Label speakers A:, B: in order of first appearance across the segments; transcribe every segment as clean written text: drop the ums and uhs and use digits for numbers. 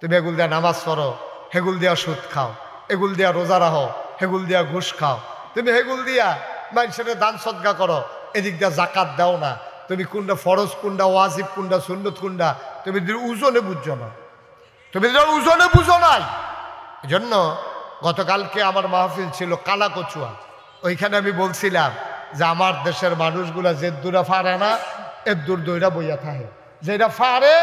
A: তুমি এগুল দিয়া নামাজ পড়ো, হেগুল দিয়া সুদ খাও, এগুল দিয়া রোজা রাখো, হেগুল দিয়া ঘুষ খাও, তুমি হেগুল দিয়া মানুষের দান সদকা করো, এদিক দিয়া জাকাত দাও না, তুমি কোনটা ফরজ কোনটা ওয়াজিব কোনটা সুন্নত কোনটা তুমি ওজনে বুঝছো না, তুমি ওজনে বুঝো নাই। এই জন্য গতকালকে আমার মাহফিল ছিল কালাকচুয়া, ওইখানে আমি বলছিলাম যে আমার দেশের মানুষগুলা যে দূরা ফারে না এর দূর দইরা বইয়া থাকে, যেটা ফারে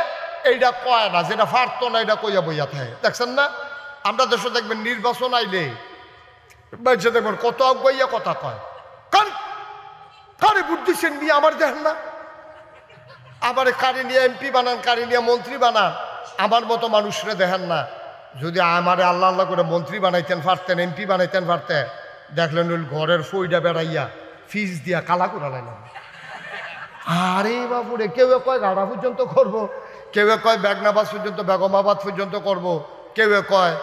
A: এইটা কয় না, যেটা ফারতো না এটা কইয়া বইয়া থাকে। দেখছেন না আমরা দেশে দেখবেন নির্বাচন আইলে দেখবেন কত বইয়া কথা কয়, কারে বুদ্ধি সেন নিয়ে আমার দেখেন না, আবার কারি নিয়ে এমপি বানান, কারি নিয়ে মন্ত্রী বানান, আমার মতো মানুষরা দেখেন না। যদি আমারে আল্লাহ আল্লাহ করে মন্ত্রী বানাইতেন পারতেন, এমপি বানাইতেন পারতেন, দেখলেন ওই ঘরের ফইটা বেড়াইয়া ফিস দিয়া কালা করে লাইলাম। আরে বাবুরে, কেউ কয় গাড়া পর্যন্ত করব, কেউ কয় বেগনাবাদ পর্যন্ত, বেগমাবাদ পর্যন্ত করব, কেউ কয়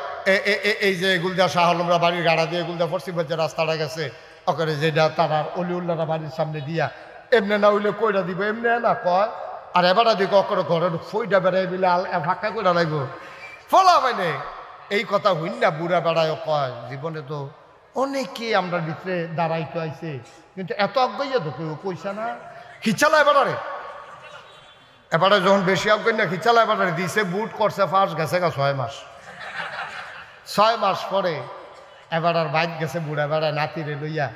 A: এই যে এগুলদা শাহ আলমরা বাড়ির গাড়া দিয়ে এগুলদা পশ্চিম যে রাস্তাটা গেছে ওখানে যেটা তারা অলিউল্লাহরা বাড়ির সামনে দিয়া এমনি না হইলে কইরা দিব, এমনি না কয়। আর এবারে দিকে অকরে ঘরের ফইটা বেড়াই বিলে ফাঁকা করে লাগব ফলা মানে এই কথা হইন না। বুড়া বেড়ায় কয় জীবনে তো অনেকে আমরা ভিতরে দাঁড়াইতে আইছে, কিন্তু এত অজ্ঞইয়া তো কেউ পয়সা না খিচালা এবারে। এবারে যখন বেশি অজ্ঞ না খিচালা এবারে দিছে, বুট করছে ফার্স্ট গেছে গা 6 মাস, 6 মাস পরে এবার আর বাইক গেছে বুড়া বেড়ায় নাতিরে লইয়া,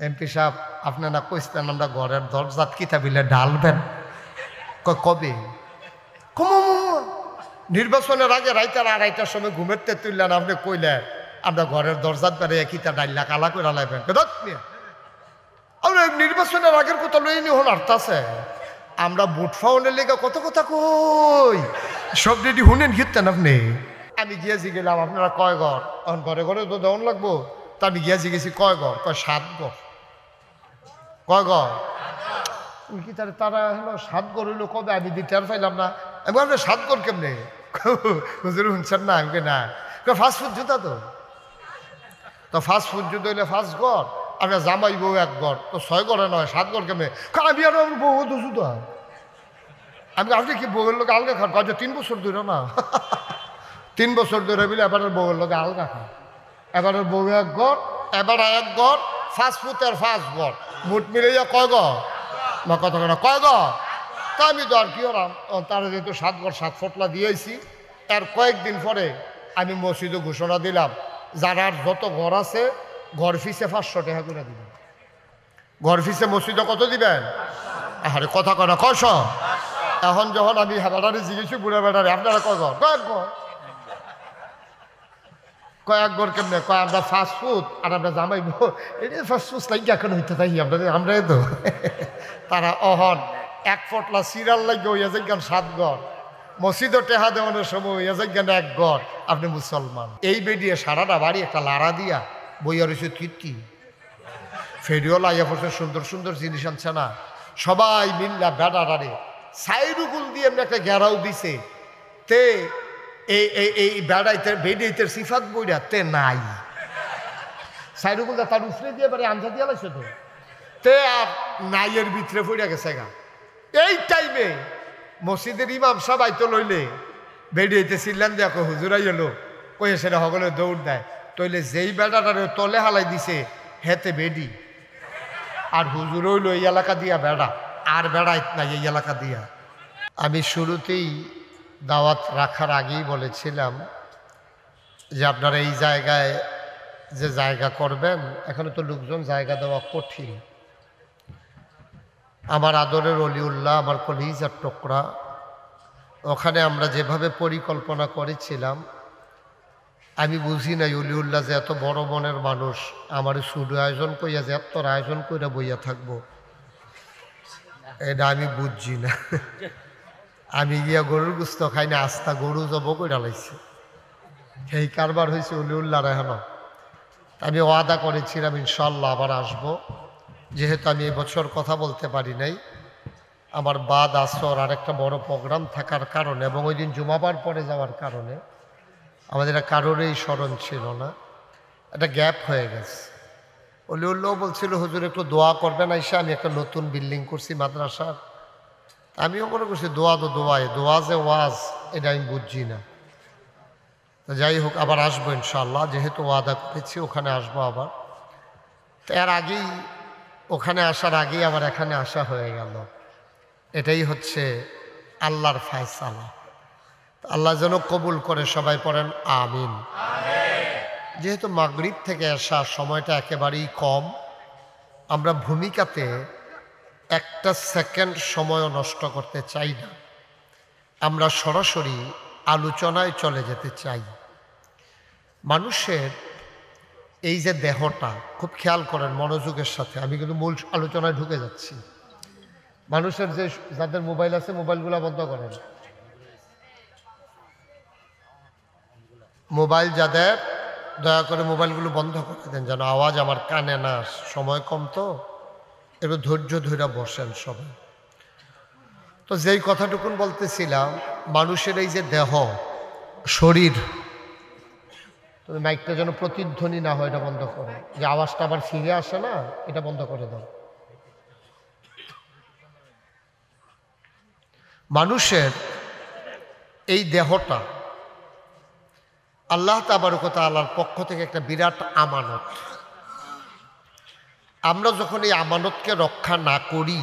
A: এমপি সাহেব আপনি না কইতেন আমরা ঘরের দরজাত কিতা বিলে ঢালবেন, কবে নির্বাচনের আগে রাইতার 2:30টার সময় ঘুমের তে তুললেন, আপনি কইলেন আমরা ঘরের দরজাত বেড়ে কিতা ডাইলা কালা করে লাইবেন। নির্বাচনের আগের কথা লই নি হন আর্তাছে, আমরা বুট ফাউনের লেগে কত কথা কই, সব রেডি শুনেন ঘিরতেন আপনি। আমি গিয়েছি গেলাম আপনারা কয় ঘর, এখন ঘরে ঘরে তো দেওয়ান লাগবো, তা আমি গিয়েছি গেছি কয় ঘর, কয় 7 ঘর। কয় ঘর কি তারা হলো 7 ঘর হইলো কবে, আমি দিতে আর পাইলাম না। আমি আপনার 7 ঘর কেমনে হুজুর শুনছেন না, আমি না ফাস্টফুড জুতা তো ফাস্টফুড জুতো হইলে 5 ঘর, আপনার জামাই বউ 1 ঘর, তো 6 ঘরে নয় 7 ঘর কেমনে। আমি আর বউ তো জুতা, আমি আপনি কি বউয়ের লোক আলগা খান, কাজ 3 বছর ধরে না 3 বছর ধরে বিলে এবার বউয়ের লোক আলগা খান, এবার বউ 1 ঘর, এবার 1 ঘর, ফাস্টফুডের 5 ঘর, মুঠ মিলে কয় ঘর না কত না কয় ঘর। তা আমি তো আর কি হলাম, তারা যেহেতু 7 ঘর 7 ফটলা দিয়েছি, এর কয়েকদিন পরে আমি মসজিদে ঘোষণা দিলাম যারা যত ঘর আছে ঘর ফিসে 500 টাকা করে দিবেন। ঘর ফিসে মসজিদে কত দিবেন? আরে কথা কয় না, 500। এখন যখন আমি বেড়ারে জিজ্ঞেসি বুড়া বেড়ারে আপনারা কয় ঘর, কয়েক ঘর, কয়েক ঘর কেমনে, কয় আমরা ফাস্টফুড আর আমরা জামাইব, এটা ফাস্টফুড লাগে এখন হইতে থাকি আমরা তো তারা অহন 1 ফটলা সিরিয়াল লাগে হইয়া যাইগান 7 ঘর, মসজিদও টেহা দেওয়ানোর সময় হইয়া যাইগান 1 ঘর। আপনি মুসলমান এই বেরিয়ে সারাটা বাড়ি একটা লাড়া দিয়া বইয়া রয়েছে কীর্তি ফেরিও লাইয়া পড়ছে, সুন্দর সুন্দর জিনিস আনছে না, সবাই মিল্লা বেড়ারে সাইরুগুল দিয়ে এমনি একটা ঘেরাও দিছে, তে এই বেড়াইতে বেড়াইতে সিফাত বইরা তে নাই, সাইরুগুল তার উফরে দিয়ে বাড়ি আঞ্জা দিয়া লাগছে তো, তে আর নাইয়ের ভিতরে পড়ে গেছে গা। এই টাইমে মসজিদের ইমাম সবাই তো লইলে বেড়িয়েতে ছিলেন দেখো হুজুরাই এলো, ওই সেটা সকলে দৌড় দেয়, তইলে যেই বেড়াটারে তলে হালাই দিছে হেতে বেডি, আর হুজুর হইল এই এলাকা দিয়া বেড়া, আর বেড়াইত নাই এই এলাকা দিয়া। আমি শুরুতেই দাওয়াত রাখার আগেই বলেছিলাম যে আপনারা এই জায়গায় যে জায়গা করবেন, এখানে তো লোকজন জায়গা দেওয়া কঠিন। আমার আদরের অলিউল্লাহ, আমার কলিজার টুকরা, ওখানে আমরা যেভাবে পরিকল্পনা করেছিলাম আমি বুঝি নাই অলিউল্লাহ যে এত বড় মনের মানুষ, আমার শুধু আয়োজন করিয়া যে এত আয়োজন কইরা বইয়া থাকবো, এটা আমি বুঝছি না। আমি গিয়া গরুর গুস্ত খাই না, আস্থা গরু জব কইরা লাইছি, সেই কারবার হয়েছে অলিউল্লাহ রেহানা। আমি ওয়াদা করেছিলাম ইনশাল্লাহ আবার আসবো, যেহেতু আমি এবছর কথা বলতে পারি নাই, আমার বাদ আসর আর একটা বড় প্রোগ্রাম থাকার কারণে এবং ওই দিন জুমাবার পরে যাওয়ার কারণে আমাদের কারোরই স্মরণ ছিল না, একটা গ্যাপ হয়ে গেছে। অলিউল্লাহ বলছিল হুজুর একটু দোয়া করবেন, আইসা আমি একটা নতুন বিল্ডিং করছি মাদ্রাসার, আমিও মনে করছি দোয়া তো দোয়াই, দোয়া যে ওয়াজ এটা আমি বুঝছি না। তো যাই হোক, আবার আসবো ইনশাআল্লাহ, যেহেতু ওয়াদা করেছি ওখানে আসবো আবার। তো এর আগেই, ওখানে আসার আগেই আবার এখানে আসা হয়ে গেল। এটাই হচ্ছে আল্লাহর ফায়সালা। আল্লাহ যেন কবুল করে, সবাই পড়েন আমিন। যেহেতু মাগরিব থেকে আসা সময়টা একেবারেই কম, আমরা ভূমিকাতে একটা সেকেন্ড সময়ও নষ্ট করতে চাই না। আমরা সরাসরি আলোচনায় চলে যেতে চাই। মানুষের এই যে দেহটা, খুব খেয়াল করেন মনোযোগের সাথে, আমি কিন্তু মূল আলোচনায় ঢুকে যাচ্ছি। মানুষের যে, যাদের মোবাইল আছে মোবাইলগুলো বন্ধ করেন। মোবাইল যাদের, দয়া করে মোবাইলগুলো বন্ধ করে দেন, যেন আওয়াজ আমার কানে না। সময় কম তো, একটু ধৈর্য ধরে বসেন সবাই। তো যেই কথাটুকুন বলতেছিলাম, মানুষের এই যে দেহ, শরীর, তুমি মাইকটা যেন প্রতিধ্বনি না হয়, এটা বন্ধ করো। যে আওয়াজটা আবার ফিরে আসে না, এটা বন্ধ করে দাও। মানুষের এই দেহটা আল্লাহ তাবারক ওয়া তাআলার পক্ষ থেকে একটা বিরাট আমানত। আমরা যখন এই আমানতকে রক্ষা না করি,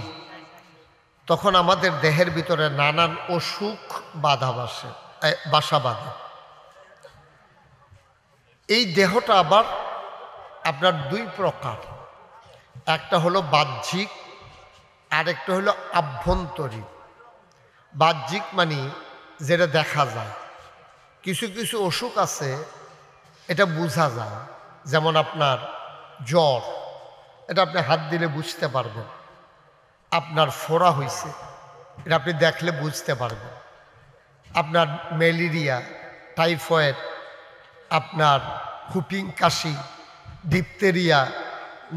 A: তখন আমাদের দেহের ভিতরে নানান অসুখ বাসা বাঁধে। এই দেহটা আবার আপনার দুই প্রকার, একটা হলো বাহ্যিক, আর একটা হলো আভ্যন্তরীণ। বাহ্যিক মানে যেটা দেখা যায়। কিছু কিছু অসুখ আছে, এটা বোঝা যায়। যেমন আপনার জ্বর, এটা আপনি হাত দিলে বুঝতে পারবেন। আপনার ফোড়া হয়েছে, এটা আপনি দেখলে বুঝতে পারবেন। আপনার ম্যালেরিয়া, টাইফয়েড, আপনার হুপিং কাশি, ডিপথেরিয়া,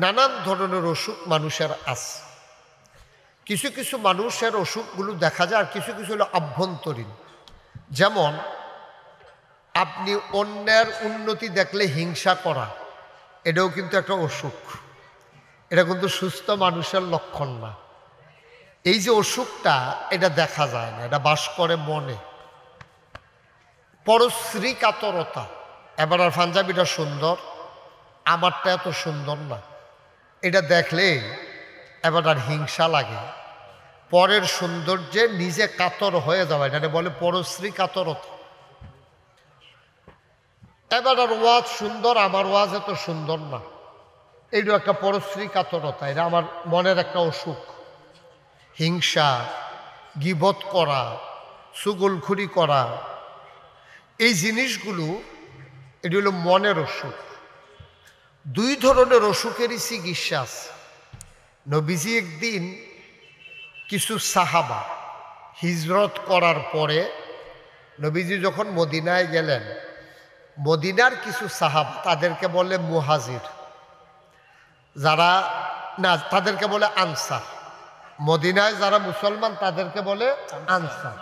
A: নানান ধরনের অসুখ মানুষের আছে। কিছু কিছু মানুষের অসুখগুলো দেখা যায়, আর কিছু কিছু হলো আভ্যন্তরীণ। যেমন আপনি অন্যের উন্নতি দেখলে হিংসা করা, এটাও কিন্তু একটা অসুখ। এটা কিন্তু সুস্থ মানুষের লক্ষণ না। এই যে অসুখটা, এটা দেখা যায় না, এটা বাস করে মনে। পরশ্রী কাতরতা, এবার আর পাঞ্জাবিটা সুন্দর, আমারটা এত সুন্দর না, এটা দেখলে এবার আর হিংসা লাগে। পরের সৌন্দর্যে নিজে কাতর হয়ে যাওয়া, এটা বলে পরশ্রী কাতরতা। এবার আর ওয়াজ সুন্দর, আমার ওয়াজ এত সুন্দর না, এইটা একটা পরশ্রী কাতরতা। এটা আমার মনের একটা অসুখ। হিংসা, গীবত করা, চুগলখুরি করা, এই জিনিসগুলো, এটি হলো মনের অসুখ। দুই ধরনের অসুখেরই চিকিৎসা আছে। নবীজি একদিন কিছু সাহাবা হিজরত করার পরে, নবীজি যখন মদিনায় গেলেন, মদিনার কিছু সাহাবা, তাদেরকে বলে মুহাজির, যারা না তাদেরকে বলে আনসার। মদিনায় যারা মুসলমান তাদেরকে বলে আনসার।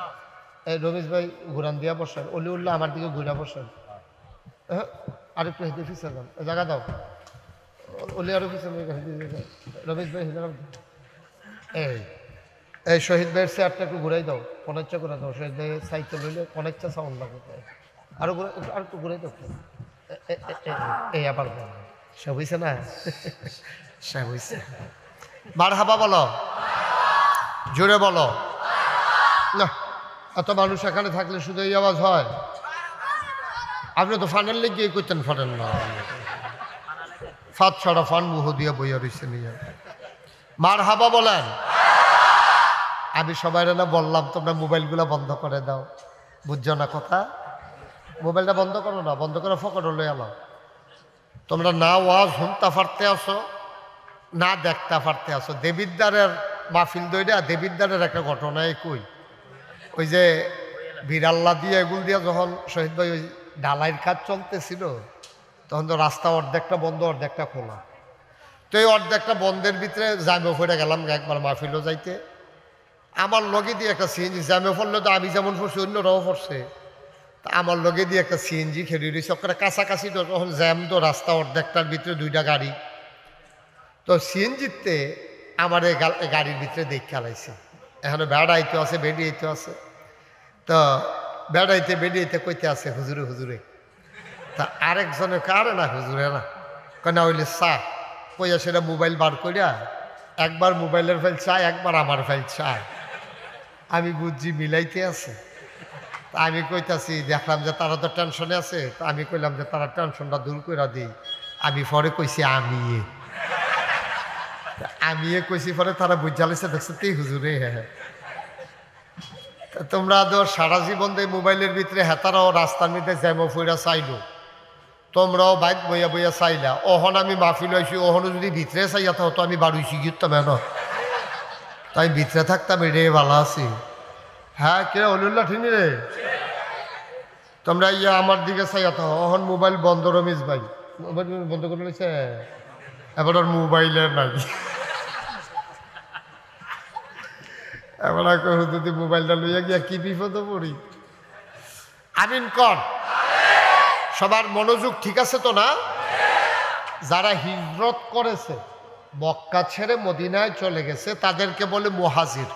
A: এই রমেশ ভাই ঘুরান দিয়া বসেন, অলিউল্লাহ আমার দিকে ঘুরা বসেন। আরেকটু হেঁটে ফিসে যান, জায়গা দাও। অলি আরো পিছনে, রমেশ ভাই এই এই শহীদ ভাইয়ের চেয়ারটা একটু ঘুরাই দাও, কনেকচা করে দাও। শহীদ ভাই সাইকেল হইলে কনেকচা সাউন্ড লাগে, আরো আর একটু ঘুরাই দাও। এই আবার সে হয়েছে না, সে হয়েছে। মারহাবা বলো, জোরে বলো না। এত মানুষ এখানে থাকলে শুধু এই আওয়াজ হয়? আপনি তো ফানের লেগে করতেন, ফানেন না। ফাঁদ ছড়া ফান মুহ দিয়ে বইয়া রয়েছে নিয়ে। মারহাবা বলেন। আমি সবাই না বললাম তোমরা মোবাইলগুলো বন্ধ করে দাও, বুঝছো না কথা? মোবাইলটা বন্ধ করো না, বন্ধ করে ফকট লই আলো। তোমরা না ওয়াজ শুনতে পারতে আসো, না দেখতে পারতে আসো। দেবিদ্দারের মাহফিল দইটা, দেবিদ্দারের একটা ঘটনায় কই, ওই যে বিড়াল্লা দিয়ে এগুল দিয়া যখন শহীদ ভাই ওই ঢালাইয়ের কাজ চলতেছিল, তখন তো রাস্তা অর্ধেকটা বন্ধ অর্ধেকটা খোলা। তো এই অর্ধেকটা বন্ধের ভিতরে জামে ফেরে গেলাম একবার মাহফিলও যাইতে। আমার লগে দিয়ে একটা সিএনজি, জামে ফেললে তো আমি যেমন পড়ছি অন্যরাও পড়ছে, তা আমার লগে দিয়ে একটা সিএনজি খেলে দিয়েছে। ওখানে কাছাকাছি তো তখন জ্যাম, তো রাস্তা অর্ধেকটার ভিতরে দুইটা গাড়ি। তো সিএনজিতে আমার এই গাড়ির ভিতরে দেখ খেলাইছে। এখানে বেড়াইতে আছে, বেরিয়েতে আছে। তো বেড়াইতে বেরিয়েতে কইতে আছে, হুজুরে হুজুরে তা আরেকজনে কারে না হুজুরে না কেন হইলে চা কইয়া সেটা মোবাইল বার করিয়া একবার মোবাইলের ফাইল চায় একবার আমার ফাইল চায়। আমি বুঝছি মিলাইতে আছে। তা আমি কইতাছি দেখলাম যে তারা তো টেনশনে আছে, তা আমি কইলাম যে তারা টেনশনটা দূর করে দিই। আমি পরে কইছি আমি কইছি পরে তারা বুঝালিছে দেখছে তুই হুজুরে। হ্যাঁ তোমরা তো সারা জীবন এই মোবাইলের ভিতরে হেতারাও রাস্তার মধ্যে জ্যামো ফুইরা চাইলো, তোমরাও বাইক বইয়া বইয়া চাইলা। ওহন আমি মাহফিল হয়েছি, ওহনও যদি ভিতরে চাইয়া তো আমি বাড়ুইছি গিরতাম এন, তাই ভিতরে থাকতাম রে ভালো আছি। হ্যাঁ কে হলুল্লা ঠিনি রে, তোমরা ইয়া আমার দিকে চাইয়া তো ওহন মোবাইল বন্ধ। রমেশ ভাই মোবাইল বন্ধ করে নিছে, এবার ওর মোবাইলের নাই। এবার যদি মোবাইলটা লইয়া গিয়া কি বিপদে পড়ি। আমিন কর। সবার মনোযোগ ঠিক আছে তো না? যারা হিজরত করেছে মক্কা ছেড়ে মদিনায় চলে গেছে তাদেরকে বলে মুহাজির,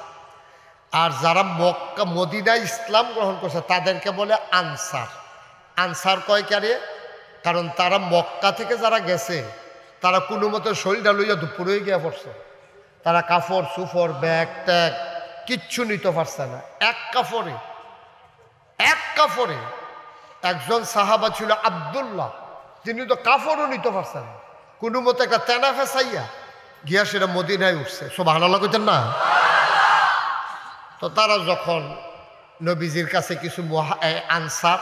A: আর যারা মক্কা মদিনায় ইসলাম গ্রহণ করছে তাদেরকে বলে আনসার। আনসার কয় কারে? কারণ তারা মক্কা থেকে যারা গেছে তারা কোনো মতো শরীরটা লইয়া দুপুরে গিয়া পড়ছে, তারা কাপড় সুফর ব্যাগ ট্যাগ কিচ্ছু নিতে পারছে না। এক কাপড়ে একজন সাহাবা ছিল আব্দুল্লাহ, তিনি তো কাপড়ও নিতে পারছেন না, কোনো মতো একটা তেনা ফেসাইয়া গিয়া সেটা মদিনায় উঠছে। সুবহানাল্লাহ কইতেন না? তো তারা যখন নবীজির কাছে কিছু আনসার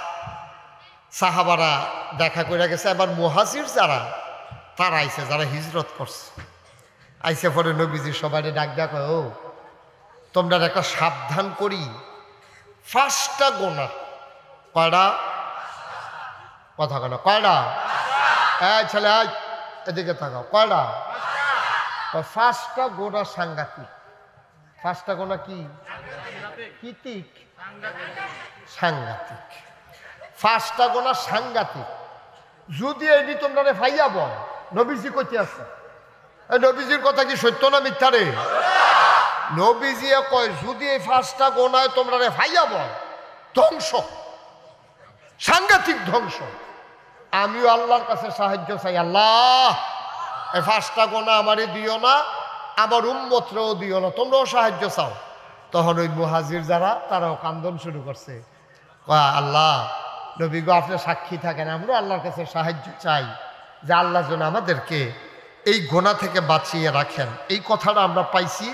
A: সাহাবারা দেখা করে গেছে, এবার মুহাজির যারা তারা আইছে, যারা হিজরত করছে আইসে পরে নবীজির সবাই ডাক ডাক, ও তোমরা একটা সাবধান করি, 5টা গোনা। কয়টা? কথা কেন কয়টা? ছেলে এদিকে থাকাও। কয়টা? 5টা গোনা সাংঘাতিক। 5টা গোনা কি? কীতিক সাংঘাতিক। 5টা গোনা সাংঘাতিক। যদি এই তোমরা ভাইয়া বল নবীজি কইতে আছে, নবীজির কথা কি সত্য না মিথ্যা রে? নবীজি কয় যদি এই 5টা গোনায় তোমরা ভাইয়া বল, ধ্বংস, সাংঘাতিক ধ্বংস। আমিও আল্লাহর কাছে সাহায্য চাই, আল্লাহ এই 5টা গোনা আমারে দিও না, আমার উম্মতরেও দিও না, তোমরাও সাহায্য চাও। তখন ওই মুহাজির যারা তারাও কান্দন শুরু করছে, আল্লাহ নবী গো আপনি সাক্ষী থাকেন, আমরা আল্লাহর কাছে সাহায্য চাই যে আল্লাহ যেন আমাদেরকে এই গোনা থেকে বাঁচিয়ে রাখেন। এই কথাটা আমরা পাইছি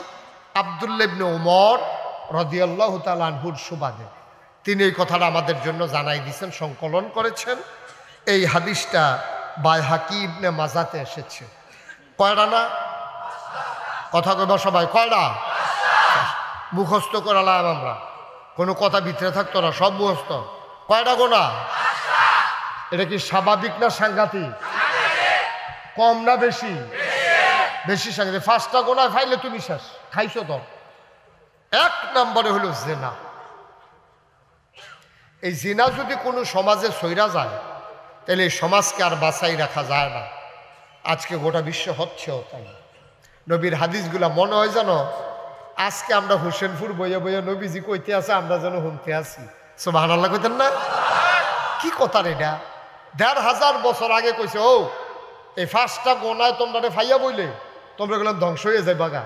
A: আব্দুল্লাহ ইবনে উমর রাদিয়াল্লাহু তাআলা আনহুর সুবাদে। তিনি এই কথাটা আমাদের জন্য জানাই দিয়েছেন, সংকলন করেছেন। এই হাদিসটা বাইহাকি ইবনে মাজাতে এসেছে। কয়টা না? কথা কইবা সবাই, কয়টা? মুখস্থ করালাম আমরা, কোনো কথা ভিতরে থাকতো না, সব মুখস্থ। কয়টা গোনা? এটা কি স্বাভাবিক না সাংঘাতিক? কম না বেশি? বেশি সাংঘাতিক। 5টা গোনায় ফাইলে তুমি শেষ, খাইছো তো। 1 নম্বরে হলো জিনা। এই জিনা যদি কোনো সমাজে সইরা যায় তাহলে এই সমাজকে আর বাঁচাই রাখা যায় না। আজকে গোটা বিশ্ব হচ্ছেও তাই। নবীর হাদিসগুলা মনে হয় যেন আজকে আমরা হোসেনপুর বইয়ে বইয়ে নবীজি কইতে আছে, আমরা যেন শুনতে আছি। সুবহানাল্লাহ কইতেন না? কি কথা এটা? 1500 বছর আগে কইছে, ও এই 5টা গোনায় তোমরা ফাইয়া বইলে তোমরা গেলাম ধ্বংস হয়ে যায় বাগা।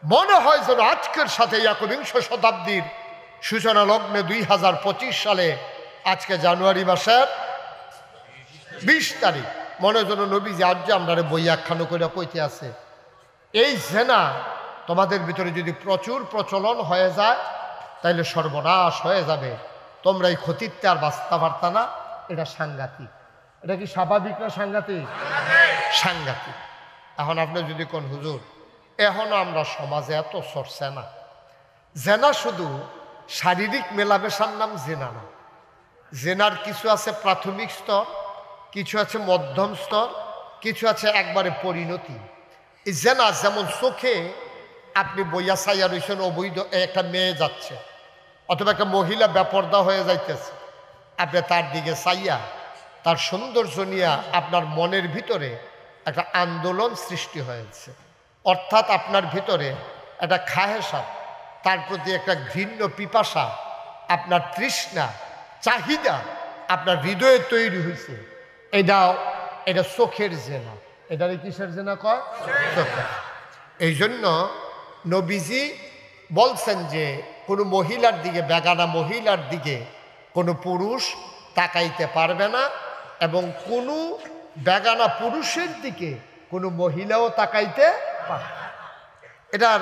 A: মনে হয় যেন আজকের সাথে 21 শতাব্দীর সূচনা লগ্নে 2025 সালে আজকে জানুয়ারি মাসের 20 তারিখ মনে হয় যেন নবীজি আজ যে আমরা বই একখানো করে কইতে আছে। এই জেনা তোমাদের ভিতরে যদি প্রচুর প্রচলন হয়ে যায় তাইলে সর্বনাশ হয়ে যাবে, তোমরা এই ক্ষতিতে আর বাঁচতে পারতা না। এটা সাংঘাতিক। এটা কি স্বাভাবিক না সাংঘাতিক? সাংঘাতিক। এখন আপনি যদি কোন হুজুর এখনো আমরা সমাজে এত চর্চা না, জেনা শুধু শারীরিক মেলামেশার নাম জেনা না। জেনার কিছু আছে প্রাথমিক স্তর, কিছু আছে মধ্যম স্তর, কিছু আছে একবারে পরিণতি। এই জেনা যেমন চোখে আপনি বইয়া চাইয়া রয়েছেন, অবৈধ একটা মেয়ে যাচ্ছে অথবা একটা মহিলা বেপর্দা হয়ে যাইতেছে, আপনি তার দিকে চাইয়া তার সৌন্দর্য নিয়ে আপনার মনের ভিতরে একটা আন্দোলন সৃষ্টি হয়েছে, অর্থাৎ আপনার ভিতরে একটা খাহেসা, তার প্রতি একটা ঘৃণ্য পিপাসা, আপনার তৃষ্ণা চাহিদা আপনার হৃদয়ে তৈরি হয়েছে। এটা চোখের জেনা। এটারে কিসের জেনা কয়? চোখের। এই জন্য নবীজি বলছেন যে কোনো মহিলার দিকে, বেগানা মহিলার দিকে কোনো পুরুষ তাকাইতে পারবে না, এবং কোনো বেগানা পুরুষের দিকে কোনো মহিলাও তাকাইতে পারবে না। এটার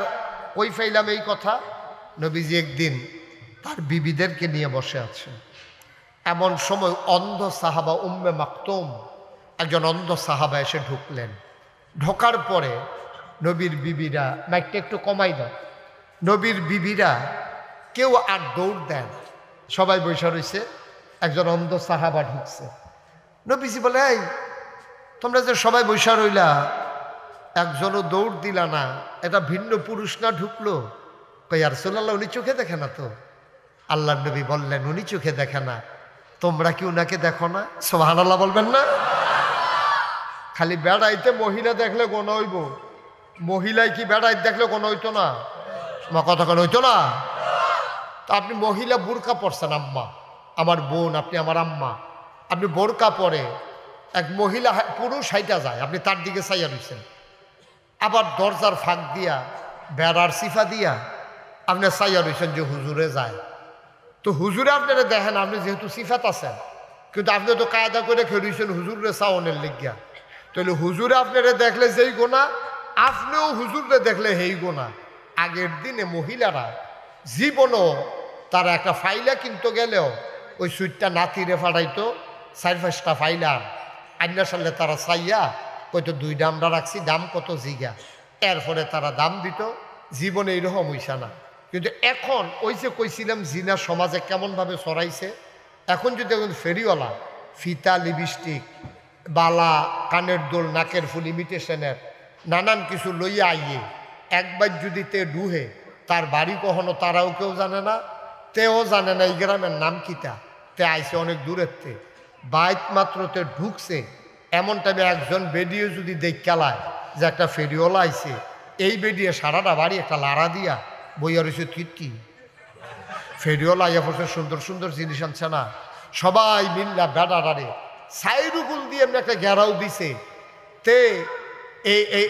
A: কই ফাইলাম এই কথা? নবীজি একদিন তার বিবিদেরকে নিয়ে বসে আছেন। এমন সময় অন্ধ সাহাবা উম্মে মাকতুম, একজন অন্ধ সাহাবা এসে ঢুকলেন। ঢোকার পরে নবীর বিবিরা, মাইকটা একটু কমাই দাও, নবীর বিবিরা কেউ আর দৌড় দেন, সবাই বসে রয়েছে। একজন অন্ধ সাহাবা ঢুকছে। নবীজি বলে, এই তোমরা যে সবাই বসে রইলা, একজনও দৌড় দিলা না, এটা ভিন্ন পুরুষ না ঢুকলো? কই আর রাসূলুল্লাহ, উনি চোখে দেখে না তো। আল্লাহর নবী বললেন, উনি চোখে দেখে না, তোমরা কি উনাকে দেখো না? সুবহানাল্লাহ বলবেন না? খালি বেড়াইতে মহিলা দেখলে গোনা হইব, মহিলায় কি বেড়াইতে দেখলে গোনা হইতো না? কথা কেন হইতো না? তো আপনি মহিলা বোরকা পরছেন, আম্মা আমার বোন, আপনি আমার আম্মা, আপনি বোরকা পরে এক মহিলা পুরুষ হাইটা যায়, আপনি তার দিকে চাইয়া রইছেন, আবার দরজার ফাঁক দিয়া বেড়ার সিফা দিয়া আপনি চাইয়া রইছেন যে হুজুরে যায়। তো হুজুরে আপনারা দেখেন, আপনি যেহেতু সিফাত আছেন, কিন্তু আপনি তো কায়দা করে খেয়েছেন হুজুরে চাওনের লিগিয়া, তাহলে হুজুরে আপনারা দেখলে যেই গোনা, আপনিও হুজুরে দেখলে হেই গোনা। আগের দিনে মহিলারা জীবনও তারা একটা ফাইলা কিনতে গেলেও ওই সুইটটা নাতিরে ফাটাইতো, 4-5টা ফাইলা আইনা সালে তারা চাইয়া কইতো 2টা আমরা রাখছি, দাম কত জিগা, এরপরে তারা দাম দিত। জীবনে এইরকম হইসা না। কিন্তু এখন ওই যে কইছিলাম জিনা সমাজে কেমনভাবে ছড়াইছে, এখন যদি এখন ফেরিওয়ালা ফিতা, লিপস্টিক, বালা, কানের দোল, নাকের ফুল, ইমিটেশনের নানান কিছু লইয়া আইয়ে একবার যদি তে ডুহে, তার বাড়ি কখনো তারাও কেউ জানে না, তেও জানে না এই গ্রামের নাম কিতা, তে আইসে অনেক দূরের তে, বাইক মাত্র তে ঢুকছে, এমন টাইমে একজন বেডিও যদি দেখালায় যে একটা ফেরিওয়ালা আইছে, এই বেডিয়ে সারাটা বাড়ি একটা লাড়া দিয়া বইয়া রয়েছে কীর্তি। ফেরিওয়ালা আইয়া পড়ছে, সুন্দর সুন্দর জিনিস আনছে না, সবাই মিল্লা বেড়াটারে সাইরুগুল দিয়ে এমনি একটা ঘেরাও দিছে, তে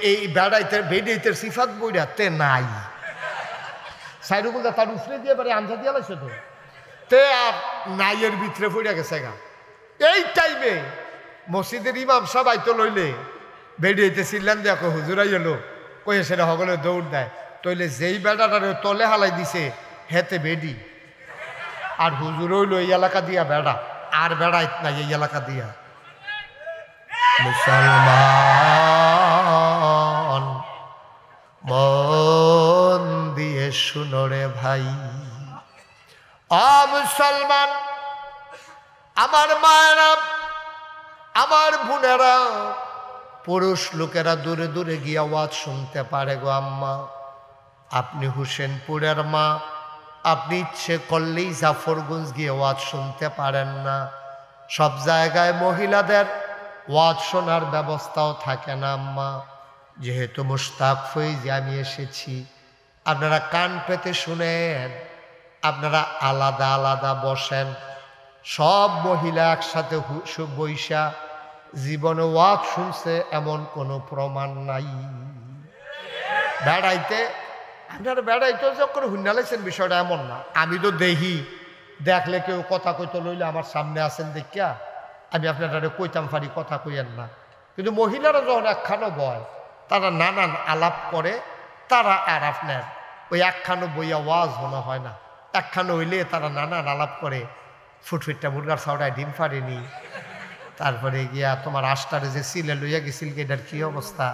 A: এই বেড়াইতে বেডিতে সিফাত বইরা তে নাই, সাইরুগুলটা তার উফরে দিয়ে এবারে আনসা দিয়া লাগছে তো, তে আর নাইয়ের ভিতরে পড়ে গেছে গা। এই টাইমে মসজিদের ইমাম সাহেব আইতো লইলে বেডিয়েতে চিল্লান দিয়ে হুজুরাই এলো, কয়ে সেটা সকলে দৌড় দেয়। তইলে যেই বেড়াটারে তলে হালাই দিছে হেতে বেডি, আর হুজুর হইল এই এলাকা দিয়া বেড়া, আর বেড়াইত নাই এই এলাকা দিয়া। মুসলমান মন দিয়ে শুনো রে ভাই, মুসলমান আমার মায়েরা, আমার বোনেরা, পুরুষ লোকেরা দূরে দূরে গিয়া ওয়াজ শুনতে পারে গো আম্মা। আপনি হোসেনপুরের মা, আপনি ইচ্ছে করলেই জাফরগঞ্জ গিয়ে ওয়াজ শুনতে পারেন না। সব জায়গায় মহিলাদের ওয়াজ শোনার ব্যবস্থাও থাকে না আম্মা। যেহেতু মুশতাক ফৈজি আমি এসেছি, আপনারা কান পেতে শুনেন, আপনারা আলাদা আলাদা বসেন। সব মহিলা একসাথে বৈশা জীবনে ওয়াজ শুনছে এমন কোনো প্রমাণ নাই। বেড়াইতে আপনারা বেড়াইতেও যখন হুন্নালাইছেন বিষয়টা এমন না। আমি তো দেখি, দেখলে কেউ কথা কইতে লইলে আমার সামনে আছেন দেখিয়া আমি আপনারা কইতাম পারি, কথা কইয়েন না। কিন্তু মহিলারা যখন একখানো বয়, তারা নানান আলাপ করে, তারা আর আপনার ওই একখানো বইয়া ওয়াজ মনে হয় না। একখানো হইলে তারা নানান আলাপ করে, ফুটফিটটা মুরগার ছাওড়ায় ডিম ফাড়েনি, তারপরে গিয়া তোমার আষ্টারে যে সিলে লইয়া গেছিল এটার কি অবস্থা,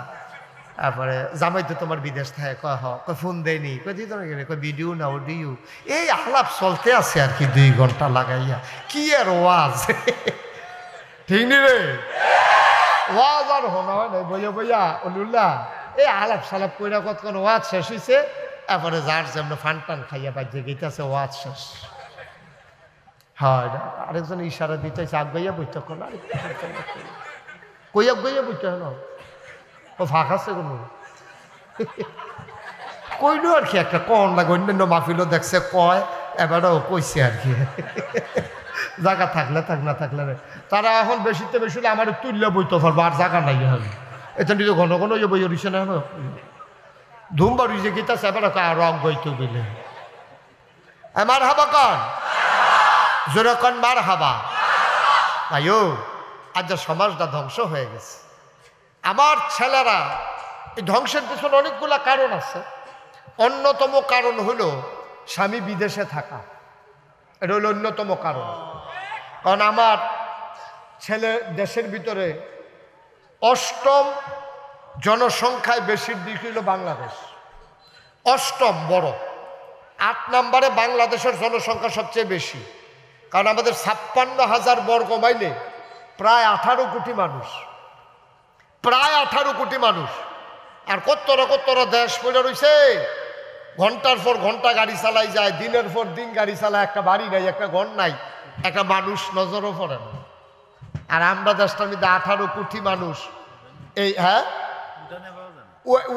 A: তারপরে জামাই তো তোমার বিদেশ থাকে, কয় ফোন দেয়নি, কয় দিত না, কয় ভিডিও না অডিও, এই আলাপ চলতে আছে আর কি 2 ঘন্টা লাগাইয়া। কি আর ওয়াজ, ঠিক নি রে? ওয়াজ আর হোনা হয় না, বইয়া বইয়া অলিউল্লাহ এই আলাপ সালাপ কইরা কতক্ষণ ওয়াজ শেষ হয়েছে, তারপরে যার যেমন ফান টান খাইয়া বাজে গেইতেছে ওয়াজ শেষ। হয় আরেকজন ইশারা দিতেছে আগাইয়া বইতে না, কই আগাইয়া বইতে হলো ও ফাঁক আছে কোনো কইলো আর কি, একটা কন লাগে, অন্যান্য মাহফিলও দেখছে কয়, এবারও কইছে আর কি। জায়গা থাকলে থাক না থাকলে রে তারা এখন বেশিতে বেশি আমার তুললে বইতে পারবো আর জায়গা নাই হবে এটা নিজে ঘন ঘন বই রইছে না ধুম বাড়ি যে গীতা সেবার রক বইতে বিলে মার হাবা কন জোরে কন মার হাবা আয়ো আজ যে সমাজটা ধ্বংস হয়ে গেছে আমার ছেলেরা এই ধ্বংসের পিছনে অনেকগুলা কারণ আছে অন্যতম কারণ হলো স্বামী বিদেশে থাকা এটা হলো অন্যতম কারণ কারণ আমার ছেলে দেশের ভিতরে ৮ম জনসংখ্যায় বেশির দিক হইল বাংলাদেশ ৮ম বড় ৮ নম্বরে বাংলাদেশের জনসংখ্যা সবচেয়ে বেশি কারণ আমাদের ৫৬,০০০ বর্গ মাইলে প্রায় ১৮ কোটি মানুষ প্রায় ১৮ কোটি মানুষ আর কত্তরা দেশ পড়ে রয়েছে ঘন্টার পর ঘন্টা গাড়ি চালাই যায় দিনের পর দিন গাড়ি চালায় একটা বাড়ি নাই একটা ঘর নাই একটা মানুষ নজরও পড়ে না আর আমরা দেশটার মধ্যে ১৮ কোটি মানুষ এই হ্যাঁ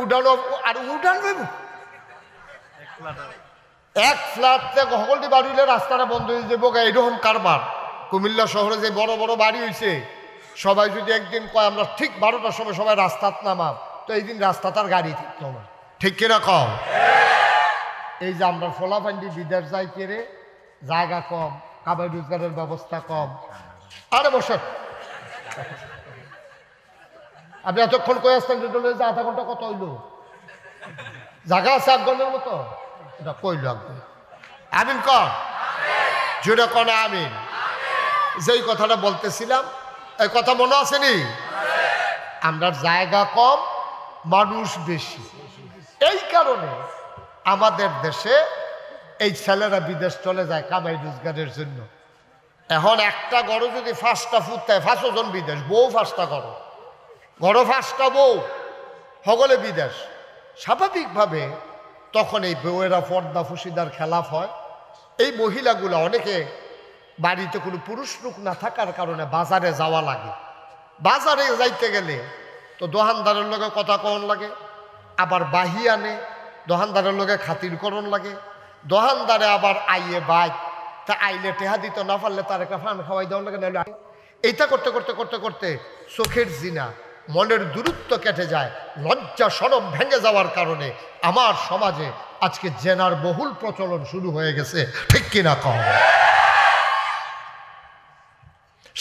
A: উডান আর উডান এক ফ্ল্যাটে সকলটি বাড়ি হইলে রাস্তাটা বন্ধ হয়ে যাবো এইরকম কারবার কুমিল্লা শহরে যে বড় বড় বাড়ি হয়েছে সবাই যদি একদিন কয় আমরা ঠিক 12টার সময় সবাই রাস্তাত নামাম তো এই দিন রাস্তা তার গাড়ি থাকতো না ঠিক কিনা কম এই যে আমরা ফোলাফান্ডি বিদেশ যাই কেড়ে জায়গা কম কাবাই রোজগারের ব্যবস্থা কম আরে বসে আপনি এতক্ষণ কয়ে আসতেন যে আধা ঘন্টা কত হইল জায়গা আছে 1 ঘন্টার মতো এটা কইল আমিন কর জোরে কন আমিন যেই কথাটা বলতেছিলাম এই কথা মনে আসেনি আমরা জায়গা কম মানুষ বেশি এই কারণে আমাদের দেশে এই ছেলেরা বিদেশ চলে যায় কামাই রোজগারের জন্য এখন একটা গড় যদি 5টা ফুট থাকে 5 জন বিদেশ বউ 5টা গড় 5টা বউ সকলে বিদেশ স্বাভাবিকভাবে তখন এই বউয়েরা পর্দা ফুসিদার খেলাফ হয় এই মহিলাগুলো অনেকে বাড়িতে কোনো পুরুষ লোক না থাকার কারণে বাজারে যাওয়া লাগে বাজারে যাইতে গেলে তো দোকানদারের লগে কথা কন লাগে আবার বাহি আনে দোকানদারের লগে খাতিরকরণ লাগে দোকানদারে আবার আইয়ে বাইক তা আইলে টেহা দিত না পারলে তার একটা ফান খাওয়াই দেওয়ার লাগে নাহলে এইটা করতে করতে করতে করতে চোখের জিনা মনের দূরত্ব কেটে যায় লজ্জা শরম ভেঙে যাওয়ার কারণে আমার সমাজে আজকে জেনার বহুল প্রচলন শুরু হয়ে গেছে ঠিক কিনা কম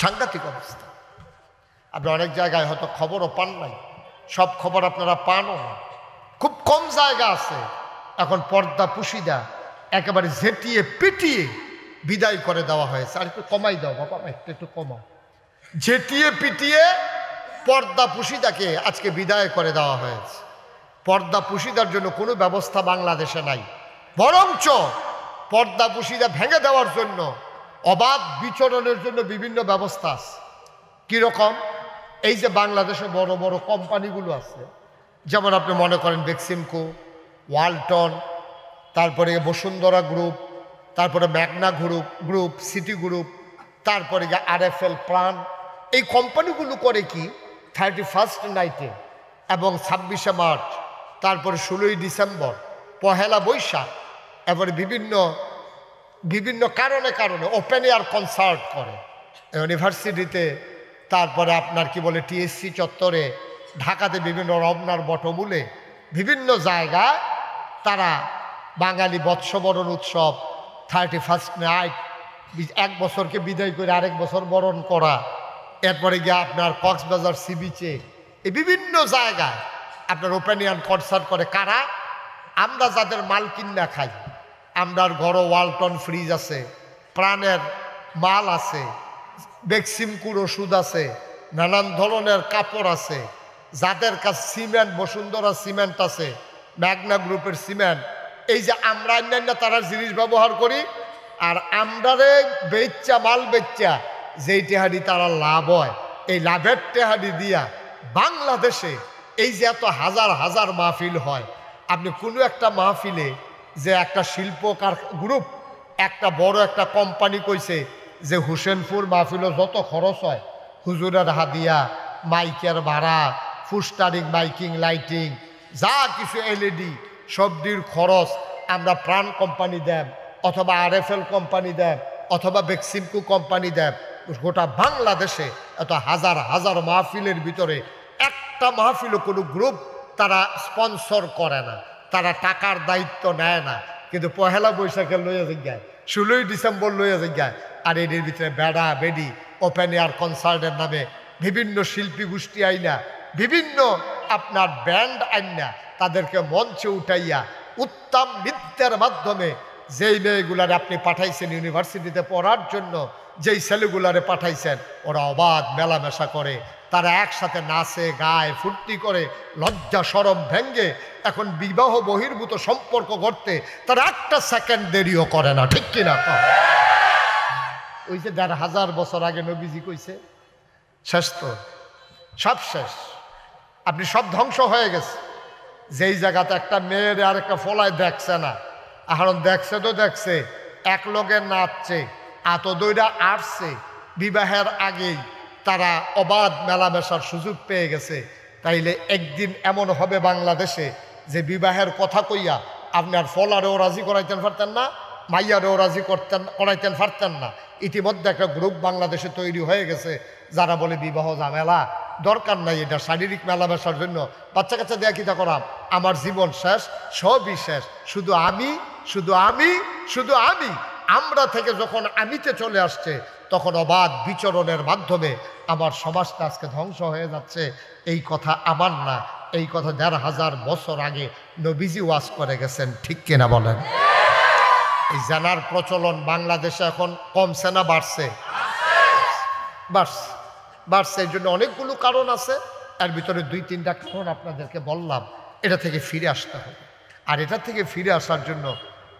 A: সাংঘাতিক অবস্থা আপনি অনেক জায়গায় হয়তো খবরও পান নাই সব খবর আপনারা পানও না খুব কম জায়গা আছে এখন পর্দা পুশিদা একেবারে ঝেঁটিয়ে পিটিয়ে বিদায় করে দেওয়া হয়েছে আর একটু কমাই দাও বাবা একটু কমাও ঝেঁটিয়ে পিটিয়ে পর্দা পুশিদাকে আজকে বিদায় করে দেওয়া হয়েছে পর্দা পুশিদার জন্য কোনো ব্যবস্থা বাংলাদেশে নাই বরঞ্চ পর্দা পুশিদা ভেঙে দেওয়ার জন্য অবাধ বিচরণের জন্য বিভিন্ন ব্যবস্থা আছে কীরকম এই যে বাংলাদেশে বড় বড় কোম্পানিগুলো আছে যেমন আপনি মনে করেন বেক্সিমকো ওয়ালটন তারপরে বসুন্ধরা গ্রুপ তারপরে ম্যাগনা গ্রুপ সিটি গ্রুপ তারপরে RFL প্রাণ এই কোম্পানিগুলো করে কি 31st নাইটে এবং 26শে মার্চ তারপরে 16ই ডিসেম্বর 1লা বৈশাখ এবারে বিভিন্ন কারণে ওপেন এয়ার কনসার্ট করে ইউনিভার্সিটিতে তারপরে আপনার কি বলে TSC চত্বরে ঢাকাতে বিভিন্ন রমনার বটমূলে বিভিন্ন জায়গায় তারা বাঙালি বৎসবরণ উৎসব 31st নাইট এক বছরকে বিদায় করে আরেক বছর বরণ করা এরপরে গিয়ে আপনার কক্সবাজার সি বিচে এই বিভিন্ন জায়গায় আপনার ওপেন এয়ার কনসার্ট করে কারা আমরা যাদের মাল কিনা খাই আমরার ঘরও ওয়ালটন ফ্রিজ আছে প্রাণের মাল আছে বেক্সিমকুর ওষুধ আছে নানান ধরনের কাপড় আছে যাদের কাছে সিমেন্ট বসুন্ধরা সিমেন্ট আছে ম্যাগনা গ্রুপের সিমেন্ট এই যে আমরা অন্যান্য তারা জিনিস ব্যবহার করি আর আমরারে বেচ্চা মাল বেচ্চা যেই টেহারি তারা লাভ হয় এই লাভের টেহারি দিয়া বাংলাদেশে এই যে এত হাজার হাজার মাহফিল হয় আপনি কোনো একটা মাহফিলে যে একটা শিল্পকার গ্রুপ একটা বড় একটা কোম্পানি কইছে যে হোসেনপুর মাহফিলও যত খরচ হয় হুজুরের হাদিয়া মাইকের ভাড়া ফুস্টারিং মাইকিং লাইটিং যা কিছু LED সবটির খরচ আমরা প্রাণ কোম্পানি দেব অথবা RFL কোম্পানি দেব অথবা বেক্সিমকো কোম্পানি দেয়, গোটা বাংলাদেশে এত হাজার হাজার মাহফিলের ভিতরে একটা মাহফিলও কোনো গ্রুপ তারা স্পন্সর করে না, তারা টাকার দায়িত্ব নেয় না, কিন্তু পহেলা বৈশাখে লইয়া যাই, 16ই ডিসেম্বর লইয়া যাই, আর এদের ভিতরে বেড়া বেডি ওপেন এয়ার কনসার্টের নামে বিভিন্ন শিল্পী গোষ্ঠী আইনা, বিভিন্ন আপনার ব্যান্ড আইনা তাদেরকে মঞ্চে উঠাইয়া উত্তম নৃত্যের মাধ্যমে যেই মেয়েগুলারে আপনি পাঠাইছেন ইউনিভার্সিটিতে পড়ার জন্য, যেই ছেলেগুলারে পাঠাইছেন, ওরা অবাধ মেলামেশা করে, তারা একসাথে নাচে গায় ফুর্তি করে, লজ্জা শরম ভেঙ্গে এখন বিবাহ বহির্ভূত সম্পর্ক করতে তারা একটা সেকেন্ড দেরিও করে না, ঠিক কিনা? ওই যে 1500 বছর আগে নবীজি কইছে, শেষ তো, সব শেষ, আপনি সব ধ্বংস হয়ে গেছে। যেই জায়গাতে একটা মেয়ের আর একটা ফলায় দেখছে না, এখন দেখছে তো দেখছে, এক লোকের নাচছে, আত দইরা আসছে, বিবাহের আগেই তারা অবাধ মেলামেশার সুযোগ পেয়ে গেছে। তাইলে একদিন এমন হবে বাংলাদেশে যে বিবাহের কথা কইয়া আপনার ফলারেও রাজি করাইতেন পারতেন না, মাইয়ারেও রাজি করাইতেন পারতেন না। ইতিমধ্যে একটা গ্রুপ বাংলাদেশে তৈরি হয়ে গেছে যারা বলে বিবাহ ঝামেলা, দরকার নাই, এটা শারীরিক মেলামেশার জন্য, বাচ্চা কাচ্চা দেয়া কিতা করাম, আমার জীবন শেষ, সবই শেষ, শুধু আমি শুধু আমি শুধু আমি। আমরা থেকে যখন আমিতে চলে আসছে তখন অবাধ বিচরণের মাধ্যমে আমার সমাজটা আজকে ধ্বংস হয়ে যাচ্ছে। এই কথা আমার না, এই কথা 1500 বছর আগে নবীজি ওয়াজ করে গেছেন, ঠিক কিনা বলেন? এই জানার প্রচলন বাংলাদেশে এখন কমছে না বাড়ছে? বাড়ছে। এই জন্য অনেকগুলো কারণ আছে, এর ভিতরে 2-3টা কারণ আপনাদেরকে বললাম। এটা থেকে ফিরে আসতে হবে, আর এটা থেকে ফিরে আসার জন্য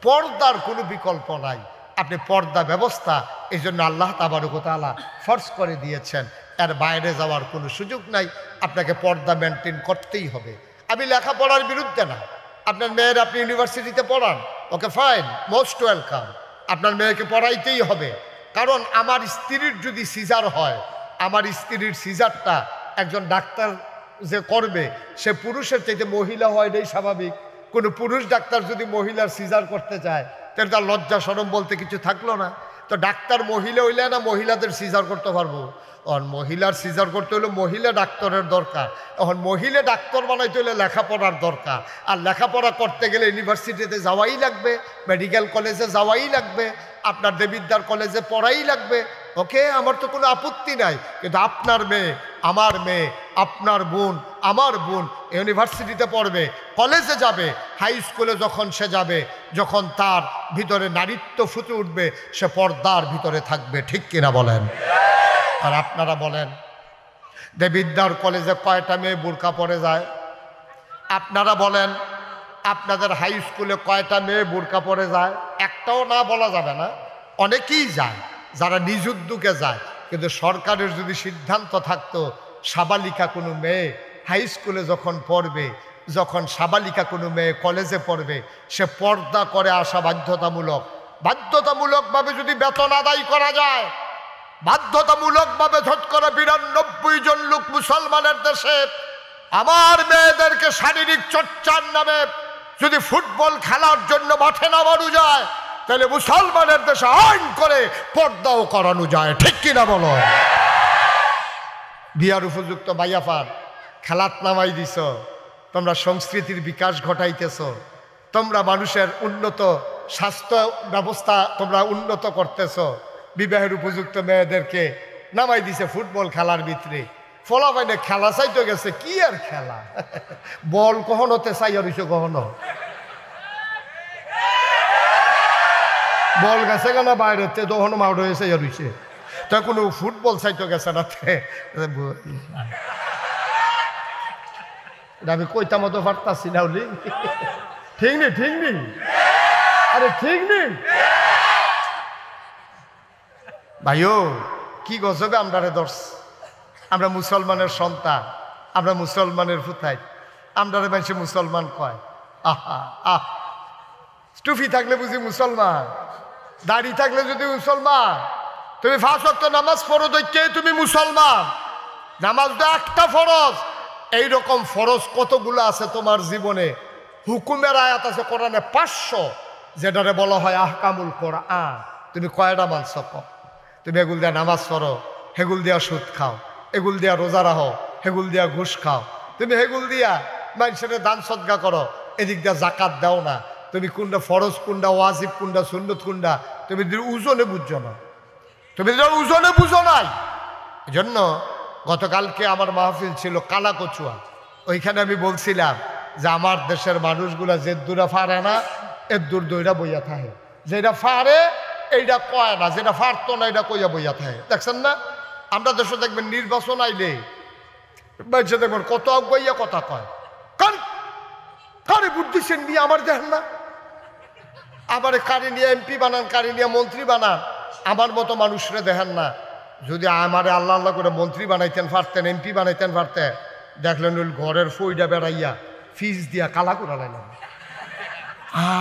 A: পর্দার কোনো বিকল্প নাই। আপনি পর্দা ব্যবস্থা এই জন্য আল্লাহ তাবারক ওয়া তাআলা ফরজ করে দিয়েছেন, এর বাইরে যাওয়ার কোনো সুযোগ নাই, আপনাকে পর্দা মেনটেন করতেই হবে। আমি লেখাপড়ার বিরুদ্ধে না, আপনার মেয়ের আপনি ইউনিভার্সিটিতে পড়ান, ওকে ফাইন, মোস্ট ওয়েলকাম, আপনার মেয়েকে পড়াইতেই হবে। কারণ আমার স্ত্রীর যদি সিজার হয়, আমার স্ত্রীর সিজারটা একজন ডাক্তার যে করবে সে পুরুষের চাইতে মহিলা হয়, এটাই স্বাভাবিক। কোনো পুরুষ ডাক্তার যদি মহিলার সিজার করতে চায় তাহলে তার লজ্জা শরম বলতে কিছু থাকলো না। তো ডাক্তার মহিলা হইলে না মহিলাদের সিজার করতে পারবো, আর মহিলার সিজার করতে হলে মহিলা ডাক্তারের দরকার। এখন মহিলা ডাক্তার বানাইতে হলে লেখাপড়ার দরকার, আর লেখাপড়া করতে গেলে ইউনিভার্সিটিতে যাওয়াই লাগবে, মেডিকেল কলেজে যাওয়াই লাগবে, আপনার দেবিদ্যার কলেজে পড়াই লাগবে। ওকে, আমার তো কোনো আপত্তি নাই, কিন্তু আপনার মেয়ে, আমার মেয়ে, আপনার বোন, আমার বোন ইউনিভার্সিটিতে পড়বে, কলেজে যাবে, হাই স্কুলে যখন সে যাবে, যখন তার ভিতরে নারীত্ব ফুটে উঠবে, সে পর্দার ভিতরে থাকবে, ঠিক কিনা বলেন? আর আপনারা বলেন দেবিদ্যার কলেজে কয়টা মেয়ে বোরকা পরে যায়? আপনারা বলেন আপনাদের হাই স্কুলে কয়টা মেয়ে বোরকা পরে যায়? একটাও না বলা যাবে না, অনেকেই যায়, যারা নিজ উদ্যোগে যায়। কিন্তু সরকারের যদি সিদ্ধান্ত থাকতো সাবালিকা কোনো মেয়ে হাই স্কুলে যখন পড়বে, যখন সাবালিকা কোনো মেয়ে কলেজে পড়বে, সে পর্দা করে আসা বাধ্যতামূলকভাবে যদি বেতন আদায় করা যায়, বাধ্যতামূলকভাবে শতকরা 92 জন লোক মুসলমানের দেশে আমার মেয়েদেরকে শারীরিক চর্চার নামে যদি ফুটবল খেলার জন্য মাঠে নামানো যায়, তাহলে মুসলমানের দেশে আইন করে পর্দাও করানো যায়, ঠিক কিনা বলো? বিয়ার উপযুক্ত বাইয়াফার খেলাত নামাই দিছ, তোমরা সংস্কৃতির বিকাশ ঘটাইতেছ, তোমরা মানুষের উন্নত স্বাস্থ্য ব্যবস্থা তোমরা উন্নত করতেছ, বিবাহের উপযুক্ত মেয়েদেরকে নামাই দিছে ফুটবল খেলার ভিতরে। ফলাফাইনে খেলা চাইতে গেছে, কি আর খেলা, বল কখনোতে চাইয়া রইছে, কখনো বল গেছে কেনা বাইরেতে, তখনও মাউড হয়ে চাইয়া রইছে, তো কোনো ফুটবল চাইতে গেছে না। আমি কইতা মতো পারতাছি না, ঠিক নেই, ঠিক নেই, আরে ঠিক নেই ভাইও, কি গজবে আমরারে দর্শ। আমরা মুসলমানের সন্তান, আমরা মুসলমানের ফুতাই, আমরারে মানুষে মুসলমান কয়। আহা আহ, টুপি থাকলে বুঝি মুসলমান, দাড়ি থাকলে যদি মুসলমান, তুমি 5 ওয়াক্ত নামাজ পড়ো দেখে তুমি মুসলমান। নামাজ তো একটা ফরজ, এইরকম ফরজ কতগুলো আছে তোমার জীবনে। হুকুমের আয়াত আছে কোরআনে 500, যেটারে বলা হয় আহকামুল কোরআন। তুমি কয়টা মানছ কও? তুমি এগুল দিয়া নামাজ পড়ো, হেগুল দিয়া সুদ খাও, এগুল দিয়া রোজা রাখো, হেগুল দিয়া ঘুষ খাও, তুমি হেগুল দিয়া মানুষের দান সদকা করো, এদিক দিয়া জাকাত দাও না, তুমি কোনটা ফরজ কোনটা ওয়াজিব কোনটা সুন্নত কোনটা তুমি ওজনে বুঝছো না, তুমি ওজনে বুঝো নাই। এই জন্য গতকালকে আমার মাহফিল ছিল কালাকচুয়া, ওইখানে আমি বলছিলাম যে আমার দেশের মানুষগুলা যে দূরা ফারে না এর দূর দইরা বইয়া থাকে, যেটা ফারে এইটা কয় না, যেটা ফারতো না এটা কইয়া বইয়া থাকে। দেখছেন না আমরা দেশে দেখবেন নির্বাচন আইলে দেখবেন কত বইয়া কথা কয়, কারে ভোট দিচ্ছেন নিয়ে আমার দেখেন না, আবার কারে নিয়ে এমপি বানান, কারে নিয়ে মন্ত্রী বানান, আমার মতো মানুষরা দেখেন না। যদি আমারে আল্লাহ আল্লাহ করে মন্ত্রী বানাইতেন পারতেন, এমপি বানাইতেন পারতেন, দেখলেন ওই ঘরের ফইটা বেড়াইয়া ফিস দিয়া কালা করে লাইলাম।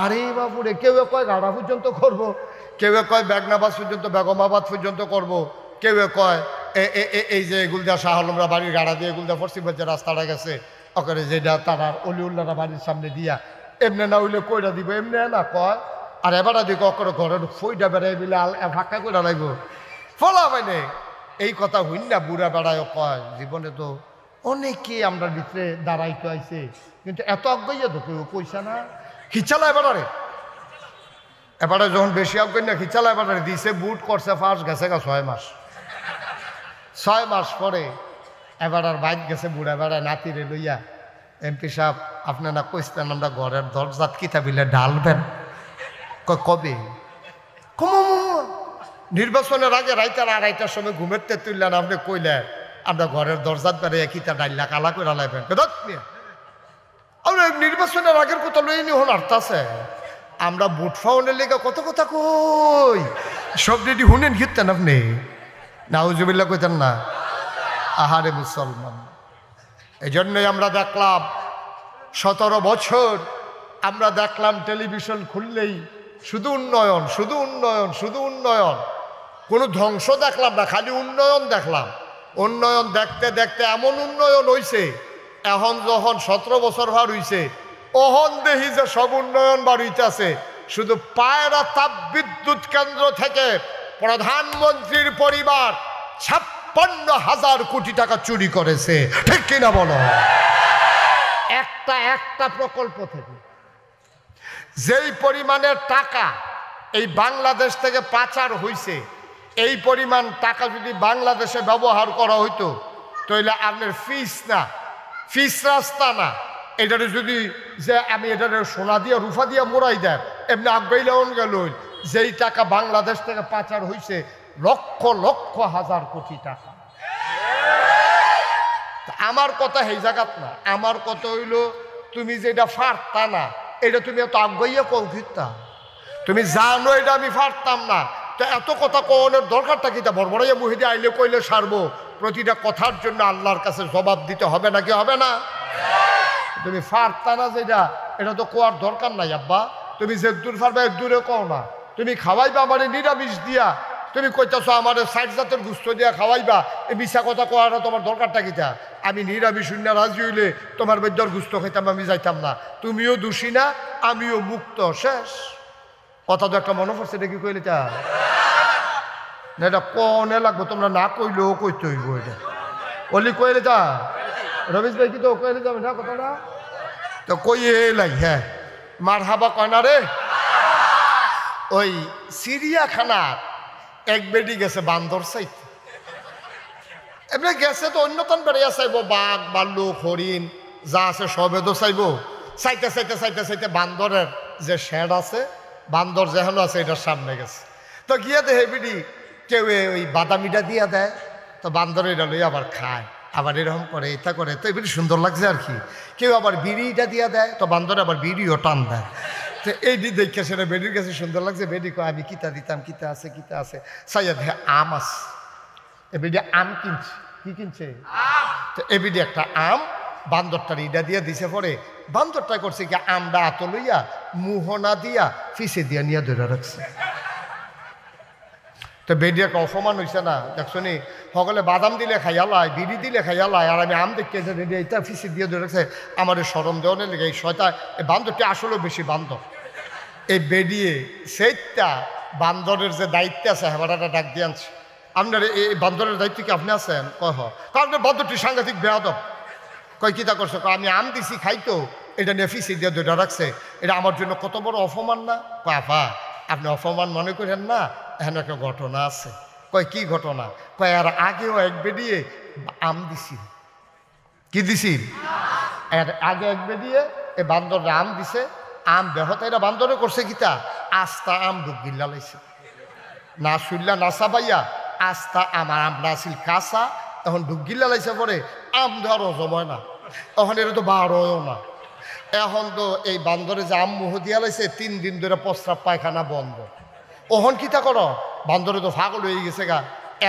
A: আরে বাবুরে, কেউ কয় গাড়া পর্যন্ত করবো, কেউ কয় বেগনাবাদ পর্যন্ত, বেগমাবাদ পর্যন্ত করব, কেউ কয় এই যে এগুলদা শাহ আলমরা বাড়ির গাড়া দিয়ে এগুলদা পশ্চিমবঙ্গ যে রাস্তাটা গেছে ওখানে যেটা তারা অলিউল্লারা বাড়ির সামনে দিয়া এমনি না হইলে কইরা দিব, এমনি না কয়। আর এবার দিক অকরে ঘরের ফইটা বেড়াই বিলে ফাঁকা করে লাগবো ফলা মানে এই কথা হইন না। বুড়া বেড়ায় কয় জীবনে তো অনেকেই আমরা ভিতরে দাঁড়াইতে আইছে, কিন্তু এত অজ্ঞইয়া তো কেউ কইসা না। খিচালা এবারে যখন বেশি অজ্ঞ না খিচালা এবারে দিছে, বুট করছে ফার্স্ট গেছে গা 6 মাস, 6 মাস পরে এবার আর বাইক গেছে বুড়া বেড়ায় নাতিরে লইয়া, এমপি সাহেব আপনি না কইতেন আমরা ঘরের দরজাত কিতা বিলে ঢালবেন, কবে নির্বাচনের আগে রাইতার 2:30টার সময় ঘুমেরতে তুললেন, আপনি কইলেন আমরা ঘরের দরজাত বেড়ে কিতা ডাইলা কালা করে লাইবেন। আমরা নির্বাচনের আগের কথা লইনি হল আর্তাছে, আমরা বুট ফাউন্ডের লেগে কত কথা কই, সব রেডি শুনেন ঘিরতেন আপনি নাউজুবিল্লাহ কইতেন না। আহারে মুসলমান, এই জন্যই আমরা দেখলাম 17 বছর আমরা দেখলাম টেলিভিশন খুললেই শুধু উন্নয়ন, শুধু উন্নয়ন, শুধু উন্নয়ন, কোনো ধ্বংস দেখলাম না, খালি উন্নয়ন দেখলাম। উন্নয়ন দেখতে দেখতে এমন উন্নয়ন হইছে, এখন যখন 17 বছর ভার হইছে ওহন দেখি যে সব উন্নয়ন বাড়িতেছে। শুধু পায়রা তাপ বিদ্যুৎ কেন্দ্র থেকে প্রধানমন্ত্রীর পরিবার 56,000 কোটি টাকা চুরি করেছে, ঠিক কিনা বলো? একটা প্রকল্প থেকে যেই পরিমাণের টাকা এই বাংলাদেশ থেকে পাচার হইছে, এই পরিমাণ টাকা যদি বাংলাদেশে ব্যবহার করা হইতো তাহলে আপনার ফিস রাস্তা না, এটারে যদি যে আমি এটারে সোনা দিয়ে রুফা দিয়ে মোড়াই দেন এমনি আগাইলেন গেল, যেই টাকা বাংলাদেশ থেকে পাচার হইছে লক্ষ লক্ষ হাজার কোটি টাকা। আমার কথা এই জায়গাত না, আমার কথা হইল তুমি যেটা ফারতা না এটা তুমি এত আগাইয়া কল ফিরতা, তুমি জানো এটা আমি ফারতাম না, তো এত কথা কনের দরকারটা কি? তা বড়বড়াইয়া মুহিদে আইলে কইলে সারবো, প্রতিটা কথার জন্য আল্লাহর কাছে জবাব দিতে হবে নাকি হবে না? তুমি ফারতা না যেটা, এটা তো কোয়ার দরকার নাই আব্বা, তুমি যে দূর ফারবা এক দূরে কও না, তুমি খাওয়াইবা আমারে নিরামিষ দিয়া, তুমি কইতেছো আমার 60 জাতের গুস্ত দিয়া খাওয়াইবা, এই মিশা কথা কোয়াটা তোমার দরকারটা কিটা? আমি নিরামিষ শূন্য রাজি হইলে তোমার বৈদ্যর গুস্ত খাইতাম, আমি যাইতাম না, তুমিও দোষী না আমিও মুক্ত, শেষ কথা। তো একটা মনে পড়ছে, এটা কি কইলে তা না, এটা কনে লাগবো, তোমরা না কইলেও কইতে হইব, এটা অলি কইলে তা রমেশ ভাই কি তো কইলে যাবে না কথাটা, তো কইয়ে লাই। হ্যাঁ মার হাবা কয় না রে। ওই চিড়িয়াখানার এক বেডি গেছে বান্দর চাইতে, এমনি গেছে তো অন্যতম বেড়িয়া চাইব, বাঘ ভাল্লুক হরিণ যা আছে সবে তো চাইব, চাইতে চাইতে চাইতে চাইতে বান্দরের যে শেড আছে, বান্দর যেহেন আছে এটার সামনে গেছে, তো গিয়ে দেখে বিড়ি কেউ ওই বাদামিটা দিয়া দেয়, তো বান্দর এটা লই আবার খায়, আবার এরকম করে এটা করে, তো এবারে সুন্দর লাগছে আর কি। কেউ আবার বিড়িটা দিয়া দেয়, তো বান্দরে আবার বিড়িও টান দেয়, তো এই দেখে সেটা বেডির কাছে সুন্দর লাগছে, বেডি কয় আমি কিতা দিতাম, কিতা আছে সাইয়া দেখে আম আছে, এ বেডি আম কিনছে, কি কিনছে? তো এ বেডি একটা আম বান্দরটার ইডা দিয়া দিছে, পরে বান্দরটা করছে কি আমটা আত লইয়া মুহনা দিয়া ফিসে দিয়া নিয়ে ধরে রাখছে। তো বেডি একটা অসমান হয়েছে না, দেখছো নি সকলে বাদাম দিলে খাইয়ালায়, বিড়ি দিলে খাইয়ালায়, আর আমি আম দেখতে রেডি এটা ফিসে দিয়ে ধরে রাখছে, আমার সরম দেওয়ানের লেগে এই শয়তা এই বান্দরটি আসলেও বেশি বান্দর। এই বেডিয়ে সেইটা বান্দরের যে দায়িত্বে আছে হেবাটাটা ডাক দিয়ে আনছে, আপনার এই বান্দরের দায়িত্ব কি আপনি আছেন? কয় আপনার বান্দরটি সাংঘাতিক বেয়াদব। কয় কিতা করছো? আমি আম দিছি খাইতো, এটা নিয়ে ফিসি দিয়ে দুইটা রাখছে, এটা আমার জন্য কত বড় অপমান না? কয় আপা আপনি অপমান মনে করেন না, এখানে একটা ঘটনা আছে। কয় কি ঘটনা? কয় আর আগেও এক বেরিয়ে আম দিছি। কি দিছি? এর আগে এক বেরিয়ে এই বান্দররা আম দিছে, আম বেহত এরা বান্দরে করছে কিতা আস্তা আম ঢুক গিল্লা লাইছে, না শুনলা না চাবাইয়া আস্তা আমার আম না ছিল কাঁচা, এখন ঢুক গিল্লা লাইছে পরে আম ধরো জময় না, এখন এটা তো বারোও না। এখন তো এই বান্দরে যে আম মুহ দিয়া লাইছে 3 দিন ধরে প্রস্রাব পায়খানা বন্ধ। ওহন কিতা করো, বান্দরে তো পাগল হয়ে গেছে গা,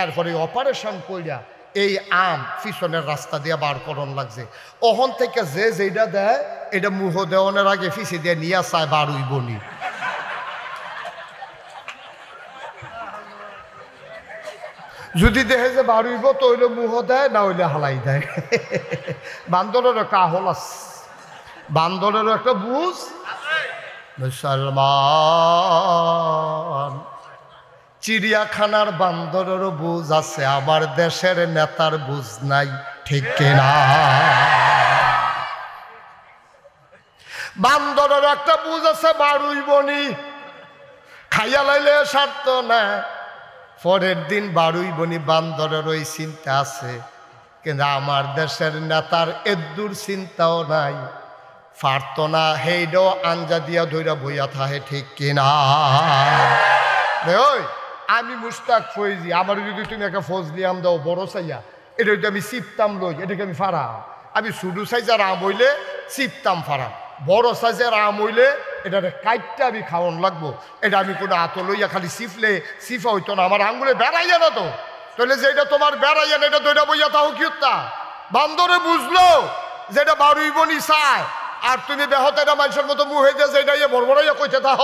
A: এরপরে অপারেশন কইরা এই আম পিছনের রাস্তা দিয়ে বার করন লাগছে। ওহন থেকে যে যেটা দেয় এটা মুহ দেওয়ানোর আগে ফিসে দিয়ে নিয়ে চায় বার হইবনি। যদি দেখে যে বার হইব তো হইলে মুহ দেয়, না হইলে হালাই দেয়। বান্দরের একটা আহল আছে, বান্দরেরও একটা বুঝ। মুসলমান চিড়িয়াখানার বান্দরেরও বুঝ আছে, আমার দেশের নেতার বুঝ নাই, ঠিক কিনা? বান্দরের একটা বুঝ আছে, বারুইবনি খাইয়া লাইলে সারত না, পরের দিন বারুইবনি বান্দরের ওই চিন্তা আছে, কিন্তু আমার দেশের নেতার এদুর চিন্তাও নাই, পারত না হেইডও আঞ্জা দিয়া ধইরা বইয়া থাহে, ঠিক কিনা? ওই আমি মুস্তাক ফৈজি, আমার যদি তুমি একটা ফজলি আম দাও বড় চাইয়া, এটা যদি আমি চিপতাম লই, এটাকে আমি ফারাম। আমি শুধু সাইজের আম হইলে চিপতাম ফারাম, বড় সাইজের আম হইলে এটা কাইটটা আমি খাওয়ান লাগবো। এটা আমি কোনো আত লইয়া খালি চিপলে চিপা হইতো না, আমার আঙ্গুলে বেড়াইয়া না তো, তাহলে যে এটা তোমার বেড়াইয়া না, এটা দইটা বইয়া তাও কি হত্যা? বান্দরে বুঝলো যেটা বারুইবনি চায়, আর তুমি বেহত এটা মানুষের মতো মুহে দিয়ে যেটা ইয়ে বড়বড়াইয়া কইতে থাহ,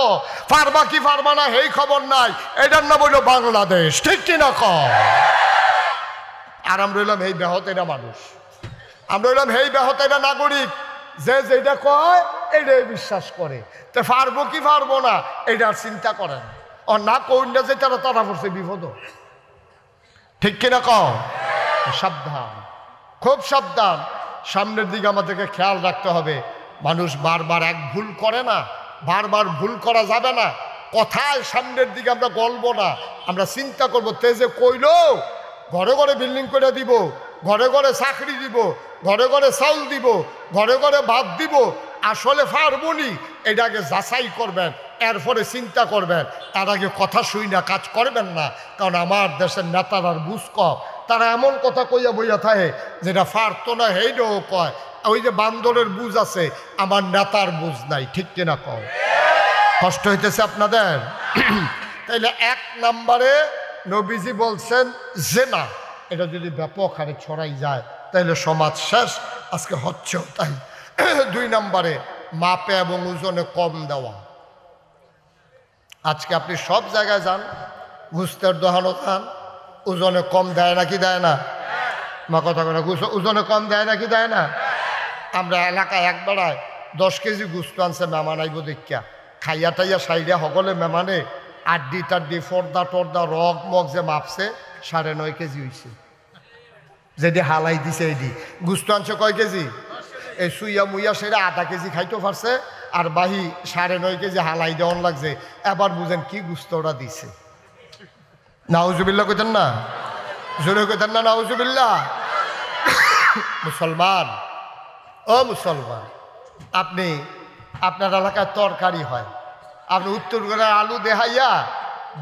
A: পারবা কি পারবা না সেই খবর নাই, এটার না বললো বাংলাদেশ, ঠিক কিনা ক? আর আমরা রইলাম এই বেহত এটা মানুষ, আমরা রইলাম এই বেহত এটা নাগরিক, যে যেটা কয় এটাই বিশ্বাস করে। তো পারবো কি পারবো না এটার চিন্তা করেন, ও না কইনা যে তারা তারা পড়ছে বিপদ, ঠিক কিনা ক? সাবধান, খুব সাবধান, সামনের দিকে আমাদেরকে খেয়াল রাখতে হবে। মানুষ বারবার এক ভুল করে না, বারবার ভুল করা যাবে না। কথায় সামনের দিকে আমরা গলবো না, আমরা চিন্তা করবো তেজে কইলো ঘরে ঘরে বিল্ডিং করে দিব, ঘরে ঘরে চাকরি দিব, ঘরে ঘরে চাউল দিব, ঘরে ঘরে ভাত দিব, আসলে পারবনি এটাকে যাচাই করবেন, এরপরে চিন্তা করবেন, তার আগে কথা শুই না কাজ করবেন না। কারণ আমার দেশের নেতার বুঝ কম, তারা এমন কথা কইয়া বইয়া থাকে যেটা পারতো না হেইটাও কয়। ওই যে বান্দরের বুঝ আছে, আমার নেতার বুঝ নাই, ঠিক কিনা কও? কষ্ট হইতেছে আপনাদের? তাইলে 1 নম্বরে নবীজি বলছেন জেনা, এটা যদি ব্যাপক হারে ছড়াই যায় তাইলে সমাজ শেষ, আজকে হচ্ছেও তাই। 2 নম্বরে মাপে এবং ওজনে কম দেওয়া। আজকে আপনি সব জায়গায় যান, গুস্তের দোকানও খান, ওজনে কম দেয় নাকি দেয় না? মা কথা কথা ওজনে কম দেয় নাকি দেয় না? আমরা এলাকায় এক বেড়ায় 10 কেজি গুস্ত আনছে মেহমান আইব দেখিয়া, খাইয়া টাইয়া সাইডে সকলে মেহমানে আড্ডি টাড্ডি ফর্দা টর্দা রগ মগ যে মাপছে 9.5 কেজি হয়েছে, যেটি হালাই দিছে এটি। গুস্ত আনছে কয় কেজি? এই সুইয়া মুইয়া সেটা 1/2 কেজি খাইতে পারছে, আর বাহি 9.5 কেজি হালাই দেওয়ান লাগছে। এবার বুঝেন কি গুস্ত ওরা দিছে। নাউজুবিল্লাহ কইতেন না? জোরে কইতেন না নাউজুবিল্লাহ? মুসলমান, ও মুসলমান, আপনি আপনার এলাকায় তরকারি হয়, আপনি উত্তর গড়ের আলু দেখাইয়া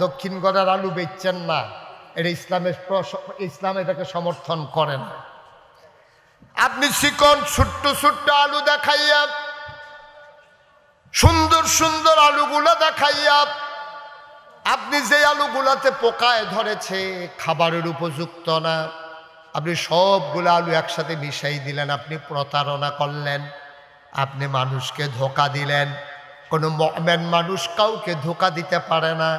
A: দক্ষিণ গড়ের আলু বেচছেন না, এটা ইসলাম এটাকে সমর্থন করে না। আপনি চিকন ছোট্ট ছোট্ট আলু দেখাইয়া, সুন্দর সুন্দর আলুগুলো দেখাইয়া, আপনি যে আলুগুলাতে পোকায় ধরেছে, খাবারের উপযুক্ত না, আপনি সবগুলো আলু একসাথে মিশাই দিলেন, আপনি প্রতারণা করলেন, আপনি মানুষকে ধোঁকা দিলেন। কোনো মুমিন মানুষ কাউকে ধোঁকা দিতে পারে না,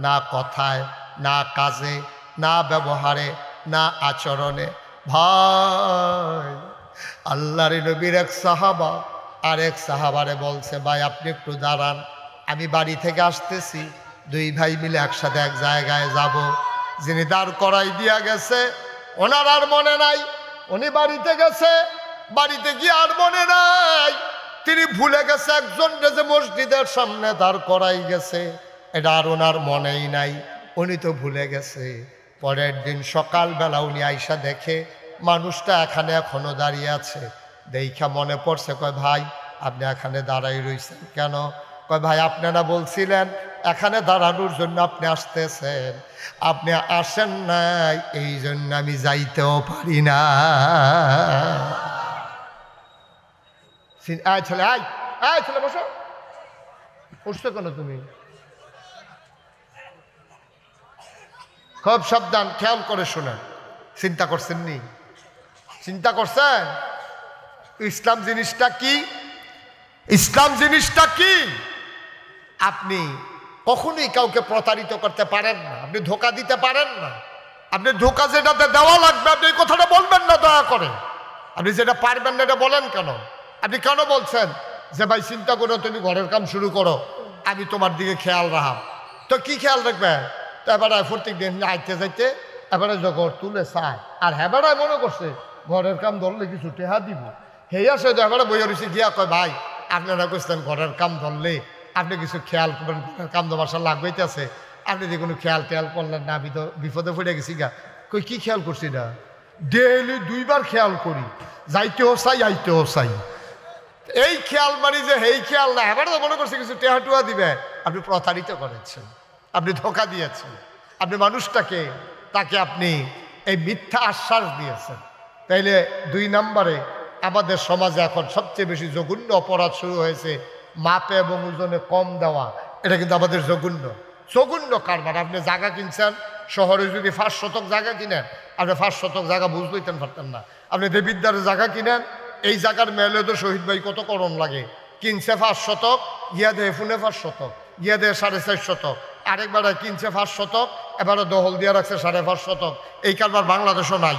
A: না কথায়, না কাজে, না ব্যবহারে, না আচরণে। ভাই, আল্লাহর নবীর এক সাহাবা আরেক সাহাবারে বলছে, ভাই আপনি একটু দাঁড়ান, আমি বাড়ি থেকে আসতেছি, দুই ভাই মিলে একসাথে এক জায়গায় যাব। যিনি দাঁড় করাই দিয়া গেছে ওনার আর মনে নাই, উনি বাড়িতে গেছে, বাড়িতে গিয়ে আর মনে নাই। তিনি ভুলে গেছে একজন যে মসজিদের সামনে দাঁড় করাই গেছে, এটা আর ওনার মনেই নাই, উনি তো ভুলে গেছে। পরের দিন সকালবেলা উনি আইসা দেখে মানুষটা এখানে এখনো দাঁড়িয়ে আছে। দেখা মনে পড়ছে, কয় ভাই আপনি এখানে দাঁড়াই রইছেন কেন? কয় ভাই আপনারা বলছিলেন এখানে দাঁড়ানোর জন্য আপনি আসতেছেন, আপনি আসেন নাই, এই জন্য আমি যাইতেও পারি না। আয় ছেলে, আয় আয় ছেলে, বসো। উঠছো কেন তুমি? খুব সাবধান, খেয়াল করে শোনেন। চিন্তা করছেন নি? চিন্তা করছেন ইসলাম জিনিসটা কি? ইসলাম জিনিসটা কি? আপনি কখনোই কাউকে প্রতারিত করতে পারেন না, আপনি ধোঁকা দিতে পারেন না। আপনি ধোঁকা যেটাতে দেওয়া লাগবে আপনি এই কথাটা বলবেন না দয়া করে। আপনি যেটা পারবেন না এটা বলেন কেন? আপনি কেন বলছেন যে ভাই চিন্তা করো, তুমি ঘরের কাম শুরু করো, আমি তোমার দিকে খেয়াল রাখাম? তো কি খেয়াল রাখবেন? তো এবারে প্রত্যেক দিন আইতে যাইতে এবারে জগর তুলে চায়, আর হেবারায় মনে করছে ঘরের কাম ধরলে কিছু টেহা দিব। হেই আসে তো এবারে বইয়া রয়েছে গিয়া কয় ভাই আপনারা কইছেন ঘরের কাম ধরলে আপনি কিছু খেয়াল করবেন, ঘরের কাম তো বাসা লাগবেইতেছে, আপনি যে কোনো খেয়াল টেয়াল করলেন না, আমি তো বিপদে পড়ে গেছি গা। কই কি খেয়াল করছি না? ডেইলি 2 বার খেয়াল করি, যাইতেও চাই আইতেও চাই। এই খেয়াল মানে যে এই খেয়াল না, এবারে তো মনে করছে কিছু টেহা টুয়া দিবে। আপনি প্রতারিত করেছেন, আপনি ধোঁকা দিয়েছেন, আপনি মানুষটাকে তাকে আপনি এই মিথ্যা আশ্বাস দিয়েছেন। তাইলে 2 নম্বরে আমাদের সমাজে এখন সবচেয়ে বেশি জঘন্য অপরাধ শুরু হয়েছে, মাপে এবং ওজনে কম দেওয়া। এটা কিন্তু আমাদের জঘন্য কারবার। আপনি জায়গা কিনছেন শহরে, যদি 5 শতক জায়গা কিনেন, আপনি 5 শতক জায়গা বুঝতেইতেন পারতেন না। আপনি দেবিদ্বারের জায়গা কিনেন, এই জায়গার মেলে তো শহীদ ভাই কত করণ লাগে, কিনছে 5 শতক, গিয়া দেহে ফুনে 5 শতক, গিয়া দেহে 4.5 শতক, আরেকবার কিনছে 5 শতক, এবারে দহল দিয়ে রাখছে 5.5 শতক। এই কারবার বাংলাদেশও নাই।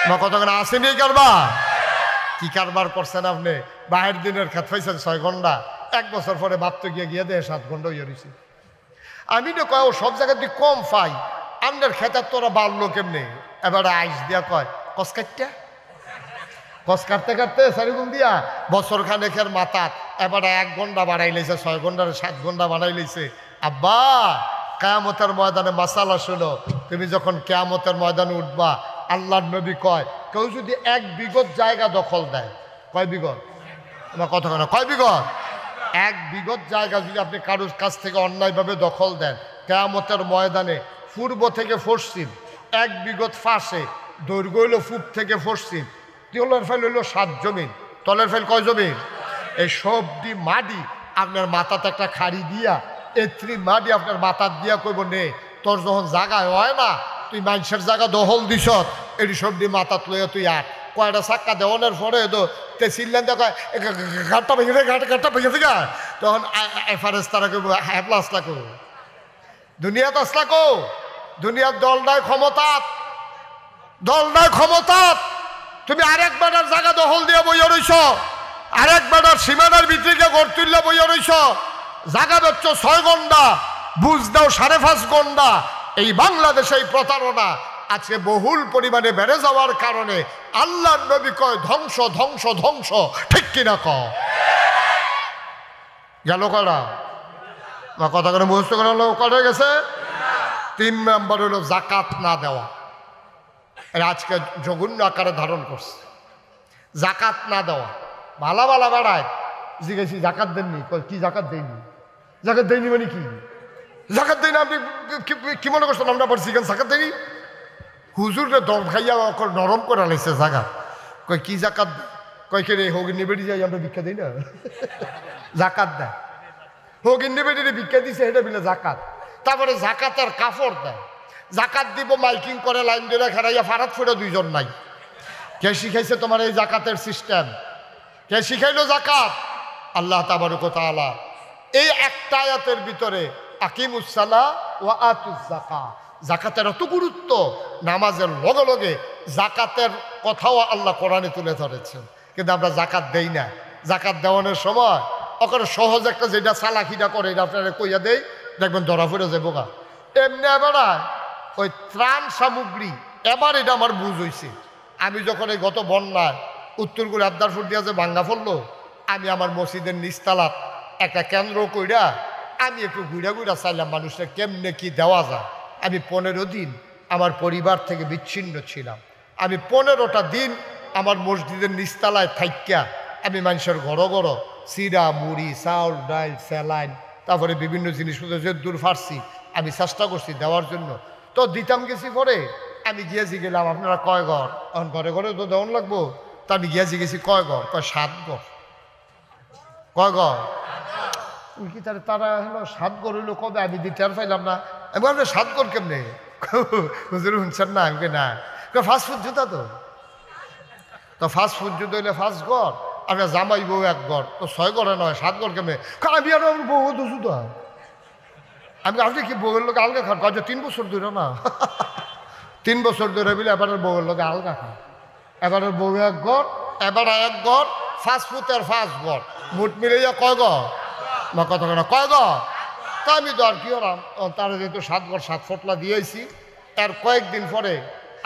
A: আমার কতক্ষণ আসেনি এই কারবার? কি কারবার করছেন আপনি? বাহির দিনের খেত পাইছেন 6 ঘন্টা, 1 বছর পরে ভাবতে গিয়ে দেহে 7 ঘন্টা হয়ে রয়েছে। আমি তো কয় ও সব জায়গা দিয়ে কম পাই, আপনার খেতার তোরা বাড়লো কেমনি? এবারে আইস দিয়া কয় কস কাটটা, কস কাটতে কাটতে সারিগুন দিয়া বছর খানেকের মাথাত এবারে 1 ঘন্টা বাড়াই লাইছে, 6 ঘন্টার 7 ঘন্টা বাড়াই লাইছে। আব্বা কিয়ামতের ময়দানে মাসালা শুনো, তুমি যখন কিয়ামতের ময়দানে উঠবা, আল্লাহর নবী কয় কেউ যদি 1 বিঘত জায়গা দখল দেয়, কয় বিঘত? আমার কথা কেন, কয় বিঘত? 1 বিঘত জায়গা যদি আপনি কারোর কাছ থেকে অন্যায়ভাবে দখল দেন, কিয়ামতের ময়দানে পূর্ব থেকে পশ্চিম 1 বিঘত ফাঁসে, দৈর্ঘ্য হইল পূব থেকে পশ্চিম, তলের ফেল হইল 7 জমিন, তলের ফেল কয় জমিন? এই সবটি মাটি আপনার মাথাতে একটা খাড়ি দিয়া, এত্রি মাটি আপনার মাথার দিয়া কইব নে, তোর যখন জায়গায় হয় না, তুই মানুষের জায়গা দখল দিস, এটি সবটি মাথাত লইয়া তুই আট। কয়টা চাক্কা দেওয়ানোর পরে তো চিল্লেন দেখো ঘাটটা ভেঙে দেয়, ঘাটটা ভেঙে থেকে তখন এফারেস তারা কইব হ্যাঁ প্লাস লাখো দুনিয়াত আসলাকো। দুনিয়ার দল নাই ক্ষমতাত, দল নাই ক্ষমতাত। তুমি আরেক বেটার জায়গা দখল দিয়ে বইয়া রইছ, আরেক বেটার সীমানার ভিতরে ঘর তুললে বইয়া রইছ, জায়গা বেচছ 6 ঘন্টা, বুঝ দাও 5.5 ঘন্টা। এই বাংলাদেশে এই প্রতারণা আজকে বহুল পরিমাণে বেড়ে যাওয়ার কারণে আল্লাহর নবী কয় ধ্বংস ধ্বংস ধ্বংস, ঠিক কিনা কও? গেল করা কথা করে মুখস্থ করা করে গেছে। 3 নম্বর হলো জাকাত না দেওয়া। এর আজকে জঘন্য আকারে ধারণ করছে। জাকাত না দেওয়া, ভালা ভালা বেড়ায় জিজ্ঞেসি জাকাত দেননি, কি জাকাত দেয়নি? জাকাত দেয়নি মানে কি? জাকাত দেয়নি আপনি কি মনে করছেন? আমরা আবার জিজ্ঞেস জাকাত দেয়নি, হুজুরে দম খাইয়া নরম করে লাইছে জাকাত। কয় কি জাকাত? কয় কে রে হগিনী বেড়ি যাই আমরা ভিক্ষা দিই না, জাকাত দেয়। হগিনী বেড়ি ভিক্ষা দিছে এটা বিলে জাকাত। তারপরে জাকাতের কাপড় দেয়, জাকাত দিব মাইকিং করে লাইন ধরে খেলাইয়া ফারাত ফুটে 2 জন নাই। কে শিখাইছে তোমার এই জাকাতের সিস্টেম? কে শিখাইলো জাকাত? আল্লাহ তাবারক ওয়া তাআলা এই একটা আয়াতের ভিতরে আকিমুস সালাহ ওয়া আতুজ যাকাত, জাকাতের এত গুরুত্ব, নামাজের লগে লগে জাকাতের কথাও আল্লাহ কোরআনে তুলে ধরেছেন। কিন্তু আমরা জাকাত দেই না। জাকাত দেওয়ানোর সময় ওখানে সহজ একটা যেটা চালাকিটা করে এটা আপনারা কইয়া দেই, দেখবেন ধরা পড়ে যাবো গা। এমনি এবারা ওই ত্রাণ সামগ্রী এবার এটা আমার বুঝ হয়েছে। আমি যখন এই গত বন্যায় উত্তরগুলো আবদারপুর দিয়া যে ভাঙ্গা পড়লো, আমি আমার মসজিদের নিচতলাত একটা কেন্দ্র কইরা আমি একটু ঘুরা ঘুরা চাইলাম মানুষের কেমনে কি দেওয়া যায়। আমি 15 দিন আমার পরিবার থেকে বিচ্ছিন্ন ছিলাম। আমি 15টা দিন আমার মসজিদের নিচতলায় থাইক্যা আমি মানুষের ঘর ঘর চিরা মুড়ি চাউল ডাল স্যালাইন তারপরে বিভিন্ন জিনিসপত্র যে দূর ফারছি আমি চেষ্টা করছি দেওয়ার জন্য। তো দিতাম গেছি পরে আমি গিয়েছি গেলাম আপনারা কয় ঘর, এখন ঘরে ঘরে তো দেওয়ান লাগবো। তা আমি গিয়েছি গেছি কয় ঘর, কয় 7 ঘর। কয় ঘর কি তারা হলো 7 ঘর হইলো কবে আমি দিতে আর পাইলাম না। আমি বললাম 7 ঘর কেমনে হুজুর শুনছেন না? আমি না ফাস্টফুড জুতা তো ফাস্টফুড জুতো হইলে 5 ঘর, আপনার জামাই বউ 1 ঘর, তো 6 ঘরে নয় 7 ঘর কেমনে? আমি আর আমার বউ তো জুতো আমি আপনি কি বউয়ের লোক আলগা খান? কাজ 3 বছর ধরে না 3 বছর ধরে বলে এবারের বউয়ের লোকে আলগা খান। এবারের বউ 1 ঘর, এবারে 1 ঘর, ফাস্টফুডের 5 ঘর, মোট মিলে কয় ঘর না কত না কয় ঘর? তা আমি তো আর কি হলাম, তারা যেহেতু 7 ঘর 7 ফটলা দিয়েছি। এর কয়েকদিন পরে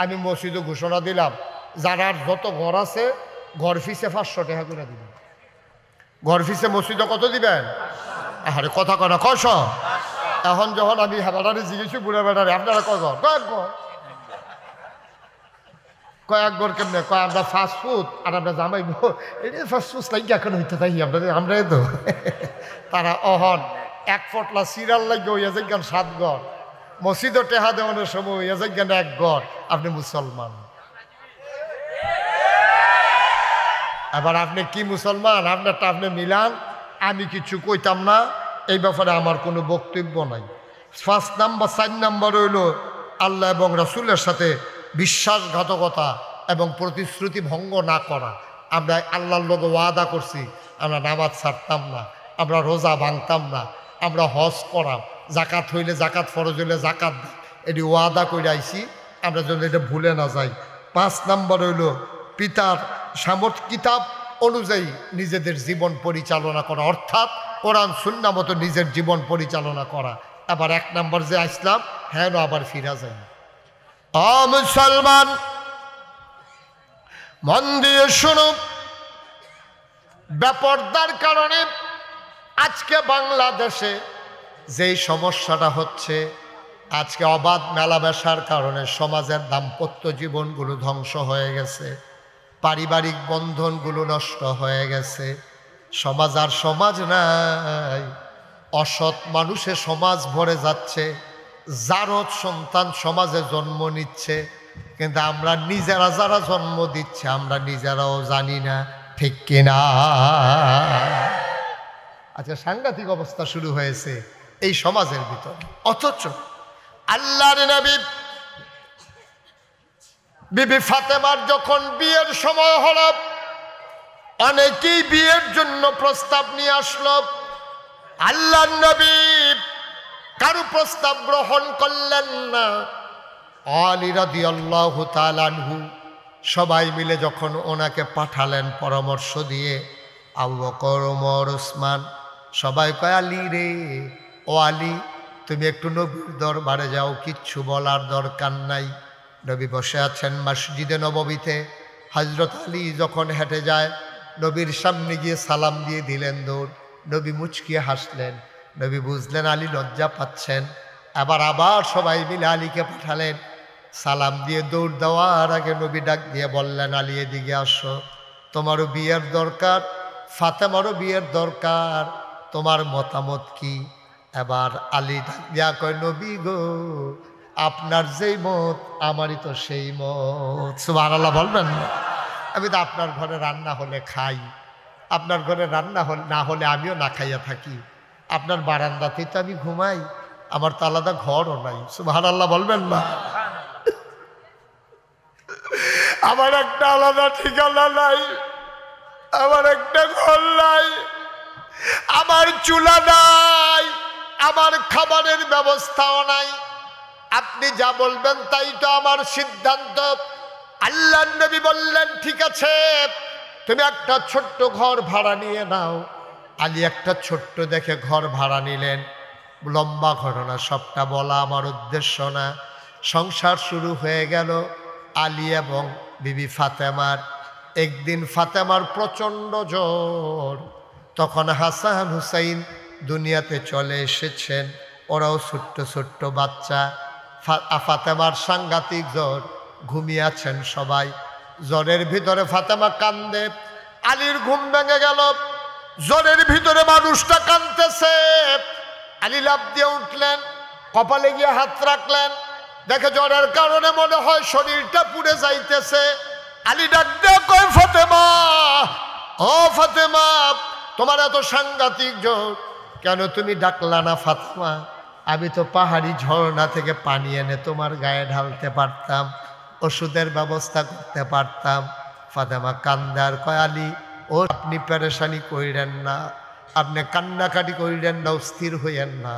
A: আমি মসজিদে ঘোষণা দিলাম যারা যত ঘর আছে ঘর ফিসে 500 টাকা করে দিবেন। ঘর ফিসে মসজিদে কত দিবেন? আরে কথা কয় না কয়শ। এখন যখন আমি বেড়ারে জিজ্ঞেসি বুড়া বেড়ারে আপনারা কয় ঘর? কয়েক ঘর। কয়েক ঘর কেমনে? কয় আমরা ফাস্টফুড আর আমরা জামাইব এটা ফাস্টফুড লাগে এখন হইতে থাকি আমরা তো তারা অহন 1 ফটলা সিরিয়াল লাগে হইয়া যান 7 ঘর, মসজিদও টেহা দেওয়ানোর সময় হইয়া যান 1 ঘর। আপনি মুসলমান, এবার আপনি কি মুসলমান? আপনারটা আপনি মিলান, আমি কিছু কইতাম না এই ব্যাপারে, আমার কোনো বক্তব্য নাই। 4 নাম্বার হইল আল্লাহ এবং রাসূলের সাথে বিশ্বাসঘাতকতা এবং প্রতিশ্রুতি ভঙ্গ না করা। আমরা আল্লাহর লোক ওয়াদা করছি আমরা নামাজ ছাড়তাম না, আমরা রোজা ভাঙতাম না, আমরা হজ করাম, জাকাত হইলে জাকাত, ফরজ হইলে জাকাত, এটি ওয়াদা করে আইছি, আমরা যেন এটা ভুলে না যাই। 5 নাম্বার হইল পিতার কিতাব অনুযায়ী নিজেদের জীবন পরিচালনা করা, অর্থাৎ কোরআন সুন্নাহ মতো নিজের জীবন পরিচালনা করা। আবার 1 নাম্বার যে আসলাম হ্যাঁ আবার ফিরা যায়। মুসলমান মন দিয়ে শুনো, বেপরদার কারণে আজকে বাংলাদেশে যেই সমস্যাটা হচ্ছে, আজকে অবাধ মেলামেশার কারণে সমাজের দাম্পত্য জীবনগুলো ধ্বংস হয়ে গেছে, পারিবারিক বন্ধনগুলো নষ্ট হয়ে গেছে, সমাজ আর সমাজ নাই, অসৎ মানুষে সমাজ ভরে যাচ্ছে, জারদ সন্তান সমাজে জন্ম নিচ্ছে, কিন্তু আমরা নিজেরা যারা জন্ম দিচ্ছে আমরা নিজেরাও জানি না, ঠিক কিনা? আচ্ছা, সাংঘাতিক অবস্থা শুরু হয়েছে এই সমাজের ভিতর। অথচ আল্লাহর নবী বিবি ফাতেমার যখন বিয়ের সময় হলো, অনেকেই বিয়ের জন্য প্রস্তাব নিয়ে আসলো। আল্লাহর নবী কারো প্রস্তাব গ্রহণ করলেন না। আলী রাদিয়াল্লাহু তাআলা আনহু সবাই মিলে যখন ওনাকে পাঠালেন পরামর্শ দিয়ে, আবু বকর, ওমর, ওসমান সবাই কয় আলী রে, ও আলী তুমি একটু নবীর দরবারে যাও, কিচ্ছু বলার দরকার নাই। নবী বসে আছেন মসজিদে নববীতে। হযরত আলী যখন হেঁটে যায় নবীর সামনে গিয়ে সালাম দিয়ে দিলেন দৌড়। নবী মুচকিয়ে হাসলেন। নবী বুঝলেন আলী লজ্জা পাচ্ছেন। আবার সবাই মিলে আলীকে পাঠালেন। সালাম দিয়ে দৌড় দেওয়ার আগে নবী ডাক দিয়ে বললেন, আলী এদিকে আসো, তোমারও বিয়ের দরকার, ফাতেমারও বিয়ের দরকার, তোমার মতামত কি? এবার আলী ডাক দিয়া কয়, নবী গো, আপনার যেই মত আমারই তো সেই মত। সুবহানাল্লাহ বলবেন না? আমি তো আপনার ঘরে রান্না হলে খাই, আপনার ঘরে রান্না না হলে আমিও না খাইয়া থাকি, আপনার বারান্দাতেই তো আমি ঘুমাই, আমার তো আলাদা ঘরও নাই। সুবহানাল্লাহ বলবেন না? আমার একটা আলাদা ঠিকানা নাই, আমার একটা ঘর নাই, আমার চুলা নাই, আমার খাবারের ব্যবস্থাও নাই। আপনি যা বলবেন তাই তো আমার সিদ্ধান্ত। আল্লাহর নবী বললেন, ঠিক আছে, তুমি একটা ছোট্ট ঘর ভাড়া নিয়ে নাও। আলী একটা ছোট্ট দেখে ঘর ভাড়া নিলেন। লম্বা ঘটনা, সবটা বলা আমার উদ্দেশ্য না। সংসার শুরু হয়ে গেল আলী এবং বিবি ফাতেমার। একদিন ফাতেমার প্রচণ্ড জ্বর, তখন হাসান হুসাইন দুনিয়াতে চলে এসেছেন, ওরাও ছোট্ট ছোট্ট বাচ্চা। ফাতেমার সাংঘাতিক জ্বর, ঘুমিয়ে আছেন সবাই। জ্বরের ভিতরে ফাতেমা কান্দে, আলীর ঘুম ভেঙে গেল। জ্বরের ভিতরে মানুষটা কাঁদতেছে। আলী লাফ দিয়ে উঠলেন, কপালে গিয়ে হাত রাখলেন, দেখে জ্বরের কারণে মনে হয় শরীরটা পুড়ে যাইতেছে। আলী ডাক দিয়ে কয়, ফাতেমা, ও ফাতেমা, তোমার এত সাংঘাতিক জ্বর, কেন তুমি ডাকলা না ফাতেমা? আমি তো পাহাড়ি ঝর্ণা থেকে পানি এনে তোমার গায়ে ঢালতে পারতাম, ওষুধের ব্যবস্থা করতে পারতাম। ফাতেমা কান্দার কয়, আলী ও আপনি পেরেশানি কইরেন না, আপনি কান্নাকাটি কইরেন না, অস্থির হইয়েন না।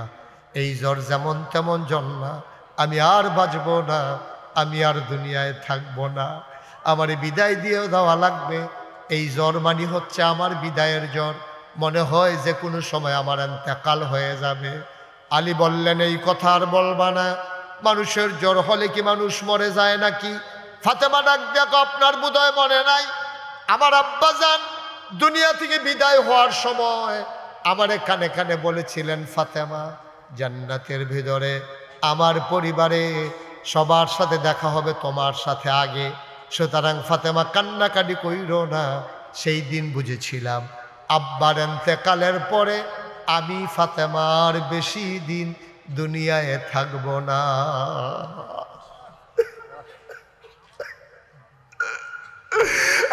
A: এই জ্বর যেমন তেমন জ্বর না, আমি আর বাঁচব না, আমি আর দুনিয়ায় থাকবো না, আমার বিদায় দিয়েও দেওয়া লাগবে। এই জ্বর মানি হচ্ছে আমার বিদায়ের জ্বর, মনে হয় যে কোনো সময় আমার ইন্তেকাল হয়ে যাবে। আলী বললেন, এই কথা আর বলবা না, মানুষের জ্বর হলে কি মানুষ মরে যায় নাকি? ফাতেমা ডাক দেখো, আপনার বোধহয় মনে নাই, আমার আব্বাজান দুনিয়া থেকে বিদায় হওয়ার সময় আমারে কানে কানে বলেছিলেন, ফাতেমা, জান্নাতের ভিতরে আমার পরিবারে সবার সাথে দেখা হবে তোমার সাথে আগে। সুতরাং ফাতেমা কান্নাকাটি কইরো না। সেই দিন বুঝেছিলাম আব্বার ইন্তেকালের পরে আমি ফাতেমার বেশি দিন দুনিয়ায় থাকব না।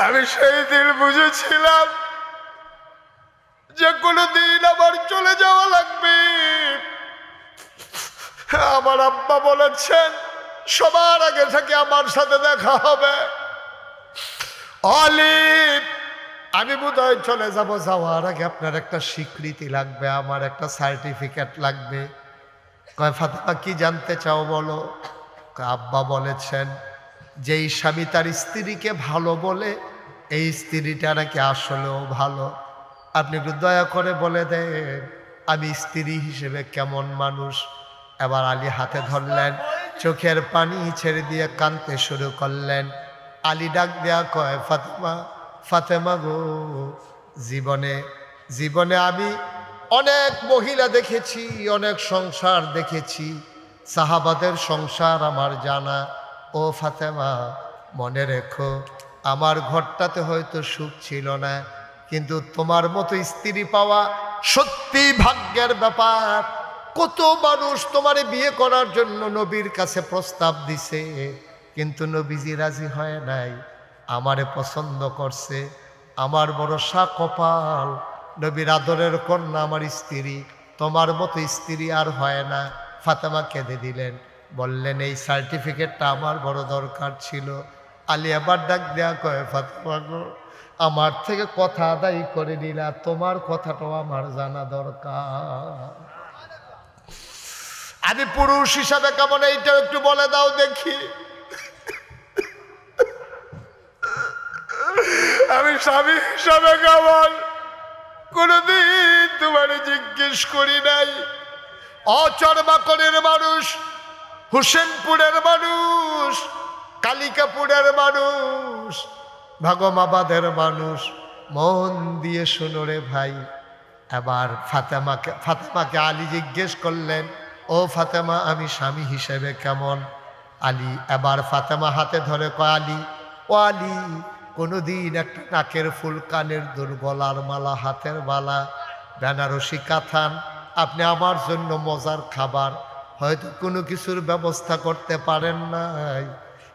A: আমি সেই দিন বুঝেছিলাম যে কোনো দিন আবার চলে যাওয়া লাগবে। আমার আব্বা বলেছেন সবার আগে থেকে আমার সাথে দেখা হবে। অলিভ, আমি বোধহয় চলে যাব, যাওয়ার আগে আপনার একটা স্বীকৃতি লাগবে, আমার একটা সার্টিফিকেট লাগবে। কয়, ফাতেমা কি জানতে চাও বলো? আব্বা বলেছেন যেই স্বামী তার স্ত্রীকে ভালো বলে, এই স্ত্রীটা নাকি আসলেও ভালো। আপনি একটু দয়া করে বলে দেন আমি স্ত্রী হিসেবে কেমন মানুষ। এবার আলী হাতে ধরলেন, চোখের পানি ছেড়ে দিয়ে কাঁদতে শুরু করলেন। আলী ডাক দেয়া কয়, ফাতেমা, ফাতেমা গো, জীবনে জীবনে আমি অনেক মহিলা দেখেছি, অনেক সংসার দেখেছি, সাহাবাদের সংসার আমার জানা। ও ফাতেমা, মনে রেখো, আমার ঘরটাতে হয়তো সুখ ছিল না, কিন্তু তোমার মতো স্ত্রী পাওয়া সত্যি ভাগ্যের ব্যাপার। কত মানুষ তোমারে বিয়ে করার জন্য নবীর কাছে প্রস্তাব দিছে, কিন্তু নবীজি রাজি হয় নাই, আমারে পছন্দ করছে। আমার বড় কপাল, নবীর আদরের কন্যা আমার স্ত্রী, তোমার মতো স্ত্রী আর হয় না। ফাতেমা কেঁদে দিলেন, বললেন এই সার্টিফিকেটটা আমার বড় দরকার ছিল। আলী আবার ডাক দেয়া কয়, ফাতেমা গো, আমার থেকে কথা আদায় করে নিলা, তোমার কথাটাও আমার জানা দরকার। আমি পুরুষ হিসাবে কেমন এইটা একটু বলে দাও দেখি। আমি স্বামী হিসাবে কেমন কোনদিন তোমারে জিজ্ঞেস করি নাই। অচরবাকরের মানুষ, হুসেনপুরের মানুষ, কালিকাপুরের মানুষ, ভাগমাবাদের মানুষ, মন দিয়ে শুনো রে ভাই। এবার ফাতেমাকে আলী জিজ্ঞেস করলেন, ও ফাতেমা, আমি স্বামী হিসেবে কেমন? আলী এবার ফাতেমা হাতে ধরে কয়, আলী, ও আলী, কোনোদিন একটা নাকের ফুল, কানের দুল, গলার মালা, হাতের বালা, বেনারসি কাথান, আপনি আমার জন্য মজার খাবার হয়তো কোনো কিছুর ব্যবস্থা করতে পারেন নাই,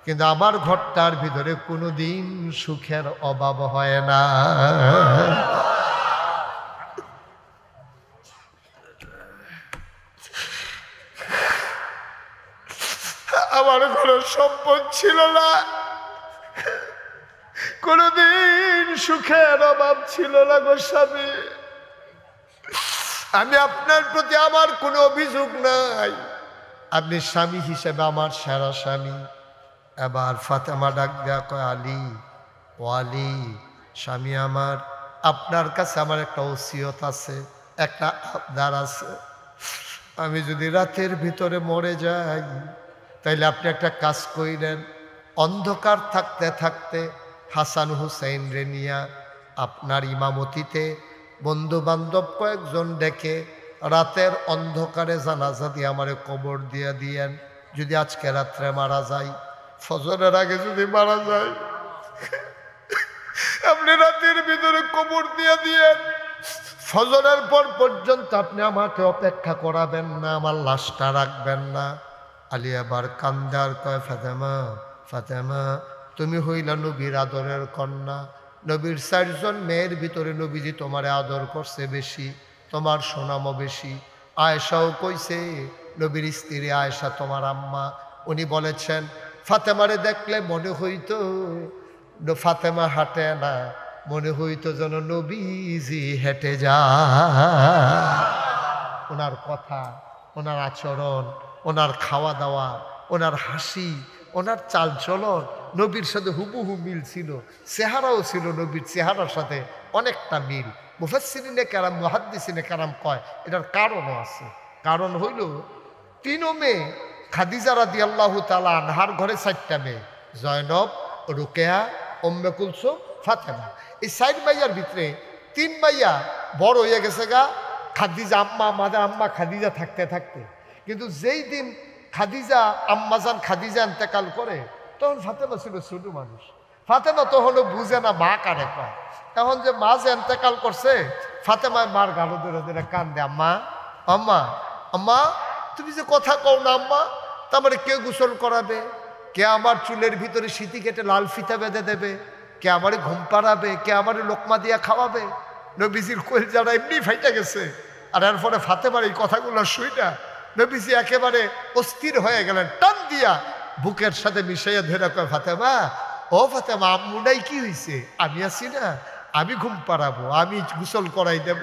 A: কিন্তু আমার ঘরটার ভিতরে কোনোদিন সুখের অভাব হয় না। আমার কোনো সম্পদ ছিল না, কোনদিন সুখের অভাব ছিল না গো স্বামী। আমি আপনার প্রতি আমার কোনো অভিযোগ নাই, আপনি স্বামী হিসেবে আমার সেরা স্বামী। এবার ফাতেমা ডাক দেয়া কয়, আলী, ও আলী, স্বামী আমার, আপনার কাছে আমার একটা ওসিয়ত আছে, একটা আবদার আছে। আমি যদি রাতের ভিতরে মরে যাই তাইলে আপনি একটা কাজ কইলেন, অন্ধকার থাকতে থাকতে হাসান হুসাইন রে নিয়া আপনার ইমামতিতে বন্ধু বান্ধব কয়েকজন ডেকে রাতের অন্ধকারে জানাজা দিয়ে আমারে কবর দিয়ে দিয়েন। যদি আজকে রাত্রে মারা যাই, ফজরের আগে যদি মারা যায়, আপনি রাতের ভিতরে কবর দিয়ে দিয়েন। ফজরের পর পর্যন্ত আপনি আমাকে অপেক্ষা করাবেন না, আমার লাশটা রাখবেন না। আলী আবার কান্দার কয়, ফাতেমা ফাতেমা, তুমি হইলা নবীর আদরের কন্যা। নবীর 4 জন মেয়ের ভিতরে নবীজি তোমারে আদর করছে বেশি, তোমার সুনামও বেশি। আয়েশাও কইছে, নবীর স্ত্রী আয়েশা তোমার আম্মা, উনি বলেছেন ফাতেমারে দেখলে মনে হইতো ফাতেমা হাঁটে না, মনে হইতো যেন নবীজি হেঁটে যায়। ওনার কথা, ওনার আচরণ, ওনার খাওয়া দাওয়া, ওনার হাসি, ওনার চালচলন নবীর সাথে হুবহু মিল ছিল। চেহারাও ছিল নবীর চেহারার সাথে অনেকটা মিল। মুফাসসিরিনে কেরাম, মুহাদ্দিসিনে কেরাম কয় এটার কারণও আছে। কারণ হইল 3 মেয়ে, খাদিজা রাদিয়াল্লাহু তাআলা আনহার ঘরে 4টা মেয়ে, জয়নব, রুকেয়া, উম্মে কুলসুম, ফাতেমা। এই 4 মাইয়ার ভিতরে 3 মাইয়া বড় হয়ে গেছে গা খাদিজা আম্মা, আমাদের আম্মা খাদিজা থাকতে থাকতে। কিন্তু যেই দিন খাদিজা আম্মাজান খাদিজা ইন্তেকাল করে, তখন ফাতেমা ছিল ছোট মানুষ। ফাতেমা তখনও বুঝে না মা কারে কয়। এখন যে মা যে ইন্তেকাল করছে, ফাতেমায় মার গালো ধরে ধরে কান্দে, আম্মা আম্মা আম্মা, তুমি যে কথা কও না আম্মা, তারপরে কে গোসল করাবে, কে আমার চুলের ভিতরে সিঁথি কেটে লাল ফিতা বেঁধে দেবে, কে আমারে ঘুম পাড়াবে, কে আমারে লোকমা দিয়া খাওয়াবে। নবীজির কোল যারা এমনি ফাইটা গেছে। আর এরপরে ফাতেমার এই কথাগুলো শুইটা নবীজি একেবারে অস্থির হয়ে গেলেন, টান দিয়া বুকের সাথে মিশাইয়া ধরে কয়, ফাতেমা ও ফাতেমা, আম্মু নাই কি হয়েছে? আমি আছি না, আমি ঘুম পাড়াবো, আমি গোসল করাই দেব,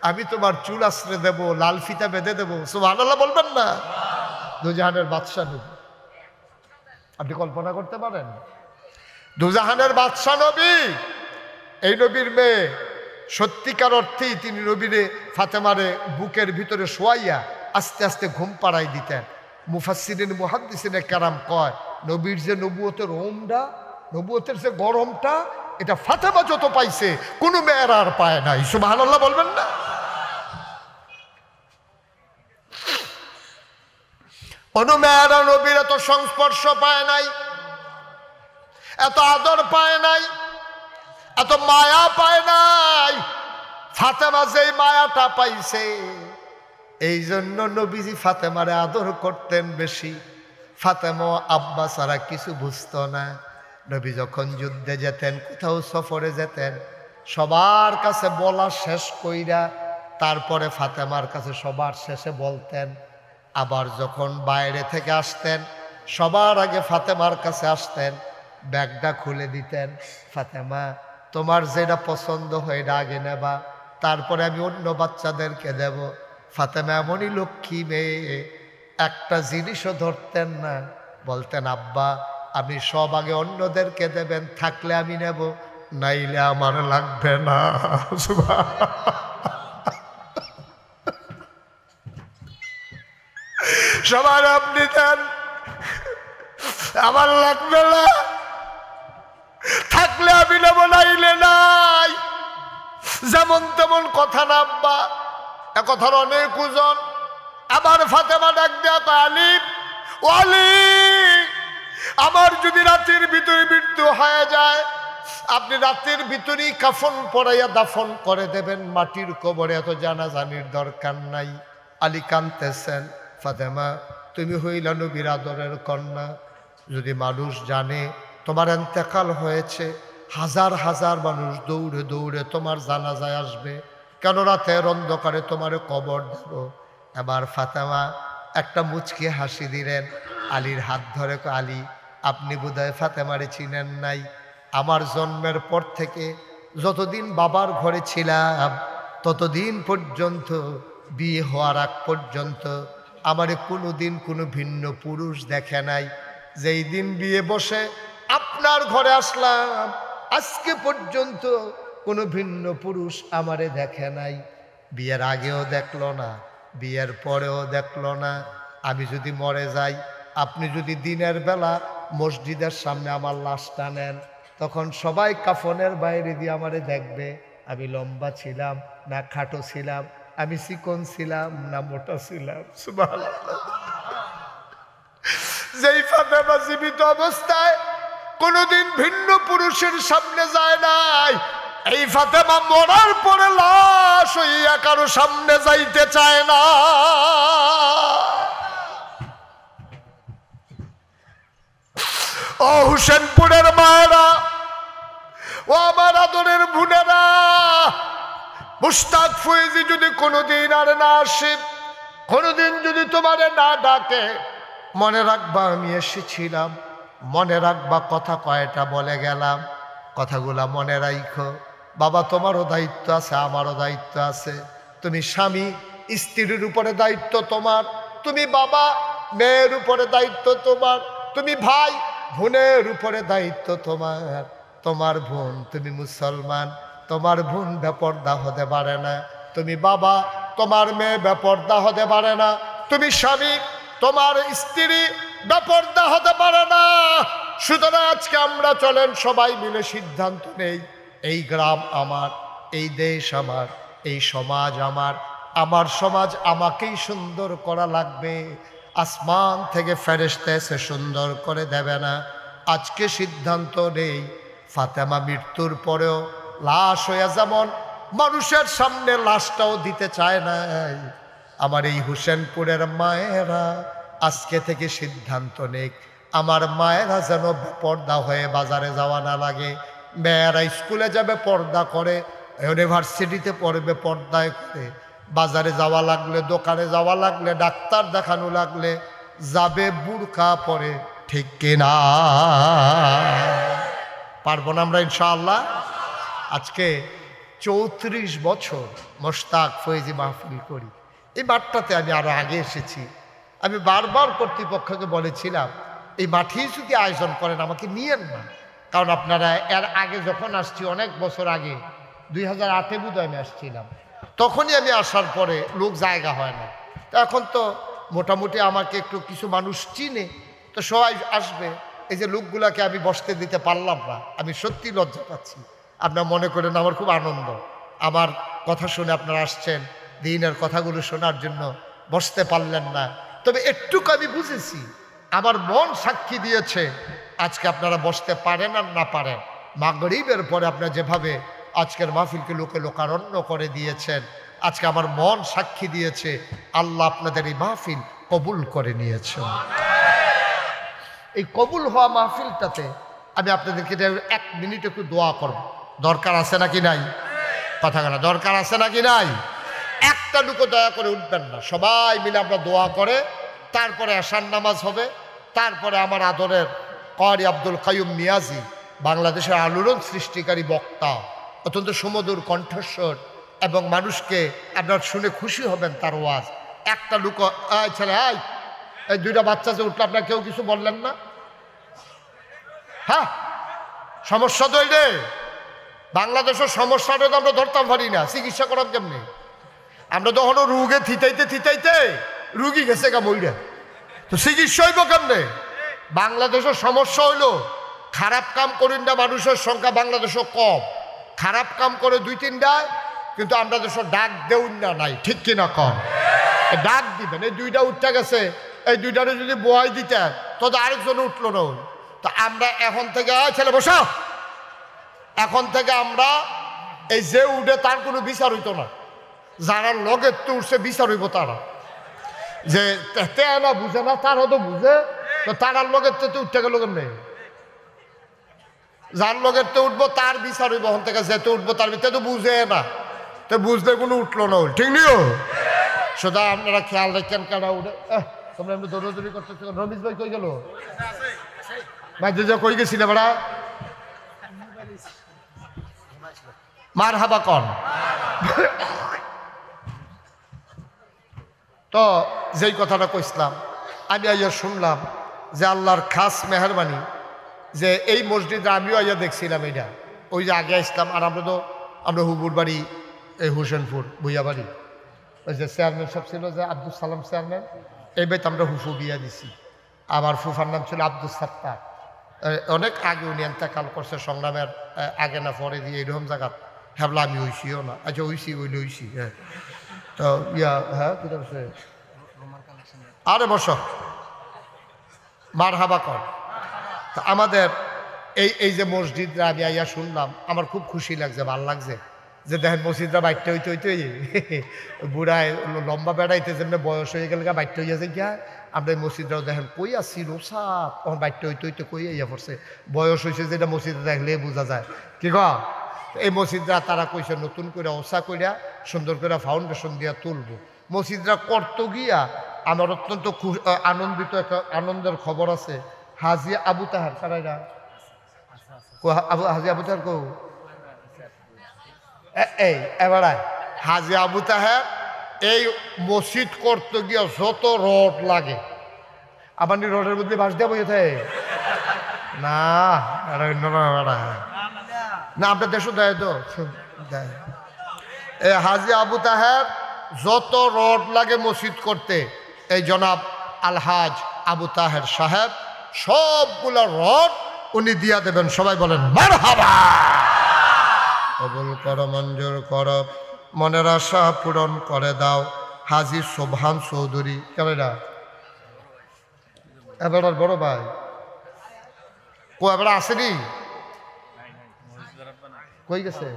A: আমি তোমার চুল আশ্রে দেব, লাল ফিতা বেঁধে দেবো। সুবহানাল্লাহ বলবেন না? দুজাহানের বাদশা নবী, আপনি কল্পনা করতে পারেন? দুজাহানের বাদশা নবী, এই নবীর মেয়ে সত্যিকার অর্থেই তিনি নবীরে ফাতেমারে বুকের ভিতরে শোয়াইয়া আস্তে আস্তে ঘুম পাড়াই দিতেন। মুফাসসিরিন মুহাদ্দিসিনে কেরাম কয়, নবীর যে নবুয়তের ওমটা, নবুয়তের যে গরমটা, এটা ফাতেমা যত পাইছে কোনো মেয়ের আর পায় নাই। সুবহানাল্লাহ বলবেন না? কোনো মেয়েরা নবীর এত সংস্পর্শ পায় নাই, এত আদর পায় নাই, এত মায়া পায় নাই। ফাতেমা যেই মায়াটা পাইছে, এই জন্য নবীজি ফাতেমারে আদর করতেন বেশি। ফাতেমা আব্বা ছাড়া কিছু বুঝতো না। নবী যখন যুদ্ধে যেতেন, কোথাও সফরে যেতেন, সবার কাছে বলা শেষ কইরা তারপরে ফাতেমার কাছে সবার শেষে বলতেন। আবার যখন বাইরে থেকে আসতেন, সবার আগে ফাতেমার কাছে আসতেন, ব্যাগটা খুলে দিতেন, ফাতেমা তোমার যেটা পছন্দ হয় এটা আগে নেবা, তারপরে আমি অন্য বাচ্চাদেরকে দেব। ফাতেমা এমনই লক্ষ্মী মেয়ে, একটা জিনিসও ধরতেন না, বলতেন আব্বা আপনি সব আগে অন্যদেরকে দেবেন, থাকলে আমি নেব, নাইলে আমার লাগবে না। সবার আপনি দেন, আমার লাগবে না, থাকলে আমি নেব, নাইলে নাই। যেমন তেমন কথা না আব্বা, এ কথার অনেক ওজন। আবার ফাতেমা ডাক দেয়া, আলী ও আলী, আমার যদি রাতের ভিতরে মৃত্যু হয়ে যায়, আপনি রাতের ভিতরেই কাফন পরাইয়া দাফন করে দেবেন মাটির কবরে, এত জানাজানির দরকার নাই। আলী কাঁদতেছেন, ফাতেমা তুমি হইলা নবীর আদরের কন্যা, যদি মানুষ জানে তোমার ইন্তেকাল হয়েছে, হাজার হাজার মানুষ দৌড়ে দৌড়ে তোমার জানাজায় আসবে, কেন রাতের অন্ধকারে তোমার কবর দেব। এবার ফাতেমা একটা মুচকি হাসি দিলেন, আলীর হাত ধরে, আলী আপনি বোধহয় ফাতেমারে চিনেন নাই। আমার জন্মের পর থেকে যতদিন বাবার ঘরে ছিলাম, ততদিন পর্যন্ত, বিয়ে হওয়ার আগ পর্যন্ত আমারে কোনোদিন কোনো ভিন্ন পুরুষ দেখে নাই। যেই দিন বিয়ে বসে আপনার ঘরে আসলাম, আজকে পর্যন্ত কোনো ভিন্ন পুরুষ আমারে দেখে নাই। বিয়ের আগেও দেখলো না, বিয়ের পরেও দেখলো না। আমি যদি মরে যাই, আপনি যদি দিনের বেলা মসজিদের সামনে আমার লাশটা নেন, তখন সবাই কাফনের বাইরে দিয়ে আমারে দেখবে আমি লম্বা ছিলাম না খাটো ছিলাম, আমি চিকন ছিলাম না মোটা ছিলাম। সুবহানাল্লাহ। যেই ফাতেমা জীবিত অবস্থায় কোনোদিন ভিন্ন পুরুষের সামনে যায় নাই, এই ফাতেমা মরার পরে লাশ হইয়া কারো সামনে যাইতে চায় না। ও হুসেনপুরের মায়েরা, ও আমার আদরের বোনেরা, মুশতাক ফয়েজী যদি কোনোদিন আর না আসে, কোনোদিন যদি তোমারে না ডাকে, মনে রাখবা আমি এসেছিলাম, মনে রাখবা কথা কয়টা বলে গেলাম, কথাগুলা মনে রাখো। বাবা তোমারও দায়িত্ব আছে, আমারও দায়িত্ব আছে। তুমি স্বামী, স্ত্রীর উপরে দায়িত্ব তোমার, তুমি বাবা, মেয়ের উপরে দায়িত্ব তোমার, তুমি ভাই, বোনের উপরে দায়িত্ব তোমার। তোমার বোন, তুমি মুসলমান, তোমার বোন বেপর্দা হতে পারে না। তুমি বাবা, তোমার মেয়ে বেপর্দা হতে পারে না। তুমি স্বামী, তোমার স্ত্রী বেপর্দা হতে পারে না। সুতরাং আজকে আমরা চলেন সবাই মিলে সিদ্ধান্ত নেই, এই গ্রাম আমার, এই দেশ আমার, এই সমাজ আমার, আমার সমাজ আমাকেই সুন্দর করা লাগবে। আসমান থেকে ফেরেশতা এসে সুন্দর করে দেবে না। আজকে সিদ্ধান্ত নেই, ফাতেমা মৃত্যুর পরেও লাশ হইয়া যেমন মানুষের সামনে লাশটাও দিতে চায় নাই, আমার এই হুসেনপুরের মায়েরা আজকে থেকে সিদ্ধান্ত নেক, আমার মায়েরা যেন পর্দা হয়ে বাজারে যাওয়া না লাগে। মেয়েরা স্কুলে যাবে পর্দা করে, ইউনিভার্সিটিতে পড়বে পর্দায় করে, বাজারে যাওয়া লাগলে, দোকানে যাওয়া লাগলে, ডাক্তার দেখানো লাগলে যাবে বুরকা পরে। ঠিক কিনা? পারবো না আমরা ইনশাআল্লাহ? আজকে 34 বছর মুশতাক ফয়েজী মাহফিল করি। এই মাঠটাতে আমি আরো আগে এসেছি। আমি বারবার কর্তৃপক্ষকে বলেছিলাম, এই মাঠেই যদি আয়োজন করেন আমাকে নিয়েন না, কারণ আপনারা এর আগে যখন আসছি, অনেক বছর আগে 2008-এ বোধহয় আমি আসছিলাম, তখনই আমি আসার পরে লোক জায়গা হয় না। তো এখন তো মোটামুটি আমাকে একটু কিছু মানুষ চিনে, তো সবাই আসবে। এই যে লোকগুলাকে আমি বসতে দিতে পারলাম না, আমি সত্যি লজ্জা পাচ্ছি। আপনারা মনে করেন আমার খুব আনন্দ, আমার কথা শুনে আপনারা আসছেন, দিনের কথাগুলো শোনার জন্য বসতে পারলেন না। তবে একটুকু আমি বুঝেছি, আমার মন সাক্ষী দিয়েছে, আজকে আপনারা বসতে পারেন আর না পারেন, মাগরিবের পরে আপনারা যেভাবে আজকের মাহফিলকে লোকে লোকারণ্য করে দিয়েছেন, আজকে আমার মন সাক্ষী দিয়েছে আল্লাহ আপনাদের এই মাহফিল কবুল করে নিয়েছেন। এই কবুল হওয়া মাহফিলটাতে আমি আপনাদেরকে 1 মিনিট একটু দোয়া করব, দরকার আছে নাকি নাই? কথা বলা দরকার আছে নাকি নাই? একটা লুকো দয়া করে উঠবেন না, সবাই মিলে আমরা দোয়া করে তারপরে এশার নামাজ হবে। তারপরে আমার আদরের কারি আব্দুল কাইয়ুম নিয়াজি, বাংলাদেশের আলোড়ন সৃষ্টিকারী বক্তা, অত্যন্ত সুমধুর কণ্ঠস্বর এবং মানুষকে আপনার শুনে খুশি হবেন তার ওয়াজ। একটা লুকো, ছেলে এই 2টা বাচ্চা যে উঠলো, আপনার কেউ কিছু বললেন না? হ্যাঁ, সমস্যা তো এই রে, বাংলাদেশের সমস্যাটা তো আমরা ধরতাম পারি না, চিকিৎসা করাম কেমনি? আমরা তখন রোগে থিতাইতে রুগী গেছে গা মইরা, তো চিকিৎসা হইব কেমনে? বাংলাদেশের সমস্যা হইল খারাপ কাম করেন না, মানুষের সংখ্যা বাংলাদেশও কম, খারাপ কাম করে 2-3টায়, কিন্তু আমরা দেশের ডাক দেউন না নাই। ঠিক কিনা কম? ডাক দিবেন। এই 2টা উঠতে গেছে, এই 2টারে যদি বয় দিতেন তো আরেকজন উঠলো না। তো আমরা এখন থেকে, ছেলে বসা, এখন থেকে আমরা এই যে উঠে তার কোনো বিচার হইতো না, যারা লগের তো উঠছে বিচার হইব। তারা যে না বুঝে না, তারা তো বুঝে, তো তারার লগের তো উঠতে গেল কেমনে? যার লগের তো উঠবো তার বিচার হইব। এখন থেকে যেতে উঠবো তার ভিতরে তো বুঝে না, তো বুঝতে কোনো উঠলো না। ঠিক নিও, সোজা আপনারা খেয়াল রাখেন কারা উঠে। তোমরা এমনি দৌড়াদৌড়ি করতেছো, রমেশ ভাই কই গেল? ভাই যে কই গেছিলে বেড়া? মার হাবা কন। তো যেই কথাটা কইছিলাম, আমি আইয়া শুনলাম যে আল্লাহর খাস মেহরবানি, যে এই মসজিদে আমিও আইয়া দেখছিলাম এটা, ওই যে আগে আসলাম। আর আমরা হুবুর বাড়ি এই হোসেনপুর ভুইয়া বাড়ি, ওই যে চেয়ারম্যান সব ছিল যে আব্দুল সালাম চেয়ারম্যান, এই বাড়িতে আমরা হুফু বিয়া দিছি। আমার ফুফার নাম ছিল আব্দুল সাত্তার। অনেক আগে উনি এন্তেকাল করছে, সংগ্রামের আগে না পরে দিয়ে এরকম জায়গা হ্যাবলা আমি হইছিও না। আচ্ছা হইছি হইছি। হ্যাঁ তো হ্যাঁ কি আরে বস মার হাবা কর। তা আমাদের এই যে মসজিদরা আমি আইয়া শুনলাম, আমার খুব খুশি লাগছে, ভাল লাগছে যে দেখেন মসজিদরা বাইরটা হইতে বুড়ায় লম্বা বেড়াইতে যেমন বয়স হয়ে গেলে বাইরটা হইয়াছে গিয়া, আমরা এই মসজিদরাও দেখেন কই আসছি রোসাপ তখন বাইরটা হইতে কই ইয়া পড়ছে, বয়স হয়েছে যেটা মসজিদে দেখলে বোঝা যায়। কি ক এই মসজিদরা তারা কইছে নতুন করে ওসা কইরা সুন্দর করে ফাউন্ডেশন দিয়া তুলবো। মসজিদরা করতে গিয়া আমার অত্যন্ত আনন্দিত একটা আনন্দের খবর আছে। হাজি আবু তাহার কারাইরা হাজি আবু তাহার কৌ এই এবারে হাজি আবু তাহের এই মসজিদ করতে গিয়া যত রড লাগে, আবার রডের মধ্যে বাস দেওয়া বইতে না না আপনার দেশও দেয় তো দেয়। এই হাজি আবু তাহের যত রড লাগে মসজিদ করতে, এই জনাব আলহাজ আবু তাহের সাহেব সবগুলা রড উনি দিয়া দেবেন। সবাই বলেন মারহাবা। কবুল কর, মঞ্জুর কর, মনের আশা পূরণ করে দাও। হাজি সোবহান চৌধুরী কেনা এবার বড় ভাই কো এবার আসেনি, কই গেছে?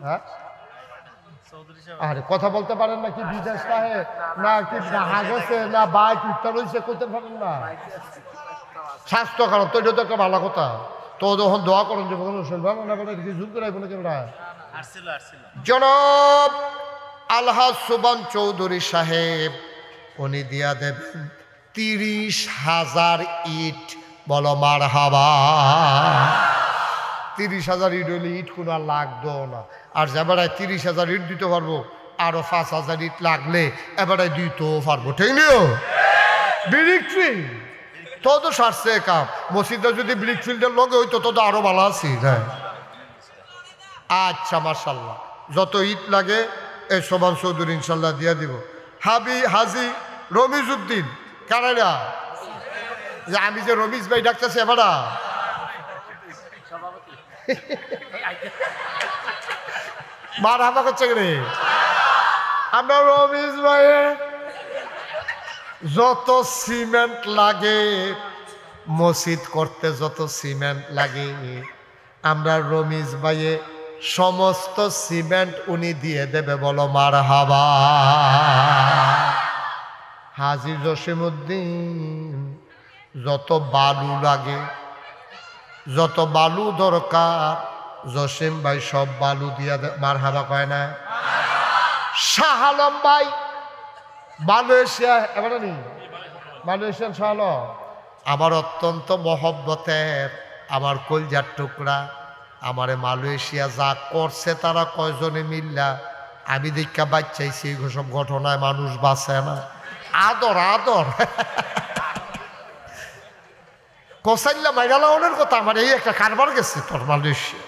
A: হ্যাঁ আরে কথা বলতে পারেন না কি বিদেশ রাহে না কি দেখা গেছে না বাইক উত্তর হয়েছে কইতে পারেন না? স্বাস্থ্য খারাপ তো এটা তো একটা ভালো কথা। তো যখন দোয়া করেন যে জুম করে জনাব আলহাজ সুবান চৌধুরী সাহেব উনি দিয়া দেবেন 30,000 ইট। বলো মারহাবা। 30,000 ইট হইলে ইট কোনো আর লাগতো না। আর এবারে 30,000 ইট দিতে পারবো, আরো 5,000 ইট লাগলে এবারে দিতেও পারবো। ঠিক নিও বিরিক্রি তত সারছে কাম। মসজিদটা যদি ব্রিক ফিল্ডের লগে হইতো তত আরো ভালো আছি। আচ্ছা মাশাল্লাহ, যত ইট লাগে এই সোবান চৌধুরী ইনশাল্লাহ দিয়া দিব। হাজি রমিজ উদ্দিন কারাইরা যে আমি যে রমিজ ভাই ডাকতেছি এবারা মার হাবা করছে রে। আমরা রমিজ ভাইয়ের যত সিমেন্ট লাগে মসজিদ করতে, যত সিমেন্ট লাগে আমরা রমিজ ভাইয়ে সমস্ত সিমেন্ট উনি দিয়ে দেবে। বলো মারহাবা। হাজি জসিমউদ্দিন যত বালু লাগে, যত বালু দরকার জসিম ভাই সব বালু দিয়া মারহাবা কয় না? শাহ আলম ভাই মালয়েশিয়া এবারে নি মালয়েশিয়ান শাহ আলম আমার অত্যন্ত মহব্বতের, আমার কলজার টুকরা। আমারে মালয়েশিয়া যা করছে তারা কয়জনে মিল্লা আমি দেখা বাচ্চাইছি সব ঘটনায় মানুষ বাঁচে না। আদর আদর কসাইল্লা মাইরালাউনের কথা আমার এই একটা কারবার গেছে তোর মালয়েশিয়া।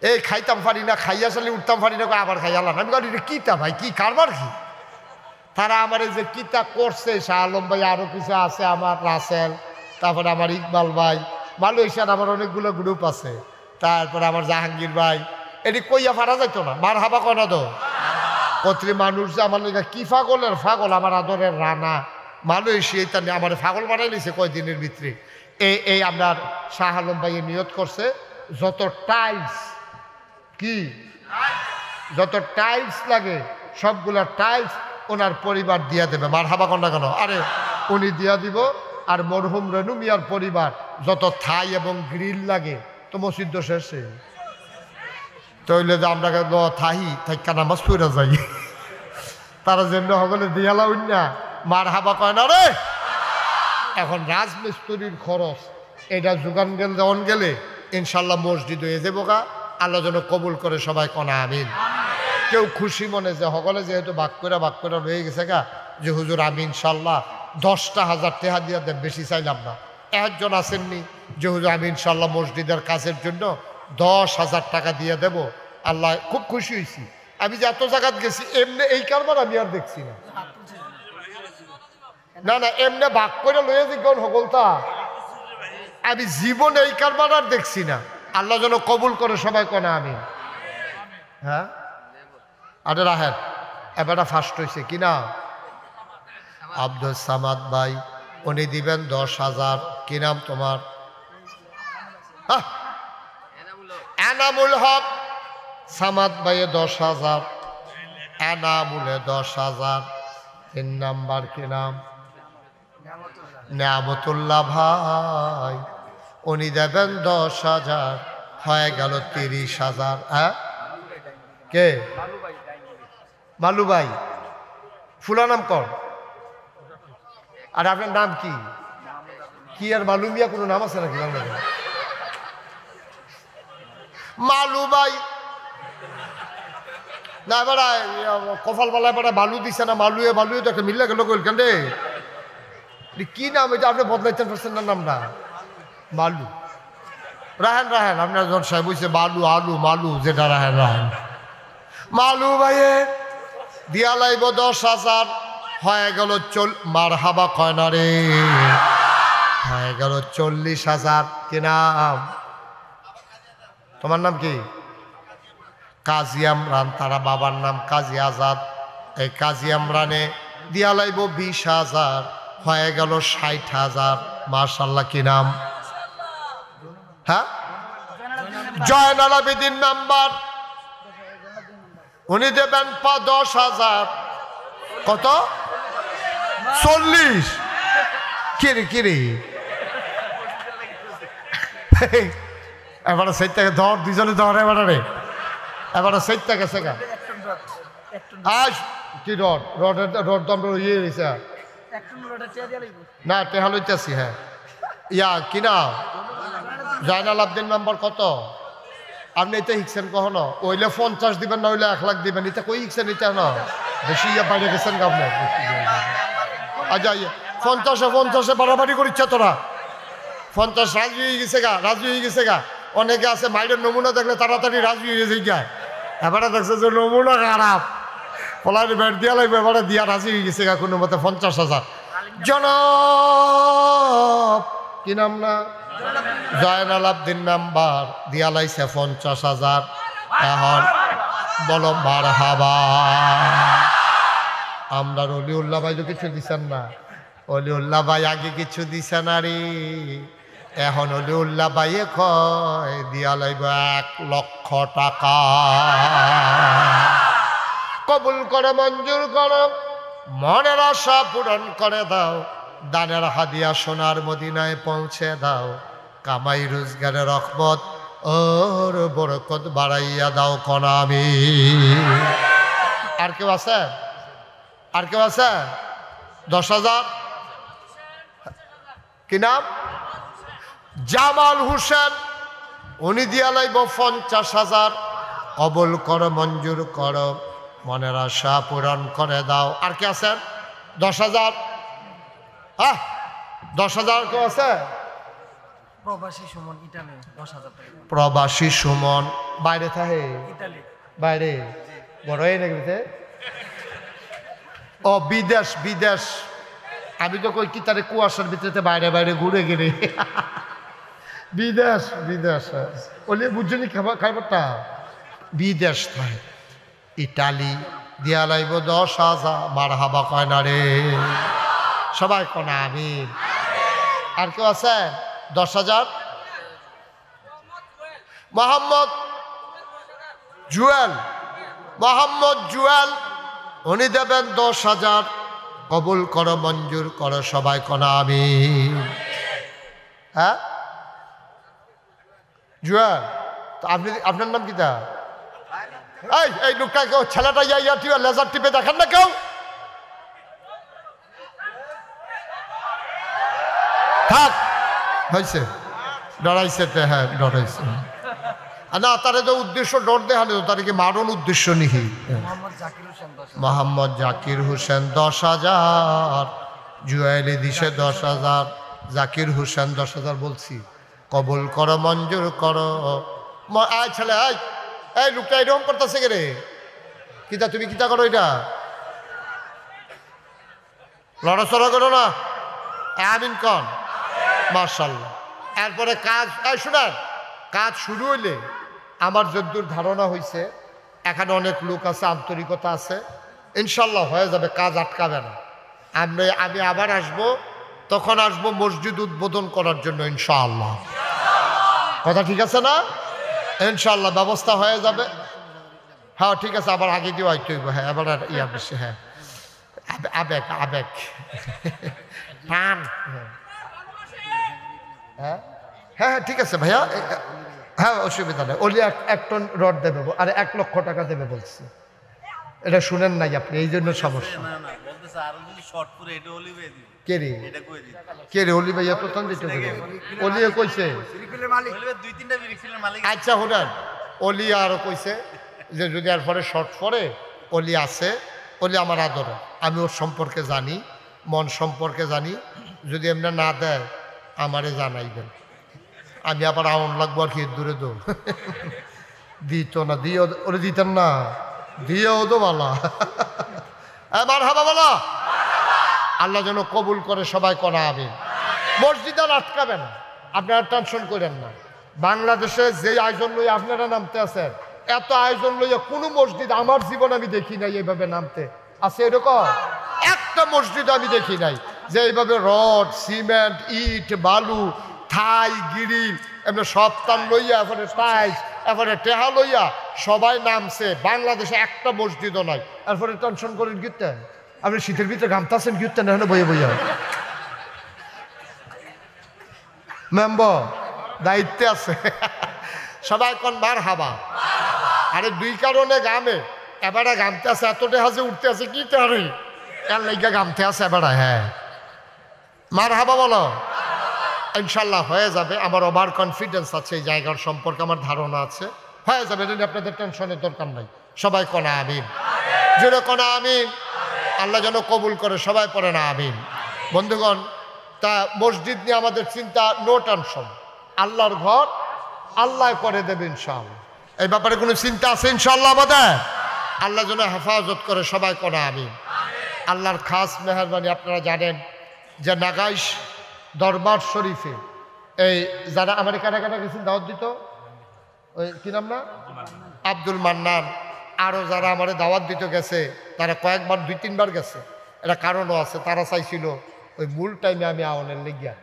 A: এই খাইতাম পারি না, খাইয়া চালি উঠতাম পারি না, আবার খাইয়ালাম। আমি বলি কিতা ভাই কি কারবার কি? তারা আমার এই যে কিতা করছে, শাহ আলম ভাই আরো কিছু আছে, আমার রাসেল, তারপরে আমার ইকবাল ভাই, মালয়েশিয়ার আমার অনেকগুলো গ্রুপ আছে, তারপরে আমার জাহাঙ্গীর ভাই, এটি কইয়া ফারা যাইতো না। মার হাবা কয় না তো কত্রী মানুষ যে আমার লিখা কি ফাগলের ফাগল, আমার আদরের রানা মালয়েশিয়ায় তা আমার ফাগল বানাই নিছে কয়দিনের ভিতরে। এই আপনার শাহ আলম ভাইয়ে নিয়ত করছে যত টাইলস কি যত টাইলস লাগে সবগুলা টাইলস ওনার পরিবার দিয়া দেবে। মার হাবা কন্যা কেন? আরে উনি দিয়া দিব। আর মরহুম রেনু মিয়ার পরিবার যত থাই এবং গ্রিল লাগে তো মসজিদ শেষে তৈলে যে আমরা থাহি থাইকা নামাজ পড়া যাই, তারা যেন সকলে দিয়ালা উন্না মার হাবা কয় না রে। এখন রাজমিস্ত্রির খরচ এটা যোগান গেল যেমন গেলে ইনশাল্লাহ মসজিদ হয়ে যাবো গা। আল্লাহ যেন কবুল করে সবাই কনা আমিন। কেউ খুশি মনে যে সকলে যেহেতু বাক করে রয়ে গেছে গা যে হুজুর আমি ইনশাল্লাহ 10,000 টাকা দিয়ে দেন, বেশি চাইলাম না। একজন আসেননি যে হুজুর আমি ইনশাল্লাহ মসজিদের কাজের জন্য 10,000 টাকা দিয়ে দেব। আল্লাহ খুব খুশি হয়েছি। আমি যে এত জায়গাত গেছি এমনি এই কারবার আমি আর দেখছি না। না না এমনি ভাগ করে লয়ে জিজ্ঞান হগলতা আমি জীবনে এই কারবার আর দেখছি না। আল্লাহ যেন কবুল করে সবাই কনা আমি। হ্যাঁ আরে রাহেন এবারটা ফার্স্ট হয়েছে কিনা আব্দুল সামাদ ভাই, উনি দিবেন 10,000। কি নাম তোমার? এনামুল হক। সামাদ ভাইয়ে 10,000, এনামুলে 10,000। 3 নাম্বার কি নাম? নিয়ামতুল্লাহ ভাই, উনি দেবেন 10,000, হয়ে গেল 30,000। হ্যাঁ কে? মালু ভাই। ফুলা নাম কর। আর আপনার নাম কি? কি আর মালু মিয়া কোনো নাম আছে নাকি বাংলাদেশে? মালু ভাই না এবার কপাল বালা এবার বালু দিছে না মালুয়ে বালুয়ে তো একটা মিল্লা গেল কেন রে? কি নাম এটা আপনি বদলাইতে পারছেন না নামটা? মালু। রাহেন রাহেন আপনার জন সাহেব বলছে বালু আলু মালু যেটা রাহেন রাহেন। মালু ভাইয়ে দিয়া লাইব 10,000, হয়ে গেল মার হাবা কয় না রে, হয়ে গেল 40,000। কি নাম তোমার? নাম কি? কাজী আমরান। তারা বাবার নাম কাজী আজাদ। এই কাজী আমরানে দিয়া লাইব 20,000, হয়ে গেল 60,000। মাশাআল্লাহ। কি নাম? হ্যাঁ জয়নাল আবেদিন নাম্বার, উনি দেবেন 10,000। কত? 40। কিরে কিরে এবার সেই থেকে ধর, দুজনে ধর এবারে। এবার সেই থেকে শেখা আজ কি রড রডের রড তো আমরা ইয়ে হয়েছে না টেহা লইতেছি। হ্যাঁ ইয়া কি না জয়নাল আবদিন নাম্বার কত? আপনি এটা শিখছেন কখনো? ওইলে 50 দিবেন না হইলে 1 লাখ দিবেন। এটা কই শিখছেন? এটা না বেশি ইয়া বাইরে গেছেন আপনি। আচ্ছা 50-এ বাড়াবাড়ি করিচ্ছে তোরা। 50 রাজি হয়ে গেছে গা, রাজি হয়ে গেছে গা। অনেকে আছে মাইরের নমুনা দেখলে তাড়াতাড়ি রাজি হয়ে গেছে গা। এবারে দেখছে যে নমুনা খারাপ, পলারি ব্যাট দিয়া লাগবে, এবারে দিয়া রাজি হয়ে গেছে গা কোনো মতে 50,000। জনাব কি নাম? না জয়নাল আবদিন নাম্বার দিয়া লাইছে 50,000। এখন বলো মারহাবা। আমরা অলিউল্লাহ ভাই তো কিছু দিছেন না। অলিউল্লাহ ভাই আগে কিছু দিছে না রে। এখন অলিউল্লাহ ভাইয়ে কয় দিয়া লাইব 1 লক্ষ টাকা। কবুল করে মঞ্জুর করো, মনের আশা পূরণ করে দাও, দানের হাদিয়া সোনার মদিনায় পৌঁছে দাও, কামাই রোজগারের রহমত ওর বরকত বাড়াইয়া দাও কনা আমি। আর কেউ আছে? আর কেউ আছে? 10,000। কি নাম? জামাল হোসেন, উনি দিয়া লাইব 50,000। কবুল করো মঞ্জুর করো, মনের আশা পূরণ করে দাও। আর কে আছেন? 10,000। হ্যাঁ 10,000 কেউ আছে?
B: প্রবাসী সুমন ইটালি 10,000 টাকা।
A: প্রবাসী সুমন বাইরে থাকে?
B: ইটালি।
A: বাইরে বড়ই নাকি? ও বিদেশ বিদেশ। আমি তো কই কি তারে কুয়াশার ভিতরে বাইরে বাইরে ঘুরে গেলে বিদেশ বিদেশ ওলে বুঝছেন খাইবারটা বিদেশ থাকে। ইটালি দিয়া লাইব 10,000। মারহাবা কয় না রে সবাই কনা আমি। আর কেউ আছে? 10,000। মোহাম্মদ জুয়েল, মোহাম্মদ জুয়েল, উনি দেবেন 10,000। কবুল করো মঞ্জুর করো সবাই কনা আমি। হ্যাঁ জুয়েল, আপনি আপনার নাম কি? তা এই লোকটা কেউ ছেলেটা ইয়া টিপে লেজার টিপে দেখেন না কেউ? থাক হয়েছে, ডরাইছে। হ্যাঁ ডরাইছে না, তারে তো উদ্দেশ্য ডর দেখালে তো তার কি মারণ উদ্দেশ্য নিহি। মোহাম্মদ জাকির হোসেন 10,000। জুয়েলি দিছে 10,000। জাকির হোসেন 10,000 বলছি। কবুল করো মঞ্জুর করো। আয় ছেলে আয়, এই লোকটা এরকম করতেছে কে রে? কিতা তুমি কিতা করো এটা লড়াচড়া করো না আমিন কন মাশাআল্লাহ। এরপরে কাজ শোনার কাজ শুরু হইলে আমার যদ্দূর ধারণা হয়েছে এখানে অনেক লোক আছে, আন্তরিকতা আছে, ইনশাল্লাহ হয়ে যাবে, কাজ আটকাবে না। আমি আবার আসব, তখন আসব মসজিদ উদ্বোধন করার জন্য ইনশাআল্লাহ। কথা ঠিক আছে না? ইনশাআল্লাহ ব্যবস্থা হয়ে যাবে। হ্যাঁ ঠিক আছে, আবার আগে দিয়ে আইতে হইব। হ্যাঁ এবার আর ইয়া বেশি, হ্যাঁ আবেগ আবেগ টান। হ্যাঁ হ্যাঁ হ্যাঁ ঠিক আছে ভাইয়া, হ্যাঁ অসুবিধা নেই। ওলি 1 টন রড দেবে আর 1 লক্ষ টাকা দেবে বলছে, এটা শুনেন নাই আপনি, এই জন্য সমস্যা। কে রে অলি ভাইয়া প্রথম দিতে অলি কইছে। আচ্ছা হোটেল অলি আরো কইছে যে যদি আর পরে শর্ট পরে অলি আছে, অলি আমার আদর, আমি ওর সম্পর্কে জানি, মন সম্পর্কে জানি, যদি এমনি না দেয় আমারে জানাইবেন, আমি আবার আউন লাগবো আর কি দূরে দো দিত না, দিয়ে ওরে দিতেন না, দিয়েও তো ভালো। এবার হাবা বলো আল্লাহ যেন কবুল করে, সবাই করা হবে। মসজিদ আর আটকাবে না, আপনারা টেনশন করেন না। বাংলাদেশে যে আয়োজন লইয়া আপনারা নামতে আছেন, এত আয়োজন লইয়া কোনো মসজিদ আমার জীবন আমি দেখি নাই এইভাবে নামতে আছে। এরকম একটা মসজিদ আমি দেখি নাই যে এইভাবে রড সিমেন্ট ইট বালু থাই গিরিল এমনি সব টান লইয়া এরপরে টাইলস এরপরে টেহা লইয়া সবাই নামছে। বাংলাদেশে একটা মসজিদও নাই। এরপরে টেনশন করেন গিরতেন আপনি, শীতের ভিতরে ঘামতাছেন গিরতেন এখানে বইয়ে বইয়া। মেম্বার দায়িত্বে আছে সবাই কোন বার হাবা। আরে 2 কারণে গামে, এবারে গামতে আছে, এত টেহাজে উঠতে আছে কি তারি এর লাইগা গামতে আছে এবারে। হ্যাঁ মার হাবা বলো, ইনশাল্লাহ হয়ে যাবে। আমার ওভার কনফিডেন্স আছে এই জায়গার সম্পর্কে, আমার ধারণা আছে হয়ে যাবে। যদি আপনাদের টেনশনের দরকার নাই, সবাই কোনা আমিন, জোরে কোনা আমিন। আল্লাহ যেন কবুল করে, সবাই পড়ে না আমিন। বন্ধুগণ, তা মসজিদ নিয়ে আমাদের চিন্তা নো টেনশন, আল্লাহর ঘর আল্লাহ করে দেবে ইনশাআল্লাহ। এই ব্যাপারে কোনো চিন্তা আছে ইনশাআল্লাহ আমাদের? আল্লাহ যেন হেফাজত করে, সবাই কোনা আমিন। আল্লাহর খাস মেহরবানি, আপনারা জানেন যে নাগাইশ দরবার শরীফে এই যারা আমেরিকাটা গেছেন দাওয়াত দিত, ওই কি নাম না আব্দুল মান্নান, আরও যারা আমার দাওয়াত দিতে গেছে তারা কয়েকবার 2-3 বার গেছে। এটা কারণও আছে, তারা চাইছিল ওই মূল টাইমে আমি আওয়ানের লেগিয়া।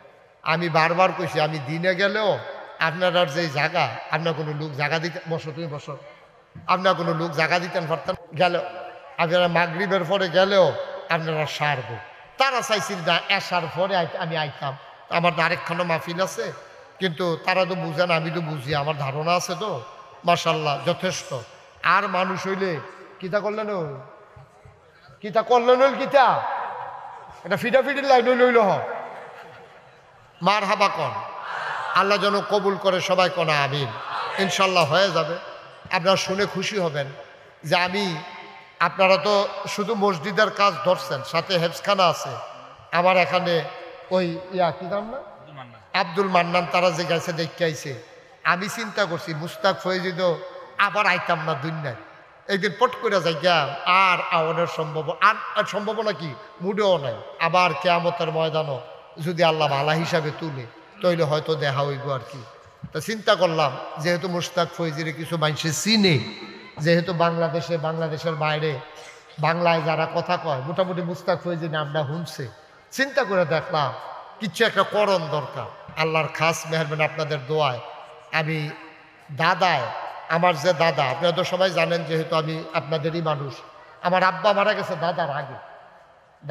A: আমি বারবার কইছি আমি দিনে গেলেও আপনারা যেই জায়গা, আপনার কোনো লোক জায়গা দিতে, বসো তুমি বসো, আপনার কোনো লোক জায়গা দিতেন পারতেন, গেলেও আপনারা মাগরিবের পরে গেলেও আপনারা সারব। তারা চাইছিল না এসার পরে আমি আইতাম, আমার তো আরেকখানো মাহফিল আছে, কিন্তু তারা তো বুঝে না, আমি তো বুঝি, আমার ধারণা আছে তো মাশাআল্লাহ যথেষ্ট। আর মানুষ হইলে কিতা করলেন, কিতা করলেন হইল, কিতা এটা ফিটাফিটির লাইন লইল হ মার হাবা কন। আল্লাহ যেন কবুল করে, সবাই কোনা আমিন। ইনশাল্লাহ হয়ে যাবে। আপনারা শুনে খুশি হবেন যে আমি, আপনারা তো শুধু মসজিদের কাজ ধরছেন, সাথে হেফজখানা আছে। আমার এখানে ওই কি নাম না আব্দুল মান্নান, তারা যে গেছে দেখতে আইছে। আমি চিন্তা করছি মুস্তাক ফয়েজিদ আবার আইতাম না দুনিয়ায়, একদিন পট করে যাই গা, আর আওয়ানের সম্ভাবনা কি মুডেও নাই। আবার কিয়ামতের ময়দানও যদি আল্লাহ ভালা হিসাবে তুলে তৈলে হয়তো দেখা হইব আর কি। তা চিন্তা করলাম যেহেতু মুস্তাক ফয়েজিরে কিছু মানুষে চিনে, যেহেতু বাংলাদেশের বাইরে বাংলায় যারা কথা কয় মোটামুটি মুস্তাক ফয়েজির নামটা শুনছে, চিন্তা করে দেখলাম কিছু একটা করণ দরকার। আল্লাহর খাস মেহরবানি, আপনাদের দোয়ায় আমি দাদায়, আমার যে দাদা, আপনারা তো সবাই জানেন যেহেতু আমি আপনাদেরই মানুষ, আমার আব্বা মারা গেছে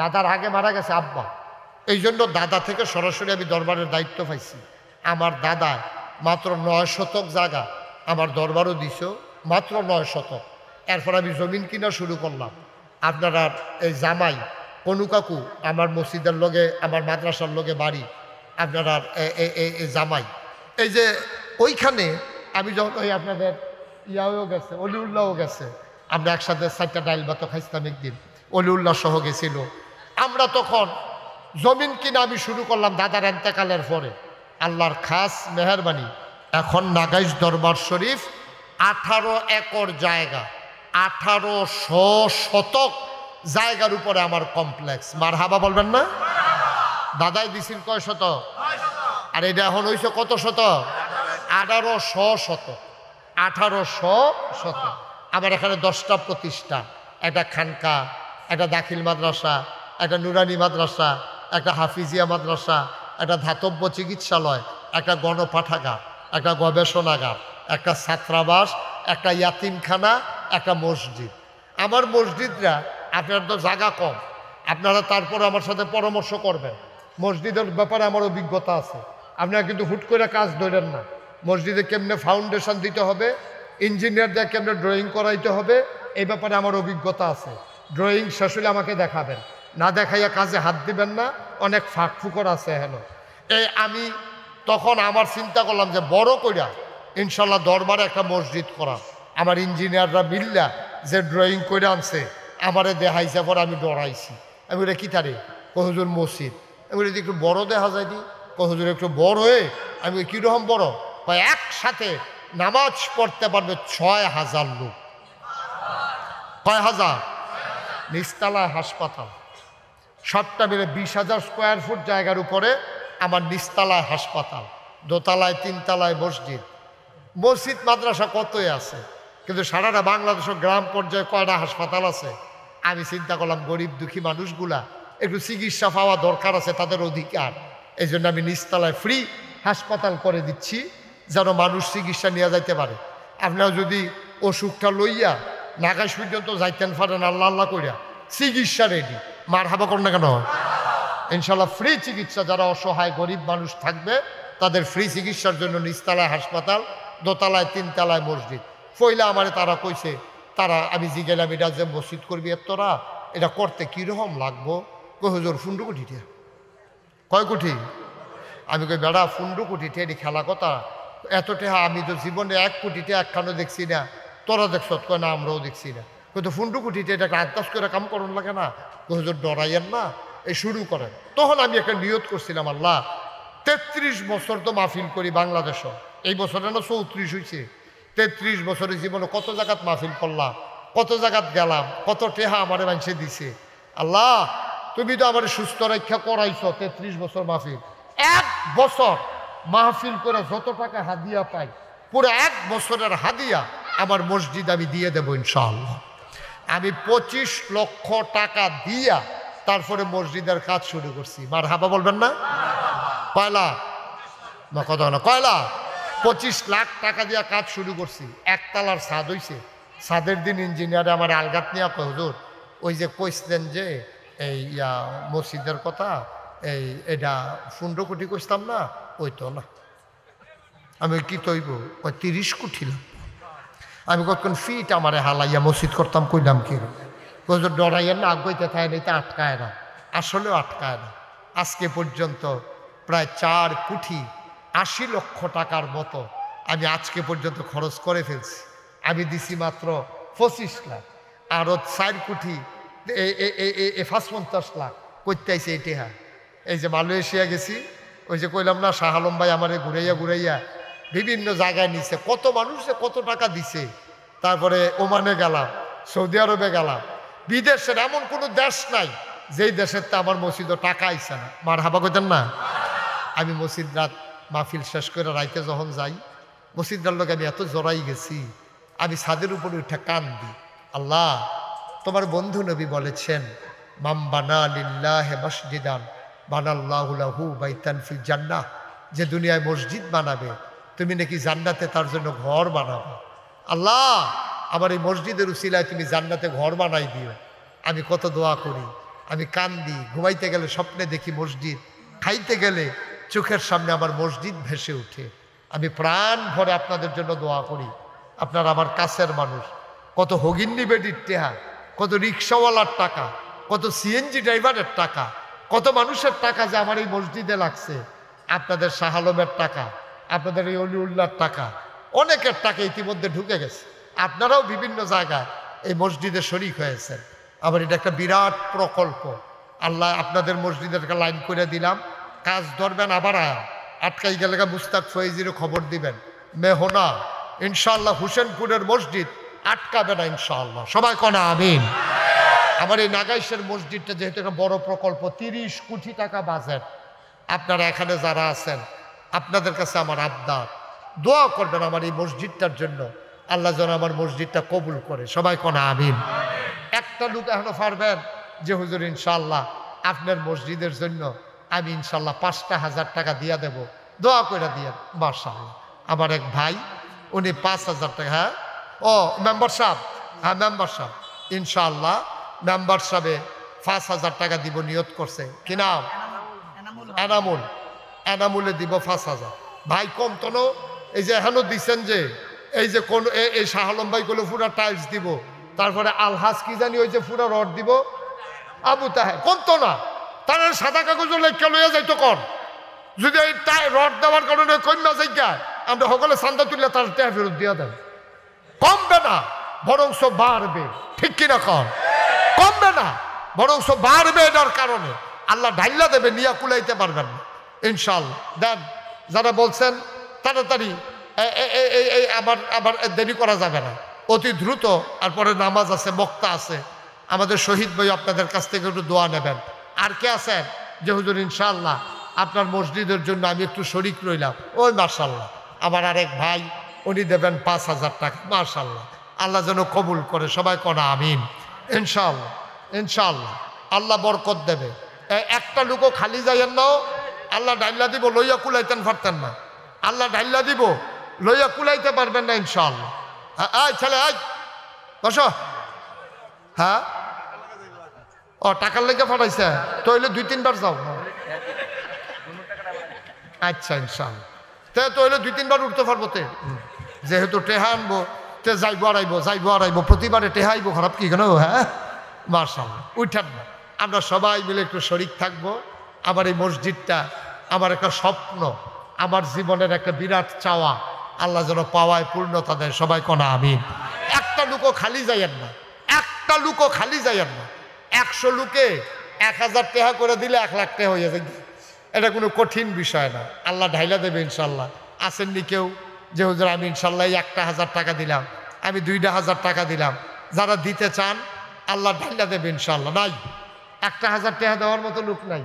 A: দাদার আগে মারা গেছে আব্বা। এই জন্য দাদা থেকে সরাসরি আমি দরবারের দায়িত্ব পাইছি। আমার দাদা মাত্র 9 শতক জায়গা আমার দরবারও দিছ, মাত্র 9 শতক। এরপর আমি জমিন কিনা শুরু করলাম। আপনারা এই জামাই কনু কাকু, আমার মসজিদের লগে, আমার মাদ্রাসার লগে বাড়ি, আপনারা এই জামাই, এই যে ওইখানে আমি যখন ওই আপনাদের ইয়াও গেছে, অলিউল্লাহও গেছে, আমরা একসাথে 4টা ডাইল ভাত খাইছিলাম একদিন, অলিউল্লাহ সহ গেছিল। আমরা তখন জমিন কিনা আমি শুরু করলাম দাদার এন্তেকালের পরে। আল্লাহর খাস মেহরবানি, এখন নাগাইশ দরবার শরীফ 18 একর জায়গা 1800 শতক জায়গার উপরে আমার কমপ্লেক্স। মারহাবা বলবেন না? দাদাই দিছেন কয় শতক? আর এটা এখন হইছে কত শতক? 1800 শতক। 1800 শতক। আমার এখানে 10টা প্রতিষ্ঠান, একটা খানকা, একটা দাখিল মাদ্রাসা, একটা নুরানি মাদ্রাসা, একটা হাফিজিয়া মাদ্রাসা, একটা ধাতব্য চিকিৎসালয়, একটা গণপাঠাগার, একটা গবেষণাগার, একটা ছাত্রাবাস, একটা ইয়াতিমখানা, একটা মসজিদ। আমার মসজিদরা, আপনার তো জায়গা কম, আপনারা তারপর আমার সাথে পরামর্শ করবেন। মসজিদের ব্যাপারে আমার অভিজ্ঞতা আছে, আপনারা কিন্তু হুট করে কাজ ধরেন না। মসজিদে কেমনে ফাউন্ডেশন দিতে হবে, ইঞ্জিনিয়ার দিয়ে কেমনে ড্রয়িং করাইতে হবে, এই ব্যাপারে আমার অভিজ্ঞতা আছে। ড্রয়িং শেষ হলে আমাকে দেখাবেন, না দেখাইয়া কাজে হাত দিবেন না, অনেক ফাঁক ফুকর আছে হেন। এই আমি তখন আমার চিন্তা করলাম যে বড় কইরা ইনশাল্লাহ দরবারে একটা মসজিদ করা। আমার ইঞ্জিনিয়াররা মিল্লা যে ড্রয়িং করে আনছে আমারে দেখাইছে, পর আমি ডরাইছি। আমি বলে কি তারে? কহুজুর মসজিদ। আমি বলি একটু বড় দেখা যায় দি। কহুজুর একটু বড় হয়ে, আমি কীরকম বড়? একসাথে নামাজ পড়তে পারবে 6000 লোক। কয় হাজার? নিচতলায় হাসপাতাল, সবটা মিলে 20,000 স্কোয়ার ফুট জায়গার উপরে আমার নিচতলায় হাসপাতাল, দোতলায় 3তলায় মসজিদ। মসজিদ মাদ্রাসা কতই আছে, কিন্তু সারাটা বাংলাদেশের গ্রাম পর্যায়ে কয়টা হাসপাতাল আছে? আমি চিন্তা করলাম গরিব দুঃখী মানুষগুলা একটু চিকিৎসা পাওয়া দরকার আছে, তাদের অধিকার। এই জন্য আমি নিচতলায় ফ্রি হাসপাতাল করে দিচ্ছি, যেন মানুষ চিকিৎসা নিয়ে যাইতে পারে। আপনারা যদি অসুখটা লইয়া নাগাস পর্যন্ত যাইতেন পারেন, আল্লাহ আল্লাহ কইরা চিকিৎসা রেডি। মারহাবা করেন না কেন? ইনশাল্লাহ ফ্রি চিকিৎসা, যারা অসহায় গরিব মানুষ থাকবে তাদের ফ্রি চিকিৎসার জন্য নিচতলায় হাসপাতাল, দোতলায় 3তলায় মসজিদ। পয়লা আমারে তারা কইছে, তারা আমি জিগেলাম এটা যে মসজিদ করবি তোরা, এটা করতে কীরকম লাগবো? কই হুজুর 15 কোটি টাকা। কয় কোটি? আমি কই বেড়া 15 কোটি টাকা এটি খেলা কথা, এত টাকা আমি তো জীবনে 1 কোটি টাকা একখানো দেখছি না, তোরা দেখছ? কয় না আমরাও দেখছি না। কিন্তু 15 কোটি টাকা এটাকে আন্দাজ করে কাম করুন লাগে না? কই হুজুর ডরাইয়েন না, এই শুরু করেন। তখন আমি একটা নিয়ত করছিলাম, আল্লাহ 33 বছর তো মাহফিল করি বাংলাদেশও, এই বছরে না 34 হয়েছে। 33 বছরের জীবনে কত জায়গাত মাহফিল করলাম, কত জায়গাত গেলাম, কত টেহা আমারে মানুষে দিছে। আল্লাহ তুমি তো আমার সুস্থ রক্ষা করাইছো 33 বছর মাহফিল। 1 বছর মাহফিল করে যত টাকা হাদিয়া পাই, পুরো 1 বছরের হাদিয়া আমার মসজিদ আমি দিয়ে দেবো ইনশাআল্লাহ। আমি 25 লক্ষ টাকা দিয়া তারপরে মসজিদের কাজ শুরু করছি। মারহাবা বলবেন না? কয়লা না কথা না, কয়লা 25 লাখ টাকা দিয়া কাজ শুরু করছি। 1 তলার ছাদ হইছে। ছাদের দিন ইঞ্জিনিয়ারে আমার আলগাত নিয়ে কয় হুজুর ওই যে কইছেন যে এই মসজিদের কথা, এটা 15 কোটি কইতাম না, ওই তো না। আমি কি তৈব? ওই 30 কোটি লাগবে। আমি কতক্ষণ ফিট আমারে হালাইয়া মসজিদ করতাম, কইলাম কি হুজুর ডরাইয়া না, আগাইতে থাকে না, এটা আটকায় না। আসলেও আটকায় না। আজকে পর্যন্ত প্রায় 4 কোটি 80 লক্ষ টাকার মতো আমি আজকে পর্যন্ত খরচ করে ফেলছি। আমি দিছি মাত্র 25 লাখ, আরও 4 কোটি 55 লাখ করতে আইছে। এটি হ্যাঁ, এই যে মালয়েশিয়া গেছি, ওই যে কইলাম না শাহ আলম ভাই আমারে ঘুরাইয়া ঘুরাইয়া বিভিন্ন জায়গায় নিছে, কত মানুষে কত টাকা দিছে। তারপরে ওমানে গেলাম, সৌদি আরবে গেলাম, বিদেশের এমন কোনো দেশ নাই যেই দেশের তা আমার মসজিদও টাকা আইসে না। মারহাবা কইতেন না? আমি মসজিদ রাত মাহফিল শেষ করে রাইতে যখন যাই, মসজিদটার লোক আমি এত জড়াই গেছি, আমি ছাদের উপরে উঠে কান্দি। আল্লাহ তোমার বন্ধু নবী বলেছেন, মাম বানা লিল্লাহি মসজিদান বানাল্লাহু লাহু বাইতান ফিল জান্নাহ, যে দুনিয়ায় মসজিদ বানাবে তুমি নাকি জান্নাতে তার জন্য ঘর বানাবে। আল্লাহ আমার এই মসজিদের উসিলায় তুমি জান্নাতে ঘর বানাই দিও। আমি কত দোয়া করি, আমি কান্দি, ঘুমাইতে গেলে স্বপ্নে দেখি মসজিদ, খাইতে গেলে চোখের সামনে আমার মসজিদ ভেসে উঠে। আমি প্রাণ ভরে আপনাদের জন্য দোয়া করি। আপনারা আমার কাছের মানুষ, কত হগিন্নি বেডির টেহা, কত রিক্সাওয়ালার টাকা, কত সিএনজি ড্রাইভারের টাকা, কত মানুষের টাকা যে আমার এই মসজিদে লাগছে। আপনাদের শাহ আলমের টাকা, আপনাদের এই অলিউল্লাহর টাকা, অনেকের টাকা ইতিমধ্যে ঢুকে গেছে। আপনারাও বিভিন্ন জায়গায় এই মসজিদে শরিক হয়েছেন। আবার এটা একটা বিরাট প্রকল্প। আল্লাহ আপনাদের মসজিদের একটা লাইন করে দিলাম, কাজ ধরবেন, আবার আটকাই গেলে মুস্তাক ফয়েজিরও খবর দিবেন। মেহনা ইনশাআল্লাহ হুসেনপুরের মসজিদ আটকাবে না ইনশাআল্লাহ। সবাই কনা আমিন। আমার এই নাগাইশের মসজিদটা যেহেতু একটা বড় প্রকল্প, 30 কোটি টাকা বাজেট। আপনারা এখানে যারা আছেন আপনাদের কাছে আমার আবদার, দোয়া করবেন আমার এই মসজিদটার জন্য, আল্লাহ যেন আমার মসজিদটা কবুল করে। সবাই কনা আমিন। একটা লোক এখনো পারবেন যে হুজুর ইনশাআল্লাহ আপনার মসজিদের জন্য আমি ইনশাআল্লাহ 5,000 টাকা দিয়ে দেব, দোয়া করে দিয়ে। মাশাআল্লাহ, আমার এক ভাই উনি 5,000 টাকা, হ্যাঁ ও মেম্বার সাহেব, হ্যাঁ মেম্বার সাহেব, ইনশাআল্লাহ মেম্বার সাহেবে 5,000 টাকা দিব নিয়ত করছে। কি নাম? এনামুল। এনামুলে দিব 5,000। ভাই কম তো না, এই যে এখনো দিচ্ছেন যে এই যে কোন এই শাহ আলম ভাই গুলো পুরা টাইলস দিব, তারপরে আলহাজ কি জানি ওই যে পুরা রড দিব, আবু তাহে কম তো না, তারা সাদা কাগজ লেখা লইয়া যাইতো কর। যদি এই রড দেওয়ার কারণে কন্যা জায়গায় আমরা সকলে চান্দা তুললে তার টেহা ফেরত দিয়া দেন, কমবে না বরংস বাড়বে। ঠিক কিনা কন? কমবে না বরংস বাড়বে। এটার কারণে আল্লাহ ঢাইলা দেবে, নিয়া কুলাইতে পারবেন না ইনশাআল্লাহ। দেন যারা বলছেন তাড়াতাড়ি, আবার আবার দেরি করা যাবে না, অতি দ্রুত। আর পরে নামাজ আছে, বক্তা আছে, আমাদের শহীদ ভাই আপনাদের কাছ থেকে একটু দোয়া নেবেন। আর কে আছেন যে হুজুর ইনশাআল্লাহ আপনার মসজিদের জন্য আমি একটু শরিক রইলাম, ওই মাশাআল্লাহ আমার আরেক ভাই উনি দেবেন 5,000 টাকা। মাশাআল্লাহ, আল্লাহ যেন কবুল করে। সবাই কনা আমিন ইনশাআল্লাহ। ইনশাআল্লাহ আল্লাহ বরকত দেবে। একটা লোকও খালি যাইয়েন না, আল্লাহ ডাইল্লা দিব, লইয়া কুলাইতেন পারতেন না, আল্লাহ ডাইল্লা দিব, লইয়া কুলাইতে পারবেন না ইনশাআল্লাহ। আয় ছেলে আয় বসো। হ্যাঁ ও টাকার লেগে ফাটাইছে তো, হইলে 2-3 বার যাও। আচ্ছা ইনশাআল্লাহ, তো হইলে 2-3 বার উঠতে পারবো তে, যেহেতু টেহা আনবো তে যাইবো আর আইবো প্রতিবারে টেহা আইবো, খারাপ কি কেন? হ্যাঁ মাশাআল্লাহ, উঠান না, আমরা সবাই মিলে একটু শরিক থাকবো। আমার এই মসজিদটা আমার একটা স্বপ্ন, আমার জীবনের একটা বিরাট চাওয়া, আল্লাহ যেন পাওয়ায় পূর্ণতা দেয়। সবাই কনা আমিন। একটা লোকও খালি যাইয়েন না, একটা লোকও খালি যাইয়েন না। 100 লোকে 1,000 টাকা করে দিলে 1 লাখ টাকা হয়ে যায়, এটা কোনো কঠিন বিষয় না, আল্লাহ ঢাইলা দেবে ইনশাল্লাহ। আসেননি কেউ যে হুজুর আমি ইনশাল্লাহ 1,000 টাকা দিলাম, আমি 2,000 টাকা দিলাম? যারা দিতে চান আল্লাহ ঢাইলা দেবে ইনশাল্লাহ। নাই 1,000 টাকা দেওয়ার মতো লোক নাই।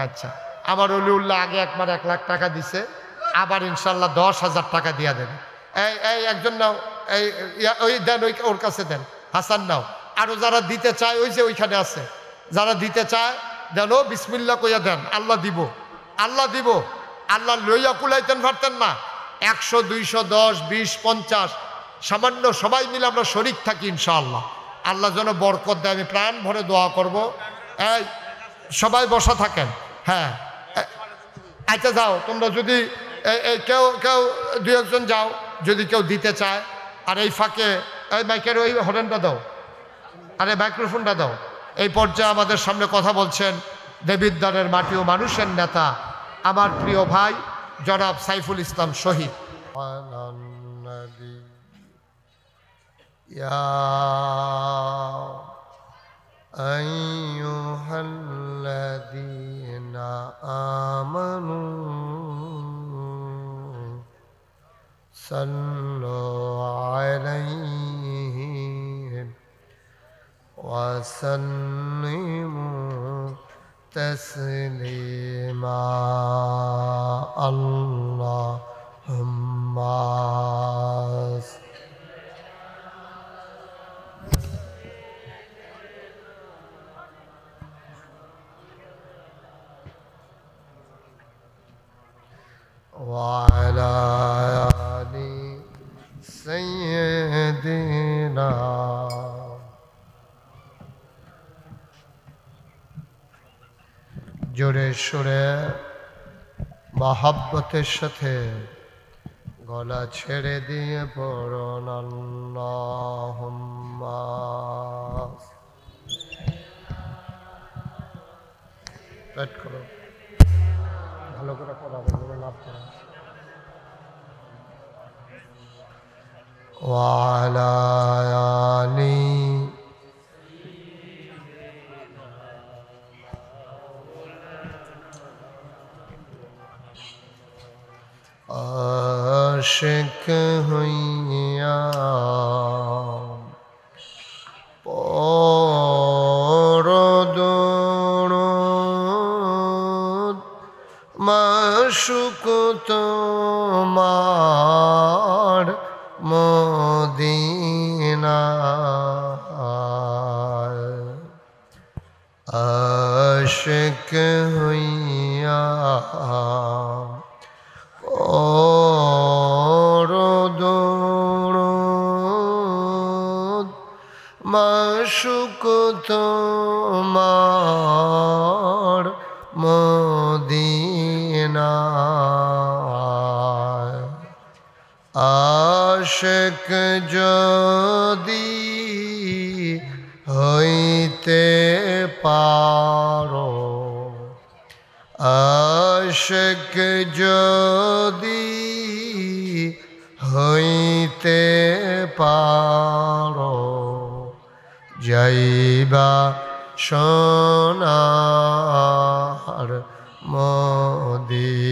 A: আচ্ছা, আমার অলিউল্লাহ আগে একবার 1 লাখ টাকা দিছে, আবার ইনশাল্লাহ 10,000 টাকা দিয়া দেবে। এই একজন নাও, ওই দেন, ওর কাছে দেন, হাসান নাও। আরো যারা দিতে চায় ওই যে ওইখানে আছে, যারা দিতে চায় দেন, বিসমিল্লাহ কইয়া দেন, আল্লাহ দিব, আল্লাহ দিব। আল্লাহ লইয়া কুলাইতেন পারতেন না, 100, 200, 10, 20, 50 সামান্য সবাই মিলে আমরা শরিক থাকি ইনশাআল্লাহ। আল্লাহ যেন বরকত দেয়, আমি প্রাণ ভরে দোয়া করব। এই সবাই বসা থাকেন। হ্যাঁ আচ্ছা যাও তোমরা, যদি কেউ 2-1 যাও যদি কেউ দিতে চায়। আর এই ফাঁকে এই মাইকের ওই হরেনটা দাও, আরে মাইক্রোফোনটা দাও। এই পর্যায়ে আমাদের সামনে কথা বলছেন দেবিদ্বারের মাটি ও মানুষের নেতা, আমার প্রিয় ভাই জনাব সাইফুল ইসলাম শহীদ। আইয়ুহাল্লাযীনা আমানু সাল্লু আলাইহি ওয়া সাল্লিমু তাসলিমা। আল্লাহুম্মা وعلى آل سيدنا জোরে সুরে মহাব্বতের সাথে গলা ছেড়ে দিয়ে পড়ুন আল্লাহুম্মা। পেট করো, ভালো করে পড়াবো, লাভ করো। وعلى آل আশিক হইয়া পরদরদ মাশুক তোমার মদিনায় আশিক হইয়া পরদরদ মাশুক তোমার মদিনায় আশিক যদি হইতে পারো আশিক যদি হইতে পারো যাইবা সোনার মদিনায়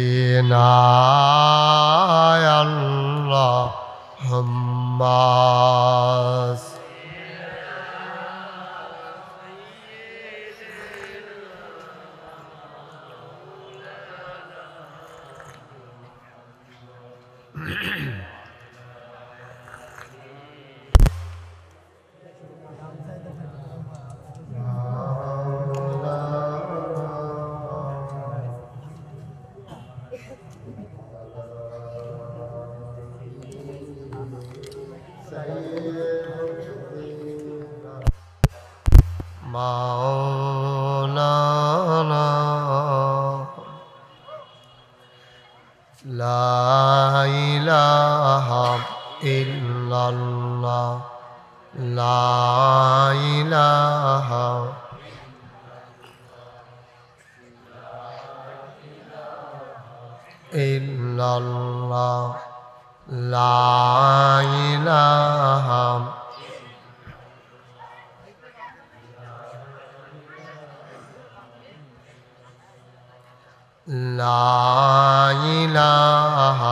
A: আল্লাহুম্মা মাওলানা লা ইলাহা ইল্লাল্লাহ লা ইলাহা ইল্লাল্লাহ লা ইলাহা لا إله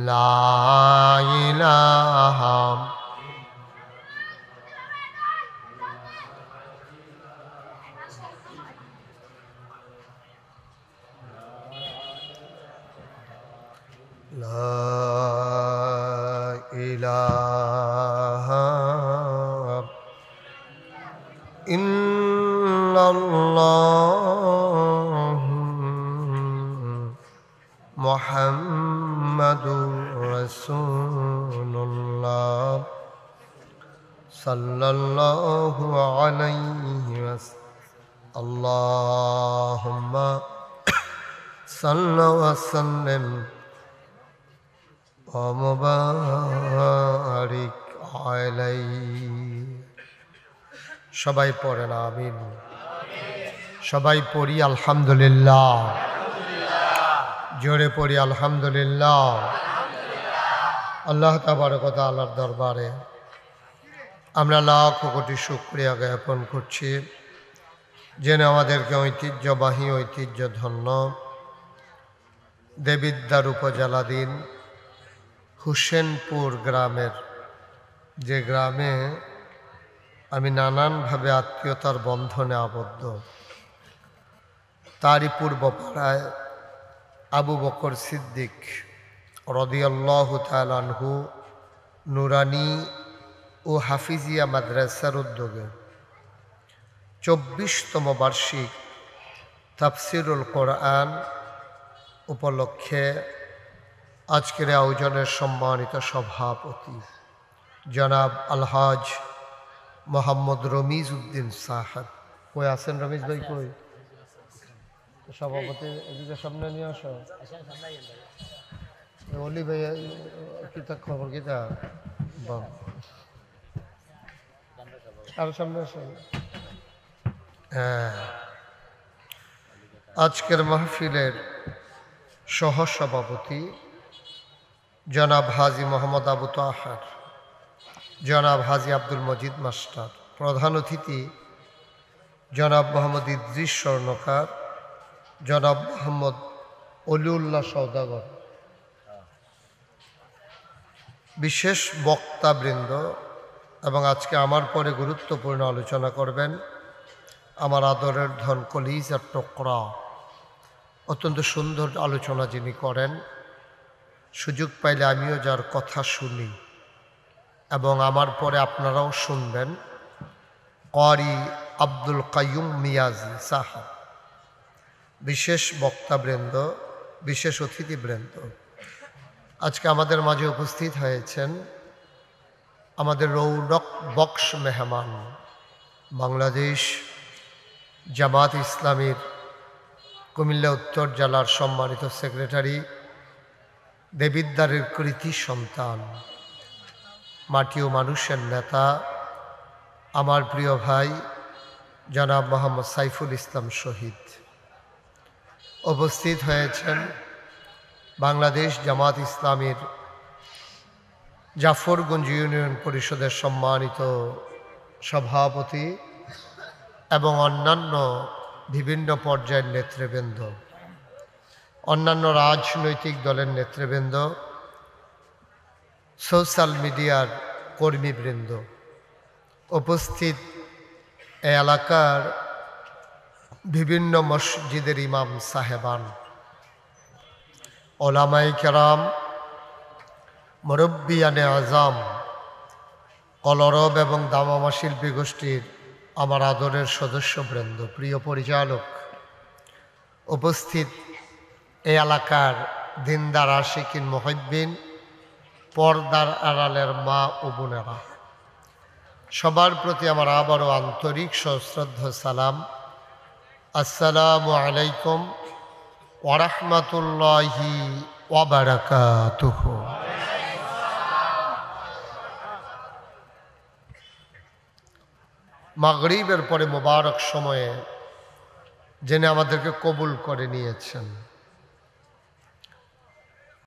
A: لا إله لا إله إلا الله محمد رسول الله صلى الله عليه وسلم اللهم صل وسلم ومبارك عليه সবাই পড়েন আমিন সবাই পড়ি আলহামদুলিল্লাহ জোরে পড়ি আলহামদুলিল্লাহ আল্লাহ তাবারক ওয়া তাআলার দরবারে আমরা লাখ কোটি শুকরিয়া জ্ঞাপন করছি যেন আমাদেরকে ঐতিহ্যবাহী ঐতিহ্যধন্য দেবিদ্বার উপজেলাধীন হুসেনপুর গ্রামের যে গ্রামে আমি নানানভাবে আত্মীয়তার বন্ধনে আবদ্ধ তারই পূর্ব পাড়ায় আবু বকর সিদ্দিক রাদিয়াল্লাহু তাআলা আনহু নুরানি ও হাফিজিয়া মাদ্রাসার উদ্যোগে ২৪তম বার্ষিক তাফসিরুল কোরআন উপলক্ষে আজকের আয়োজনের সম্মানিত সভাপতি জনাব আলহাজ মোহাম্মদ রমিজ উদ্দিন সাহেব কই আছেন রমিজ ভাই কই সভাপতি এদিকে সামনে নিয়ে আসো অলি ভাই কিতা খবর কিতা আর সামনে আসো হ্যাঁ আজকের মাহফিলের সহসভাপতি জনাব হাজী মোহাম্মদ আবু তাহার জনাব হাজী আব্দুল মজিদ মাস্টার প্রধান অতিথি জনাব মোহাম্মদ ইদ্রিস স্বর্ণকার জনাব মোহাম্মদ অলিউল্লাহ সওদাগর, বিশেষ বক্তাবৃন্দ, এবং আজকে আমার পরে গুরুত্বপূর্ণ আলোচনা করবেন আমার আদরের ধন কলিজার টুকরা, অত্যন্ত সুন্দর আলোচনা যিনি করেন। সুযোগ পাইলে আমিও যার কথা শুনি এবং আমার পরে আপনারাও শুনবেন, ক্বারি আব্দুল কাইয়ুম মিয়াজি সাহেব, বিশেষ বক্তাবৃন্দ, বিশেষ অতিথিবৃন্দ। আজকে আমাদের মাঝে উপস্থিত হয়েছেন আমাদের রৌনক বক্স মেহমান, বাংলাদেশ জামাত ইসলামীর কুমিল্লা উত্তর জেলার সম্মানিত সেক্রেটারি, দেবিদ্বারের কৃতি সন্তান, মাটি ও মানুষের নেতা, আমার প্রিয় ভাই জনাব মোহাম্মদ সাইফুল ইসলাম শহীদ। উপস্থিত হয়েছেন বাংলাদেশ জামাত ইসলামীর জাফরগঞ্জ ইউনিয়ন পরিষদের সম্মানিত সভাপতি এবং অন্যান্য বিভিন্ন পর্যায়ের নেতৃবৃন্দ, অন্যান্য রাজনৈতিক দলের নেতৃবৃন্দ, সোশ্যাল মিডিয়ার কর্মীবৃন্দ, উপস্থিত এই এলাকার বিভিন্ন মসজিদের ইমাম সাহেবান, ওলামায়ে কেরাম, মুরব্বিয়ানে আজম, কলরব এবং দামামা শিল্পী গোষ্ঠীর আমার আদরের সদস্যবৃন্দ, প্রিয় পরিচালক, উপস্থিত এই এলাকার দিনদার আশিকিন মুহিব্বিন, পর্দার আড়ালের মা ও বোনেরা, সবার প্রতি আমার আবারও আন্তরিক সশ্রদ্ধ সালাম। আসসালামু আলাইকুম ওয়া রাহমাতুল্লাহি ওয়া বারাকাতুহু। মাগরিবের পরে মোবারক সময়ে যিনি আমাদেরকে কবুল করে নিয়েছেন,